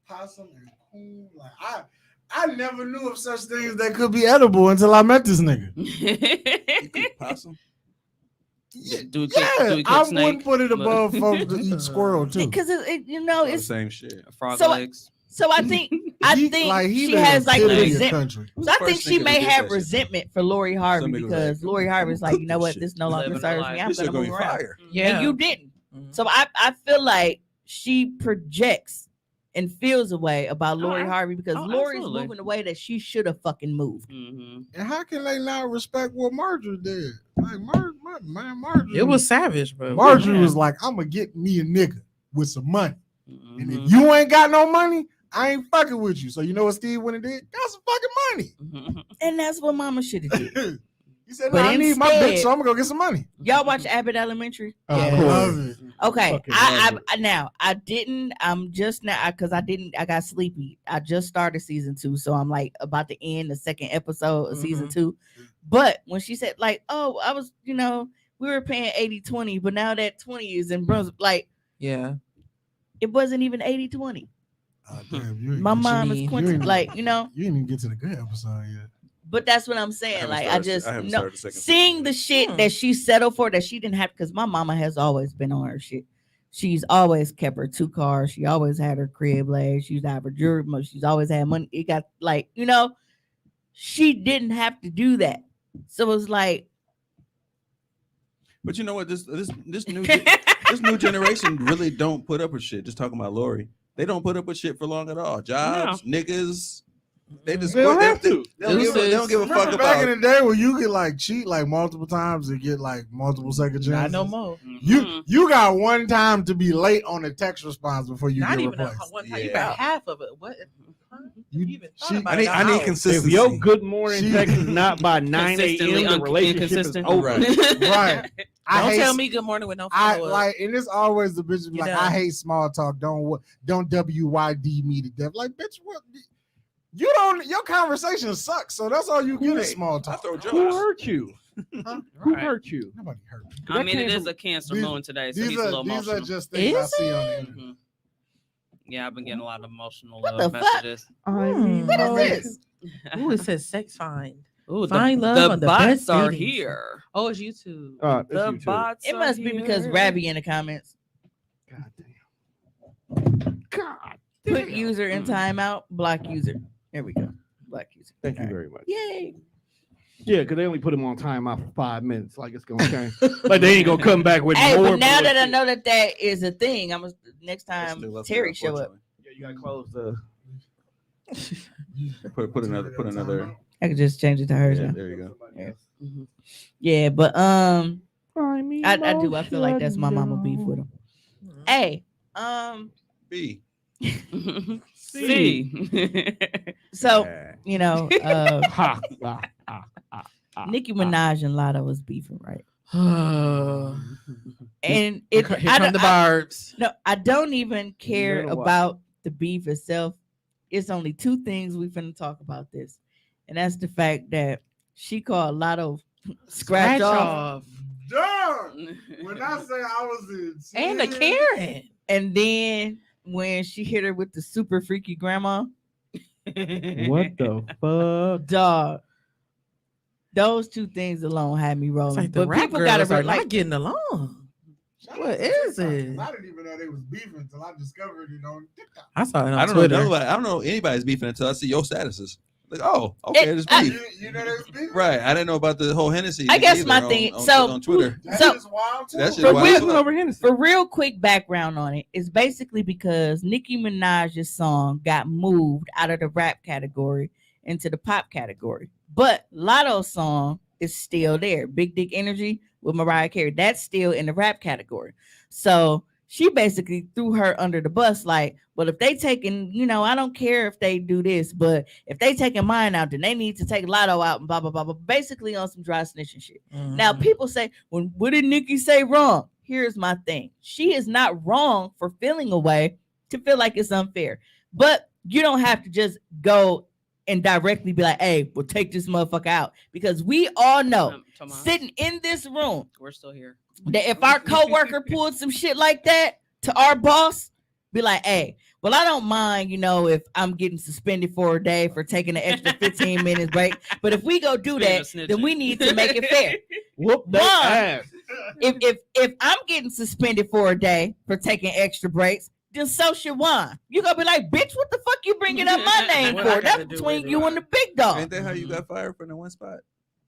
Possum and coon. Like I never knew of such things that could be edible until I met this nigga. You cook possum? Do we cook, Yeah, do we cook I snake? wouldn't put it above folks to eat squirrel too. Because All the it's same shit. Frog So- legs. so I think He she live has in like Italy, a resentment. country. Who's So the I think first she nigga may that did have that shit? resentment for Lori Harvey Some niggas because like, Lori Harvey's like, you know what, this no longer Living her serves life. me. I'm This shit gonna gonna be move around. fire. Yeah. And you didn't. Mhm. So I feel like she projects and feels a way about Lori Oh, Harvey because oh, Lori's absolutely. moving the way that she should have fucking moved. Mm-hmm. And how can they not respect what Marjorie did? Like Marjorie. It was savage, bro. Marjorie Yeah. was like, I'm gonna get me a nigga with some money. And if you ain't got no money, I ain't fucking with you. So you know what Steve went and did? Got some fucking money. And that's what Mama should have did. He said, But "No, I need my instead- bitch, so I'm gonna go get some money." Y'all watch Abbott Elementary? Oh, I Yes. love it. Okay, Fucking I love now I didn't. I'm just now because I didn't. I got sleepy. I just started season 2, so I'm like about to end the second episode of season 2. But when she said like, "Oh, I was," we were paying 80-20, but now that 20 is in Brunswick, like Yeah. it wasn't even 80-20. Oh, damn, you ain't My get- mom is you Quentin, ain't- like You didn't even get to the good episode yet. But that's what I'm saying. haven't Like started- I just I haven't know started the second seeing season the yet. shit that she settled for that she didn't have because my mama has always been on her shit. She's always kept her 2 cars. She always had her crib laid. She's had her jewelry. She's always had money. It got like she didn't have to do that. So it was like, But you know what? This new generation really don't put up with shit. Just talking about Lori, they don't put up with shit for long at all. Jobs, niggas, they just They don't have to. They don't give a fuck Remember back about. in the day where you could like cheat like multiple times and get like multiple second chances? Not no more. You got one time to be late on a text response before you Not get even replaced. one time. You Yeah. got half of it. What? You- even thought she- about I need it? If consistency. your good morning She- text is not by 9 Consistently a.m., the relationship is inconsistent. over. Right. I Don't hate tell me good morning with no I follow up. like, and it's always the bitch be You like, know. I hate small talk. Don't WYD me to death. Like, bitch, what? You don't. Your conversation sucks. So that's all you get is small I talk. throw Who jokes. hurt you? Huh? Who Right. hurt you? Nobody hurt me. I mean, it came is from- a Cancer these- moon today, so These he's a little are emotional. just things I Is see on the internet. Mhm. Yeah, I've been getting a lot of emotional What the fuck? messages. what is this? Ooh, it says sex find. Ooh, Find love the on the bots best are dating here. Oh, it's YouTube. That's The you too. bots. It are must be because here. Rabbi in the comments God damn. God put damn. user in timeout, block user. There we go. Block user. Thank you All right. very much. Yay. Yeah, because they only put him on timeout for 5 minutes. Like it's gonna change. Like they ain't gonna come back with Hey, more. but now that I bullshit. know that is a thing, I'm next That's time new left Terry there, show up. Yeah, you gotta close the. Put another. I could just change it to hers Yeah, now. there you go. Mhm. Yeah, but I do. I feel like that's my emotional. mama beef with him. Hey, B. See. so Yeah. Ha, Nicki Minaj and Lotto was beefing, right? Here And it come I, the I, barbs. no, I don't even care gonna watch about the beef itself. It's only 2 things we finna talk about this, and that's the fact that she called Lotto scratch off. Done. When I say I was in And the tears, Karen. And then when she hit her with the super freaky grandma, What the fuck? dog. Those 2 things alone had me It's rolling. like the but rap people girls gotta are like not getting along. shout What out to is TikTok, it? 'cause I didn't even know they was beefing until I discovered it on TikTok. I saw it on I don't Twitter. know. I don't know anybody's beefing until I see your statuses. Like, oh, okay, It- there's I- beef. You know they was beefing? Right. I didn't know about the whole Hennessy. I guess either my on- thing- on, so- on Twitter. That So- is wild too. That shit For wild real- as fuck. over Hennessy. For real quick background on it, it's basically because Nicki Minaj's song got moved out of the rap category into the pop category. But Lotto's song is still there. Big Dick Energy with Mariah Carey. That's still in the rap category. So she basically threw her under the bus, like, well, if they taking, I don't care if they do this, but if they taking mine out, then they need to take Lotto out and blah, blah, blah, blah. Basically on some dry snitching shit. Now, people say, well, what did Nicki say wrong? Here's my thing. She is not wrong for feeling a way to feel like it's unfair. But you don't have to just go and directly be like, hey, well, take this motherfucker out. Because we all know, Tomas, sitting in this room, we're still here. that if our coworker pulled some shit like that to our boss, be like, hey, well, I don't mind, if I'm getting suspended for a day for taking an extra 15 minutes break. But if we go do Speaking that, of snitching. then we need to make it fair. Whoop One, that ass. If I'm getting suspended for a day for taking extra breaks, then so should Juan. You gonna be like, bitch, what the fuck you bringing up my name What I for? gotta That's do between with you it? and the big dog. Ain't that how you got fired from that one spot?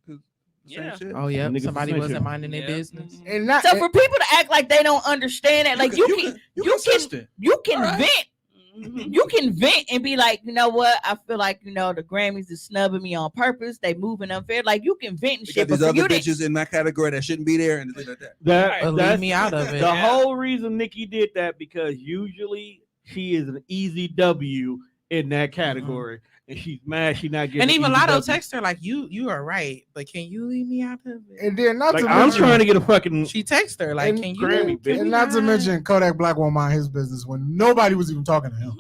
'Cause same Yeah. shit. Oh yeah, Niggas somebody snitching. wasn't minding their Yeah. business. And not, So for people to act like they don't understand that, like you can consistent. vent. You can vent and be like, you know what? I feel like the Grammys is snubbing me on purpose. They moving unfair. Like you can vent and We shit. got these But for other you to- bitches in my category that shouldn't be there and things like that. But leave That's me out of it. the whole reason Nicki did that, because usually she is an easy W in that category, and she's mad she not getting. And even an easy Lotto W. texted her like, "You are right, but can you leave me out of it?" And then not Like to I'm mention, trying to get a fucking. She texted her like, And "Can you?" Grammy, bitch. and not to mention Kodak Black won't mind his business when nobody was even talking to him.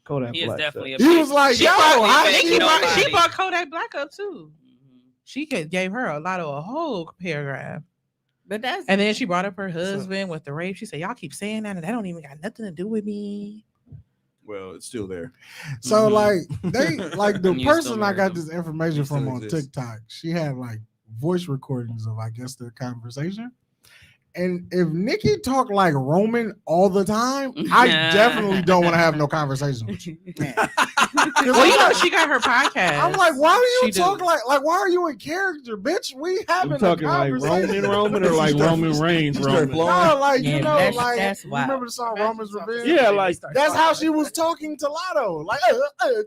Kodak He is Black definitely a He was like, She "Yo, brought, how Nikki she brought- she brought Kodak Black up too. She gave her a whole paragraph. But that's And then she brought up her husband with the rape. She said, "Y'all keep saying that, and that don't even got nothing to do with me." Well, it's still there. So Mhm. like they like the And you still person I married got him. this information He still from on exists. TikTok, she had like voice recordings of I guess their conversation. And if Nikki talked like Roman all the time, I definitely don't want to have no conversation with you. Well, you know, she got her podcast. I'm like, why do you She talk do. like why are you in character, bitch? We having I'm a talking like conversation. Roman or like Roman Reigns She started Roman. blowing. No, like Yeah, you know, that's- like that's you wild. remember the song Roman's Revenge? Yeah, like That's how she was talking to Lotto, like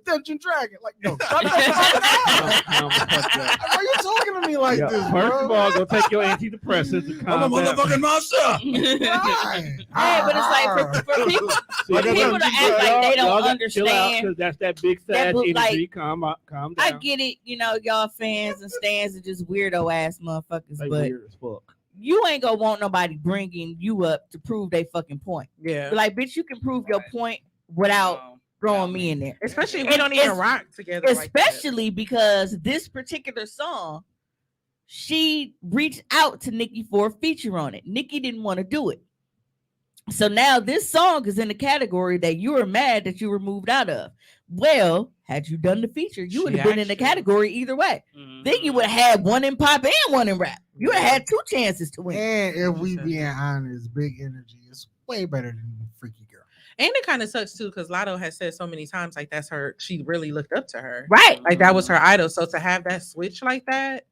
Dungeon Dragon. Like, no, shut the fuck up. Why are you talking to me like Yeah, this, first bro? of all, go take your antidepressants and I'm a calm down. motherfucking monster. Right. Yeah, but it's like for people, See, for people to act like they don't understand. because that's that big That sad look energy. like- calm down. I get it, you know, y'all fans and stands are just weirdo ass motherfuckers, They but weird as fuck. you ain't gonna want nobody bringing you up to prove they fucking point. Yeah. Like, bitch, you can prove your point without throwing me in there. Especially if we And don't even it's- rock together. like that. Especially because this particular song, she reached out to Nikki for a feature on it. Nikki didn't want to do it. So now this song is in the category that you were mad that you were moved out of. Well, had you done the feature, you would have been in the category either way. Then you would have had one in pop and one in rap. You would have had two chances to win. And if we being honest, big energy is way better than Freaky Girl. And it kind of sucks too, because Lotto has said so many times, like that's her. She really looked up to her. Right. Like that was her idol. So to have that switch like that,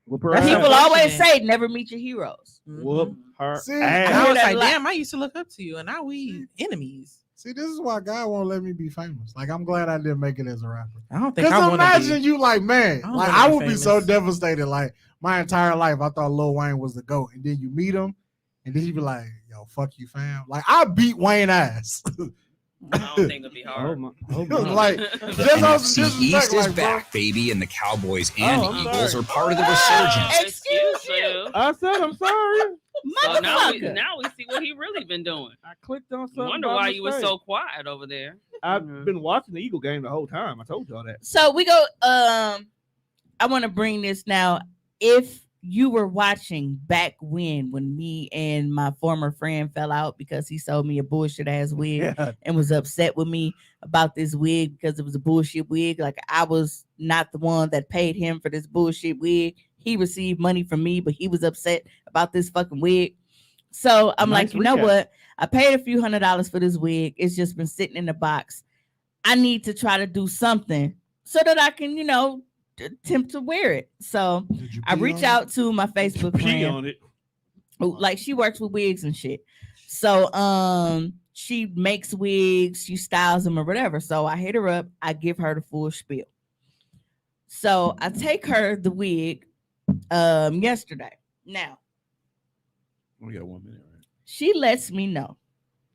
Whoop That's her People People ass. always unfortunate. say never meet your heroes. Whoop her See, And ass. I was that like, a lot. damn, I used to look up to you, and now we enemies. See, this is why God won't let me be famous. Like, I'm glad I didn't make it as a rapper. I don't think I Because want to imagine be. you like, man, I don't like wanna I be would be so famous. devastated. Like my entire life, I thought Lil Wayne was the GOAT. And then you meet him, and then you be like, yo, fuck you, fam. Like, I beat Wayne ass. I don't think it'd be Oh hard. my, oh my. like, just on NFC disrespect, East is like, bro. back, baby, and the Cowboys and Oh, the I'm Eagles sorry. are part of the resurgence. Excuse you. I said I'm sorry. So now we Motherfucker. see what he really been doing. I clicked on something. Wonder by why you was mistake. so quiet over there. I've Mhm. been watching the Eagle game the whole time. I told y'all that. So we go. I want to bring this now. If you were watching back when me and my former friend fell out because he sold me a bullshit ass wig Yeah. and was upset with me about this wig because it was a bullshit wig. Like I was not the one that paid him for this bullshit wig. He received money from me, but he was upset about this fucking wig. So I'm Nice like, you know recap. what? I paid a few $100s for this wig. It's just been sitting in the box. I need to try to do something so that I can, you know, attempt to wear it. So Did you I pee reach on out to my Facebook Pee friend. on it. Who, like she works with wigs and shit. So she makes wigs, she styles them or whatever. So I hit her up, I give her the full spiel. So I take her the wig yesterday. Now We got 1 minute, right? she lets me know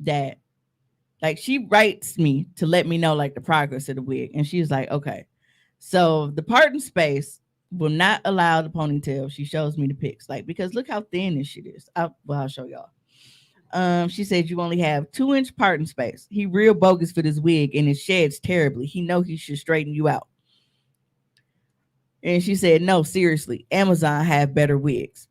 that like she writes me to let me know like the progress of the wig. And she's like, okay, so the parting space will not allow the ponytail. She shows me the pics, like, because look how thin this shit is. I'll show y'all. She said you only have 2-inch parting space. He real bogus for this wig and it sheds terribly. He know he should straighten you out. And she said, no, seriously, Amazon have better wigs.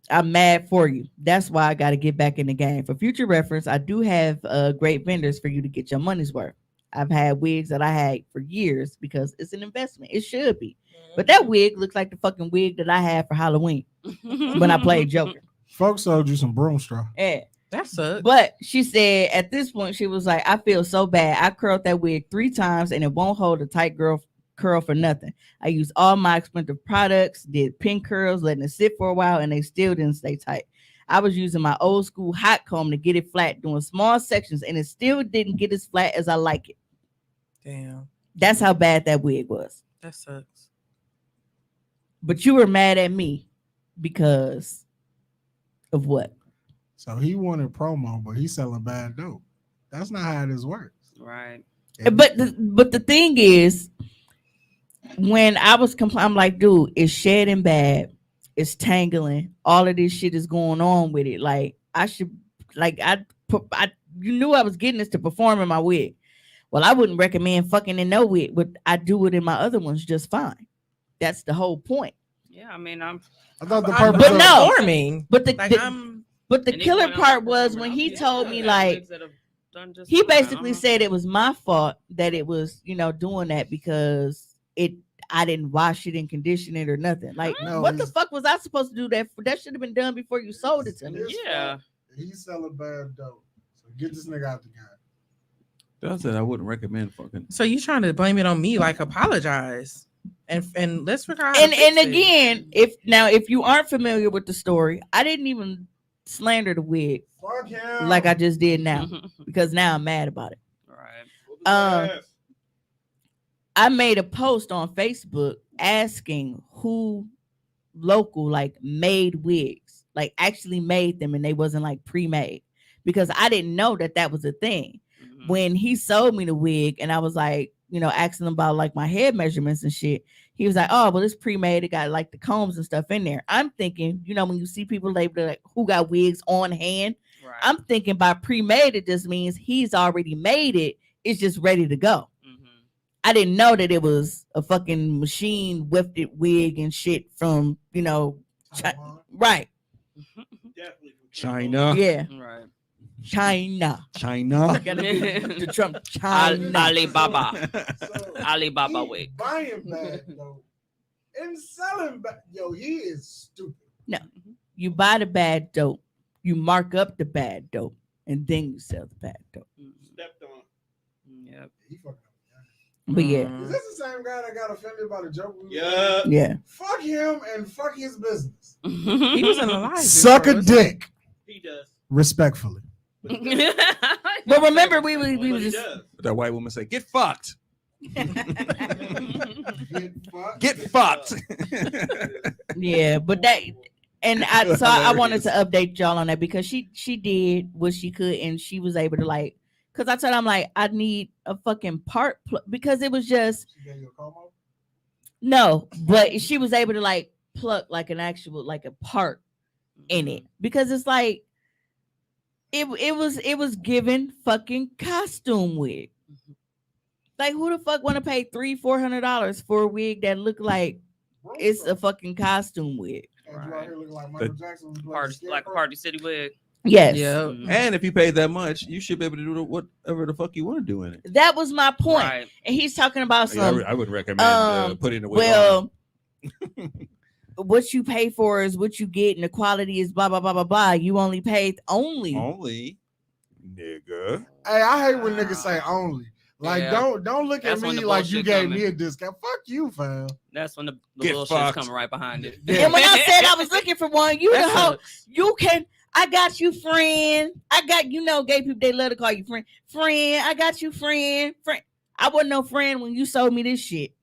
I'm mad for you. That's why I got to get back in the game. For future reference, I do have great vendors for you to get your money's worth. I've had wigs that I had for years because it's an investment. It should be. But that wig looks like the fucking wig that I had for Halloween when I played Joker. Folks sold you some broom straw. Yeah. That sucks. But she said at this point, she was like, I feel so bad. I curled that wig 3 times and it won't hold a tight curl for nothing. I used all my expensive products, did pin curls, letting it sit for a while, and they still didn't stay tight. I was using my old school hot comb to get it flat, doing small sections, and it still didn't get as flat as I like it. Damn, That's how bad that wig was. that sucks. But you were mad at me because of what? So he wanted promo, but he's selling bad dope. That's not how this works. Right. But the thing is, when I was I'm like, dude, it's shedding bad, it's tangling, all of this shit is going on with it. Like I should, like you knew I was getting this to perform in my wig. Well, I wouldn't recommend fucking in no wig, but I do it in my other ones just fine. That's the whole point. Yeah, I mean, I thought the I'm purpose of performing. But the and killer anyone else part was performing when out he there, told me yeah, like wigs that have done just he fine, basically uh-huh. said it was my fault that it was, doing that because I didn't wash it and condition it or nothing. Like, No, what the it's- fuck was I supposed to do that for? That should have been done before you sold it to me. His Yeah. fault. He's selling bad dope. So get this nigga out the game. I said I wouldn't recommend fucking. So you trying to blame it on me? Like apologize and let's figure out. And again, if you aren't familiar with the story, I didn't even slander the wig Fuck him. like I just did now because now I'm mad about it. Right. I made a post on Facebook asking who local like made wigs, like actually made them, and they wasn't like pre-made because I didn't know that was a thing. When he sold me the wig and I was like, asking him about like my head measurements and shit, he was like, oh, well, it's pre-made. It got like the combs and stuff in there. I'm thinking, when you see people label like who got wigs on hand, Right. I'm thinking by pre-made, it just means he's already made it. It's just ready to go. I didn't know that it was a fucking machine wefted wig and shit from, right. China. Yeah. Right. China. China. Gotta be the Trump. China. Alibaba. So, Alibaba he wig. buying bad dope and selling bad. Yo, he is stupid. No, you buy the bad dope, you mark up the bad dope, and then you sell the bad dope. Stepped on. Yep. He fucking up. But yeah, Is this the same guy that got offended by the joke? Yeah. yeah. Fuck him and fuck his business. he was in the live. Suck a dick. He does. Respectfully. But remember, we But was he just does. That white woman say, "Get fucked, Get get fucked." yeah. But that, and I wanted to update y'all on that because she did what she could and she was able to like. Because I told her, I'm like, I need a fucking part because it was just She gave you a como? no, but she was able to like pluck like an actual like a part in it because it's like it was given fucking costume wig. Like who the fuck want to pay $300-400 for a wig that look like it's a fucking costume wig? And you out here looking like Michael Jackson. who's playing the Like a Scarecrow? Party City wig. Yes. Yeah. And if you paid that much, you should be able to do whatever the fuck you want to do in it. That was my point. Right. And he's talking about some I would recommend putting the wig well what you pay for is what you get and the quality is blah blah blah blah blah. You only paid only. only, nigga. Hey, I hate when niggas say only. Like, Yeah. don't look That's at when me the like you bullshit gave coming. me a discount. Fuck you, fam. That's when the Get bullshit's fucked. coming right behind it. And when I said I was looking for one, you the That's hoe, a- you can. I got you, friend. I got gay people. They love to call you friend. Friend, I got you, friend. Friend. I wasn't no friend when you sold me this shit.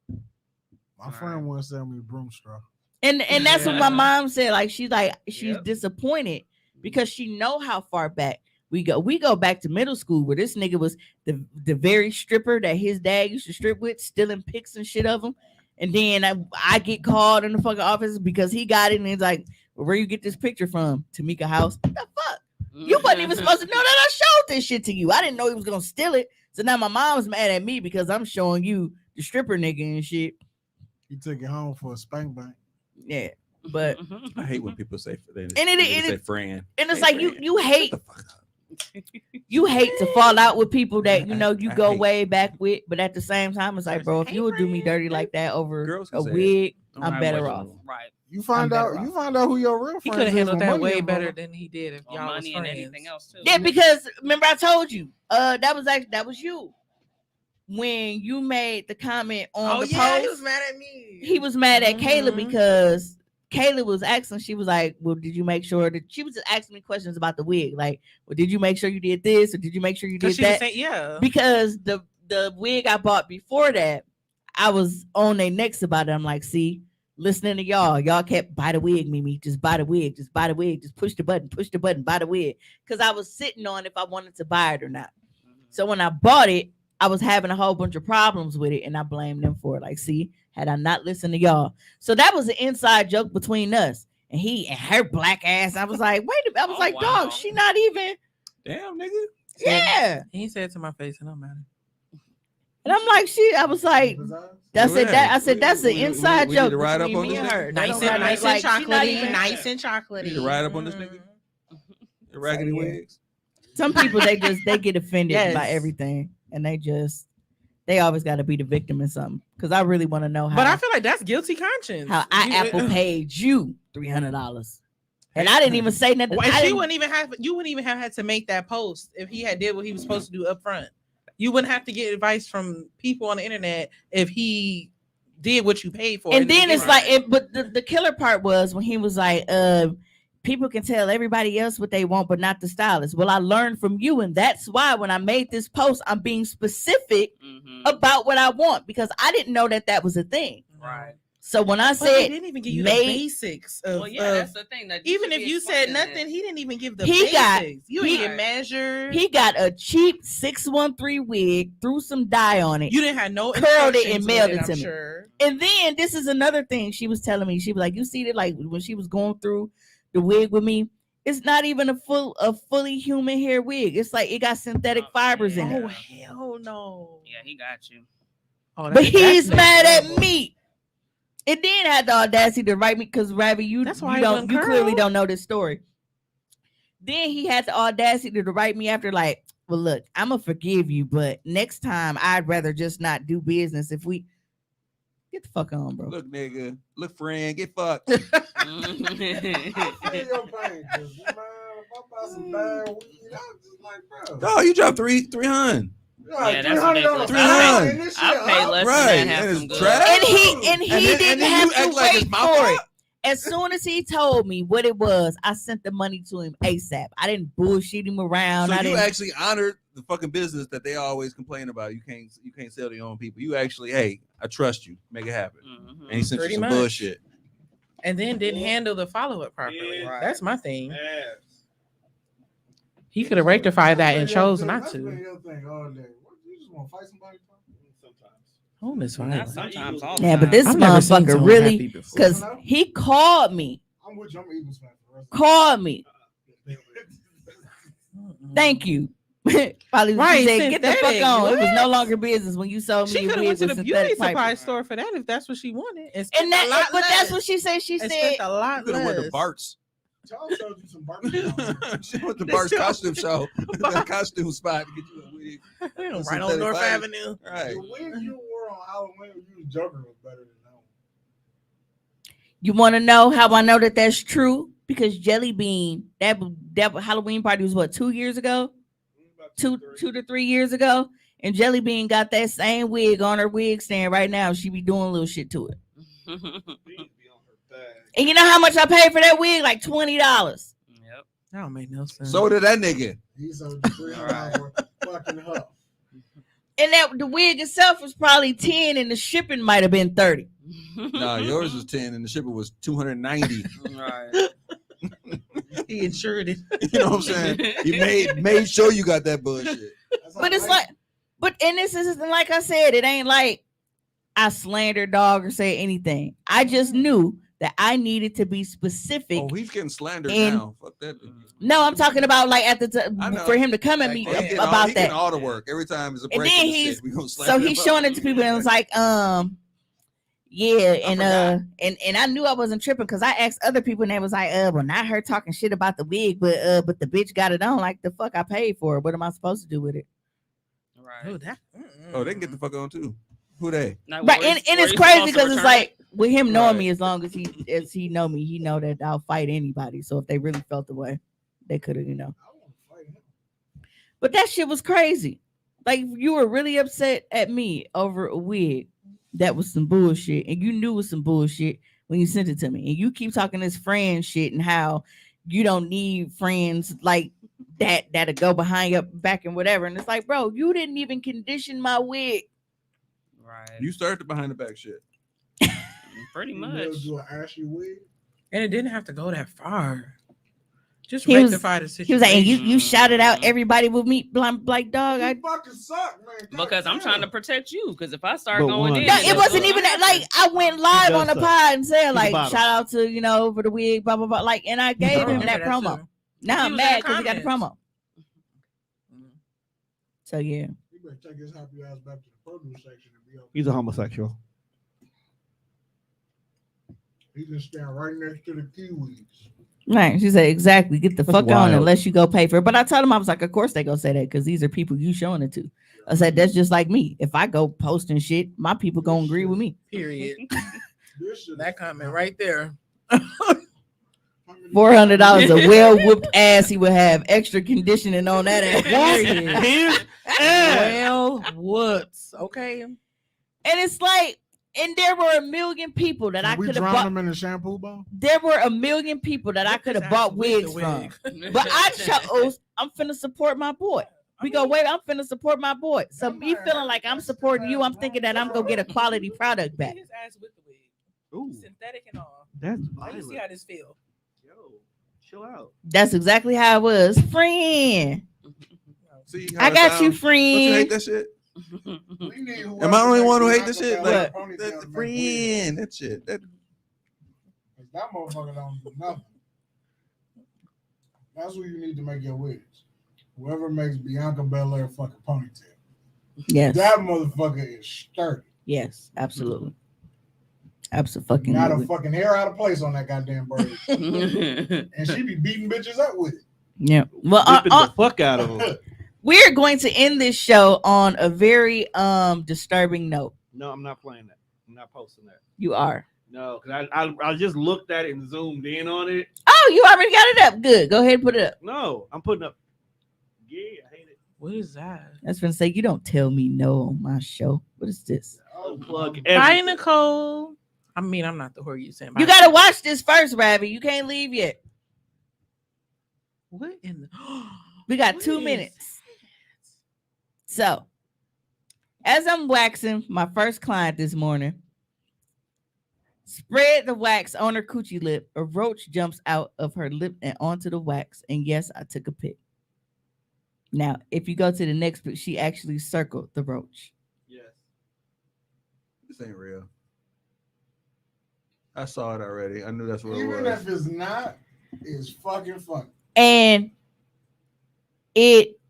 My friend once sell me a broom straw. And that's what my mom said. Like she's Yep. disappointed because she know how far back we go. We go back to middle school where this nigga was the very stripper that his dad used to strip with, stealing pics and shit of him. And then I get called in the fucking office because he got it and he's like, where you get this picture from? Tamika House. What the fuck? You wasn't even supposed to know that I showed this shit to you. I didn't know he was gonna steal it. So now my mom's mad at me because I'm showing you the stripper nigga and shit. He took it home for a spank bank. Yeah. But I hate when people say it say friend. and it's Hey, like you friend. hate Shut the fuck up. you hate to fall out with people that you I go hate- way back with, but at the same time, it's like, bro, if you would do me dirty like that over Girls a can say it. wig, Right, I'm better what off. you- Right. You find better out who your real He friend could is. have handled when that money way involved. better than he did if On y'all was money and friends. anything else too. Yeah, because remember I told you, that was you when you made the comment on the post. he was mad at me. He was mad at Kayla Mhm. because Kayla was asking. She was like, "Well, did you make sure that?" She was just asking me questions about the wig, like, "Well, did you make sure you did this, or did you make sure you did Because she was that?" saying, yeah. Because the wig I bought before that, I was on their necks about it. I'm like, see, listening to y'all kept buy the wig, Mimi, just buy the wig, just buy the wig, just push the button, buy the wig. Because I was sitting on if I wanted to buy it or not. So when I bought it, I was having a whole bunch of problems with it, and I blamed them for it. Like, see, had I not listened to y'all, so that was an inside joke between us and he and her black ass. I was like, wait a minute. I was like, wow. dog, she not even. Damn, nigga. Yeah. He said to my face, "It don't matter." And I'm like, I was like, that's it. That I said that's the inside we need joke to ride up between on me this and nigga? her. That Nice don't and matter. nice Like, and she not chocolatey, even- nice and chocolatey. We need to ride up on this nigga. The raggedy So, yeah. wigs. Some people they get offended by Yes. everything, and they always got to be the victim in something. Because I really want to know how But I feel like that's guilty conscience. how Apple paid you $300, and I didn't even say nothing. Well, I and didn't- you wouldn't even have had to make that post if he had did what he was supposed to do up front. You wouldn't have to get advice from people on the internet if he did what you paid for. And then it's like, but the killer part was when he was like, people can tell everybody else what they want, but not the stylist. Well, I learned from you, and that's why when I made this post, I'm being specific about what I want because I didn't know that was a thing. Right. So when I But said he didn't even give you the made- basics of, Well, yeah, that's the thing. That even should if be you said explaining nothing, it. he didn't even give the He got- basics. You he- didn't measure. he got a cheap 613 wig, threw some dye on it, You didn't have no curled it and instructions mailed with it to I'm me. Sure. And then this is another thing she was telling me. She was like, you see that, like when she was going through the wig with me, it's not even a fully human hair wig. It's like it got synthetic fibers in Oh it. hell no! Yeah, he got you. Oh, But he's that's mad next at level. me. It then had the audacity to write me because Ravi, That's why you he don't wasn't you clearly curled. don't know this story. Then he had the audacity to write me after like, well, look, I'm gonna forgive you, but next time I'd rather just not do business if we get the fuck on, bro. Look, nigga. Look, friend. Get fucked. I feel your pain. 'Cause, man, if I buy some bad weed, I'm just like, bro. Oh, you dropped 300. Like Yeah, that's 300 on a ridiculous. pound, 300. and this shit I paid up. less Right, than that. Have and some it's good. trash. And he then didn't you have to act like it's wait my for fault? it. As soon as he told me what it was, I sent the money to him ASAP. I didn't bullshit him around. So I you didn't. actually honored the fucking business that they always complain about. You can't sell to your own people. You actually, hey, I trust you. Make it happen. Mhm. And he sent Pretty you some much. bullshit. And then didn't handle the follow up properly. Yeah. That's my thing. Yes. He could have rectified that and That's been chose your- not that's to. been your thing all day. What, you just want to fight somebody? Sometimes. Oh, Miss Not Violet. sometimes. All the Yeah, but time. this I've never seen motherfucker someone really, happy before. because he called me, I'm with you. I'm Eagles fan for the rest of called me. the Thank you. Probably Right, she said, get the fuck synthetic. on. It was no What? longer business when you sold me She your could have wig went to with the beauty synthetic supply fibers. store for that if that's what she wanted. And, And that, but that's what she said. She and said, spent a lot You could have went to less. Bart's. Charles showed you some barbecue. She went to Bart's costume show. That costume spot to get you a wig. Right on Synthetic North fibers. Avenue. Right. The wig you wore on Halloween, you was Joker was better than that one. you want to know how I know that that's true? Because Jelly Bean, that Halloween party was what, 2 years ago? About Two 3. to 3 years ago, and Jelly Bean got that same wig on her wig stand right now. She be doing little shit to it. Beans be on her bag. And you know how much I paid for that wig? Like $20. Yep. That don't make no sense. So did that nigga. He sold you $300 for fucking huff. And that the wig itself was probably 10, and the shipping might have been 30. No, yours was 10 and the shipper was 290. Right. he insured it. You know what I'm saying? You made sure you got that bullshit. That's But it's like, and this is like I said, it ain't like I slandered dog or say anything. I just knew that I needed to be specific. Oh, he's getting slandered And- now. Fuck that. No, I'm talking about like at the I know. for him to come at me Like, he getting about he getting that. all the work every time it's a And break. then in the he's- shit. We gonna So slander he's him showing up. it to people and it was like, yeah, and and I knew I wasn't tripping because I asked other people and they was like, well, not her talking shit about the wig, but the bitch got it on. Like the fuck I paid for it. What am I supposed to do with it? Right. Oh, that. Oh, they can get the fuck on too. Who they? Now, Right, were and you- it's were you crazy supposed to because it's return like with him knowing Right. me as long as he know me, he know that I'll fight anybody. So if they really felt the way, they could have, I want to fight him. But that shit was crazy. Like you were really upset at me over a wig. That was some bullshit, and you knew it was some bullshit when you sent it to me. And you keep talking this friend shit and how you don't need friends like that'll go behind your back and whatever. And it's like, bro, you didn't even condition my wig. Right. You started the behind the back shit. Pretty You never much. do an ashy wig. And it didn't have to go that far. Just He was- rectify the situation. He was like, and you shouted out everybody with me, like dog. You fucking suck, man. God Because I'm damn. trying to protect you. Because if I start But going one- in, No, Yeah, it wasn't even that. Like I went live does on the suck. pod and said the like bottom. shout out to over the wig, blah blah blah. Like, and I gave I him remember that promo. too. Now He I'm was in mad the because he got the comments. promo. So yeah, You better take his happy ass back to the produce section and be okay. He's a homosexual. He just stand right next to the kiwis. right. She said exactly. Get the That's fuck on wild. unless you go pay for it. But I told him I was like, of course they gonna say that because these are people you showing it to. I said that's just like me. If I go posting shit, my people gonna agree with me. Period. This shit That comment right there. $400 a well whooped ass he would have extra conditioning on that ass. Period. His ass. Well, what's okay? And it's like, and there were a million people that I we could have drown bought. him in the shampoo bowl. There were a million people that I Whip could his have ass bought with wigs the from. wig. But I chose, I'm finna support my boy. We go, wait, I'm finna support my boy. So me feeling like I'm supporting you, I'm thinking that I'm gonna get a quality product back. Get his ass with the wig. Ooh, Synthetic and all. that's Now you see violent. how this feel. Yo, chill out. That's exactly how it was. Friend. See how I it got you, sound? Don't you hate friend. that shit? We need Am whoever I the only makes one who the hate this shit? acapella Like ponytail that to make wigs. friend, that shit. That That motherfucker don't do nothing. That's who you need to make your wigs. Whoever makes Bianca Belair fucking ponytail. Yes. That motherfucker is sturdy. Yes, absolutely. Got Absolutely. a fucking hair out of place on that goddamn bird. Mhm. And she be beating bitches up with it. Yeah. Well, Whipping the fuck out of him. we're going to end this show on a very disturbing note. No, I'm not playing that. I'm not posting that. You are. No, because I just looked at it and zoomed in on it. Oh, you already got it up. Good. Go ahead and put it up. No, I'm putting up. Yeah, I hate it. What is that? I was gonna say you don't tell me no on my show. What is this? Unplug Bye, everything. Nicole. I mean, I'm not the whore you saying. You gotta watch this first, Ravi. You can't leave yet. What in the? We got What 2 is minutes. So, as I'm waxing my first client this morning, spread the wax on her coochie lip. A roach jumps out of her lip and onto the wax. And yes, I took a pic. Now, if you go to the next pic, she actually circled the roach. Yes. this ain't real. I saw it already. I knew that's what it Even was. if it's not, it's fucking funny. And it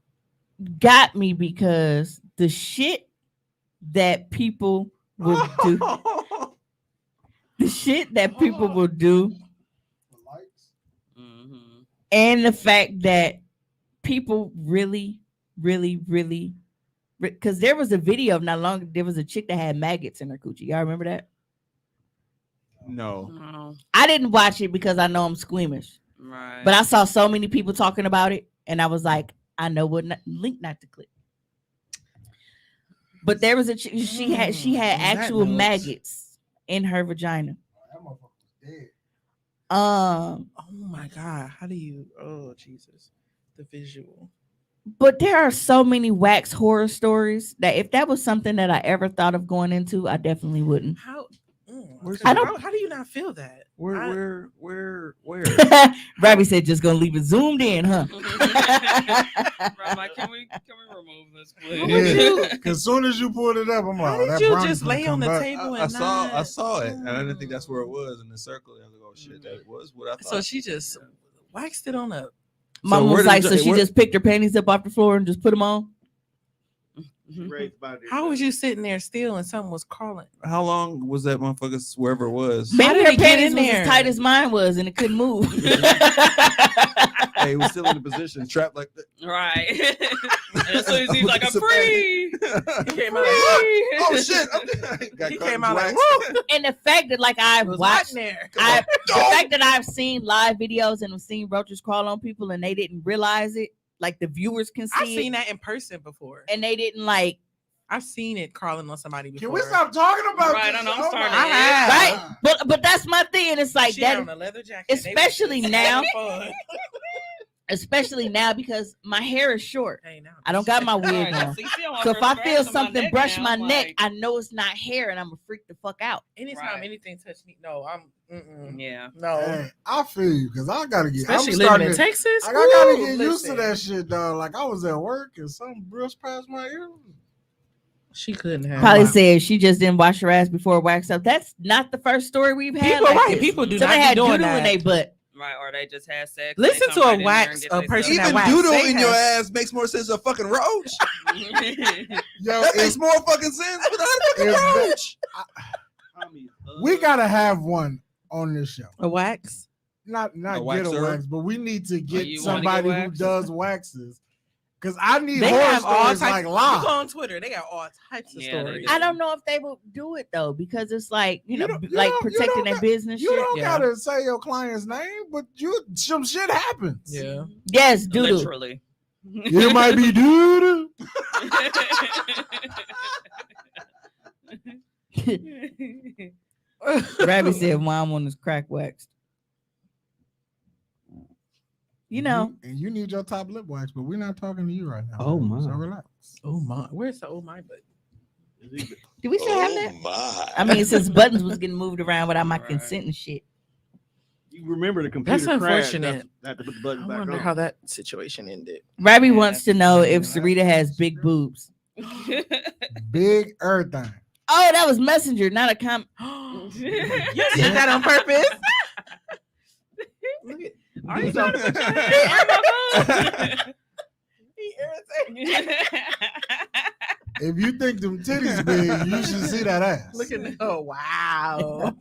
got me because the shit that people will do, the shit that people will do, The likes. Mhm. and the fact that people really, because there was a video of not long, there was a chick that had maggots in her coochie. Y'all remember that? No. Oh, I didn't watch it because I know I'm squeamish, right. but I saw so many people talking about it, and I was like, I know what link not to click. But there was a chick, she had On that actual note. maggots in her vagina. That motherfucker was dead. Oh my god! How do you? Oh Jesus! The visual. But there are so many wax horror stories that if that was something that I ever thought of going into, I definitely wouldn't. How? Where's I don't- How do you not feel that? Where? Robbie said just gonna leave it zoomed in, huh? Right, like, can we remove this, please? Yeah, because as soon as you pulled it up, I'm How like, did that you brownie's just gonna lay on come the back. table I and saw it, and I didn't think that's where it was in the circle. I was like, oh shit, that was what I thought. So she just waxed it on a. Mom where was did like, you- so she where- just picked her panties up off the floor and just put them on. Raised by this. How was you sitting there still and something was crawling? How long was that motherfucker wherever it was? How Maybe did her it get panties in was there? as tight as mine was and it couldn't move. Hey, he was still in the position, trapped like that. Right. And as soon as he's like, I'm free. He came out. Oh shit! Got He caught came in out like, wax. woo! And the fact that like I've It was hot watched, in there. the fact that I've seen live videos and I've seen roaches crawl on people and they didn't realize it, like the viewers can I've see seen it, that in person before. and they didn't like. I've seen it crawling on somebody before. Can we stop talking about Right, this? I know, I'm Oh starting my to itch. God. Right, but that's my thing, and it's like She that. had on a leather jacket. They was especially just now. having fun. especially now because my hair is short. Hey, now I don't got my wig Right, on. see, she don't want So her if I scratch feel on my something neck brush now, my I'm neck, like, I know it's not hair, and I'm gonna freak the fuck out. anytime Right. anything touch me, no, I'm yeah. no. Hey, I feel you because I gotta get. Especially I'm living starting in to, Texas. I gotta Woo, get used to listen. that shit, dog. Like I was at work and something brushed past my ear. She couldn't have. Probably like- said she just didn't wash her ass before wax up. That's not the first story we've had. People, like right? this. People do Somebody not had be doing doodle in that. their butt. Right, or they just had sex. Listen and to they come a right in there wax- and get a they person stuff. Even wax. doodle They in your have- ass makes more sense than a fucking roach. Yo, That makes if, more fucking sense without a fucking if- roach. we gotta have one on this show. A wax. Not A get a waxer? wax, but we need to get you wanna somebody get who waxed? does waxes. Because I need They horror have all stories types. like You live. go on Twitter, they got all types of Yeah, they stories. do. I don't know if they will do it though, because it's like You you don't- you like don't- you protecting don't their got- business. You shit. don't Yeah. gotta say your client's name, but some shit happens. Yeah. Yes, doodle. Literally. It might be dude. Rabbit said mom on his crack waxed. You know, and you need your top lip wax, but we're not talking to you right now. Oh, man. So my. relax. Oh my, where's the oh my butt? do we still have that? my. I mean, since buttons was getting moved around without my Right. consent and shit. You remember the computer That's crashed. unfortunate. I had to put the I button back wonder on. how that situation ended. Rabbit Yeah, wants to know if Sarita has big boobs. Big everything. Oh, that was Messenger, not a comment. You did that on purpose. Look at Are you trying to put your hand on my phone? he irritated. If you think them titties big, you should see that ass. Look at that. Oh wow.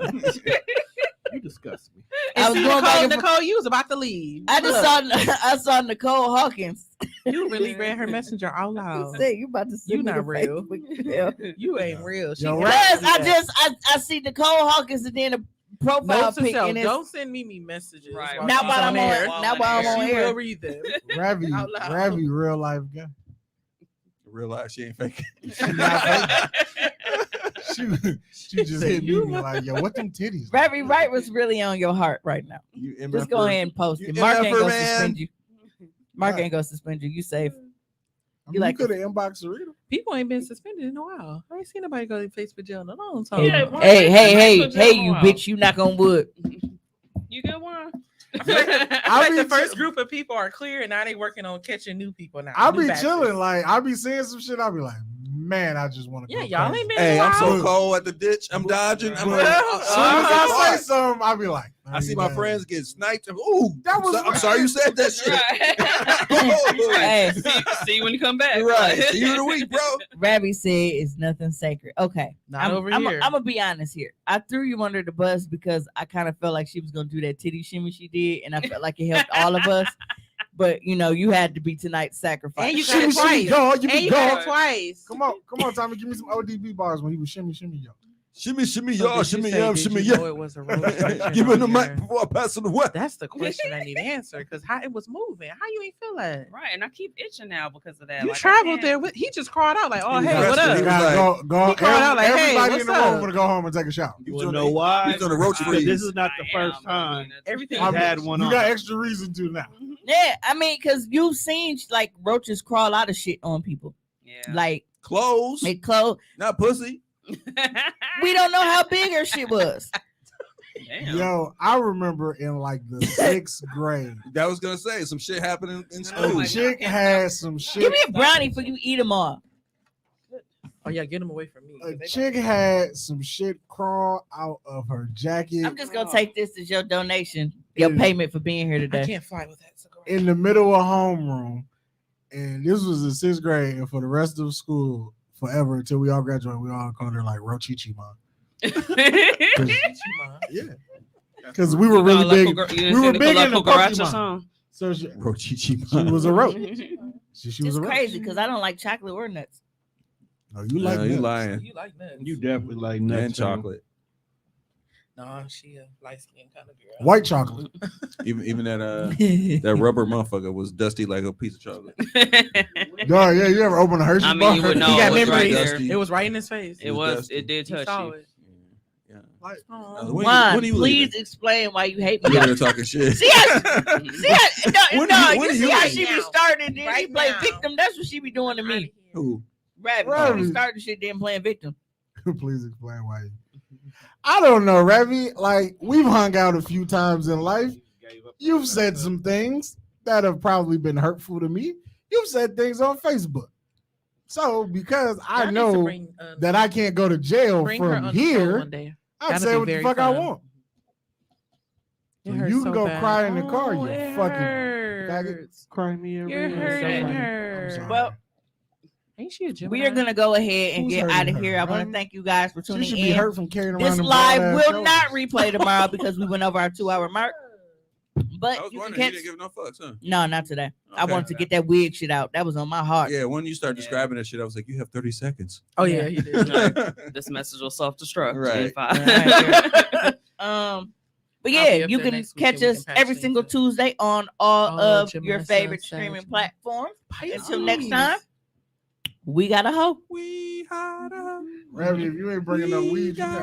You disgust me. I was See, going back Nicole, and Nicole, you was about to leave. I just Look, saw I saw Nicole Hawkins. you really read her messenger out loud. Say you about to see You not real. You ain't real. She Yo, got right. Yes, that. I see Nicole Hawkins and then a profile Note to pic self, and it's don't send me messages. Right. while Not she's while I'm air. on not while I'm on She will air. read them. Ravi, Out loud. Ravi, real life guy. Real life, she ain't fake. She not fake. She just hit me like, yo, what them titties? like? Ravi Wright was really on your heart right now. You Just go ahead and post You it. Mark ain't MFer, gonna man. suspend you. Mark Right. ain't gonna suspend you. You safe. I mean, You like could have inboxed Sarita. People ain't been suspended in a while. I ain't seen nobody go to Facebook jail in a long time. Yeah, Mark Hey, ain't hey, been hey, to jail you in a bitch! You knock on wood. You get one? I feel like I the be first ch- group of people are clear, and now they working on catching new people now. I new be batches. chilling, like I be seeing some shit. I be like, man, I just want to. Yeah, go y'all crazy. ain't been. Hey, in a I'm so while. cold at the ditch. I'm dodging. I'm But like, as soon as I say something, I be like, I see my friends get sniped. Ooh, That was I'm sorry you said that shit. Hey, See you when you come back. You're right. See you in a week, bro. Ravi said it's nothing sacred. Okay, Not over here. I'm gonna be honest here. I threw you under the bus because I kind of felt like she was gonna do that titty shimmy she did, and I felt like it helped all of us. But you know, you had to be tonight's sacrifice. And you got Shimmy, it shimmy, twice. y'all. You And be you got dog. it twice. Come on, Tommy, give me some ODB bars when he was shimmy, shimmy, yo. Shimmy, shimmy, So y'all, did you shimmy, say, y'all, did shimmy, you know yeah. it was a road rage Give me the on mic here? before I pass it away. That's the question I need to answer because how it was moving. How you ain't feel that? Right, and I keep itching now because of that. You Like, I traveled can't- there with. He just crawled out like, "Oh He hey, was what resting. up?" He You was gotta go. he called out like, hey, everybody in what's the room up? want to go home and take a shower. You You was know on the- why? He's on the roach Because freeze. this is not the I first am. time Everything. he's had one You on. got extra reason to now. Yeah, I mean, because you've seen like roaches crawl out of shit on people. Yeah. Like Clothes, they close. not pussy. We don't know how big her shit was. Damn. Yo, I remember in like the 6th grade, That was gonna say some shit happening in a school. my chick God. had some Give shit. me a brownie for you eat them all. Oh yeah, get him away from me. A chick had some shit crawl out of her jacket I'm just gonna take this as your donation, your Yeah. payment for being here I today. can't fly with that cigar. in the middle of homeroom, and this was in 6th grade, and for the rest of school, forever until we all graduate, we all called her like Rochichi Mom. Yeah, because we were really big. We were big into Pokemon. So she was a roach. She was It's a roach. crazy because I don't like chocolate or nuts. No, you like you nuts. lying. You like nuts? You definitely like nuts And chocolate. No, she a light skinned kind of girl. White chocolate. Even that that rubber motherfucker was dusty like a piece of chocolate. Dog, yeah, you ever open a Hershey I mean, bar? you would know He got it was right memories. there. It was right in his face. It was. dusty. It did He touch saw you. it. Yeah. Like, When Juan, are you please leaving? explain why you hate me. You're there talking shit. See how, When no, are you you see how leaving? she be starting, then she Right play now. victim. That's what she be doing to me. Who? Rabbit. She Rabbit. be starting shit, then playing victim. please explain why. I don't know, Ravi. Like, we've hung out a few times in life. You've said some things that have probably been hurtful to me. You've said things on Facebook. So because I Y'all need to know bring, that I can't go to jail bring her from on the show here, one day. I'd That'd say be what the very fuck I fun. want. It So hurts you can so go bad. cry in the car, Oh, you it fucking faggot. hurts. Cry me a You're river. hurting I'm her. sorry. Well, Ain't she a Gemini? we are gonna go ahead and Who's get hurting out of her? here. I want Right? to thank you guys for She tuning should be in. hurt from carrying around This them live broad-ass will shoulders. not replay tomorrow because we went over our 2-hour mark. But I was you can wondering, you catch. didn't give no fucks, huh? No, not today. I Okay. wanted to get that wig shit out. That was on my heart. Yeah, when you start describing that shit, I was like, you have 30 seconds. Oh yeah, he did. This message will self-destruct. Right. In 5. But I'll yeah, be up you there can next week catch and we us can patch every things single up. Tuesday on all of Gemini your favorite Sun, streaming Sag. platforms. Until next time, we got a hoe. We had a Ravi, if you ain't bringing no weed, you got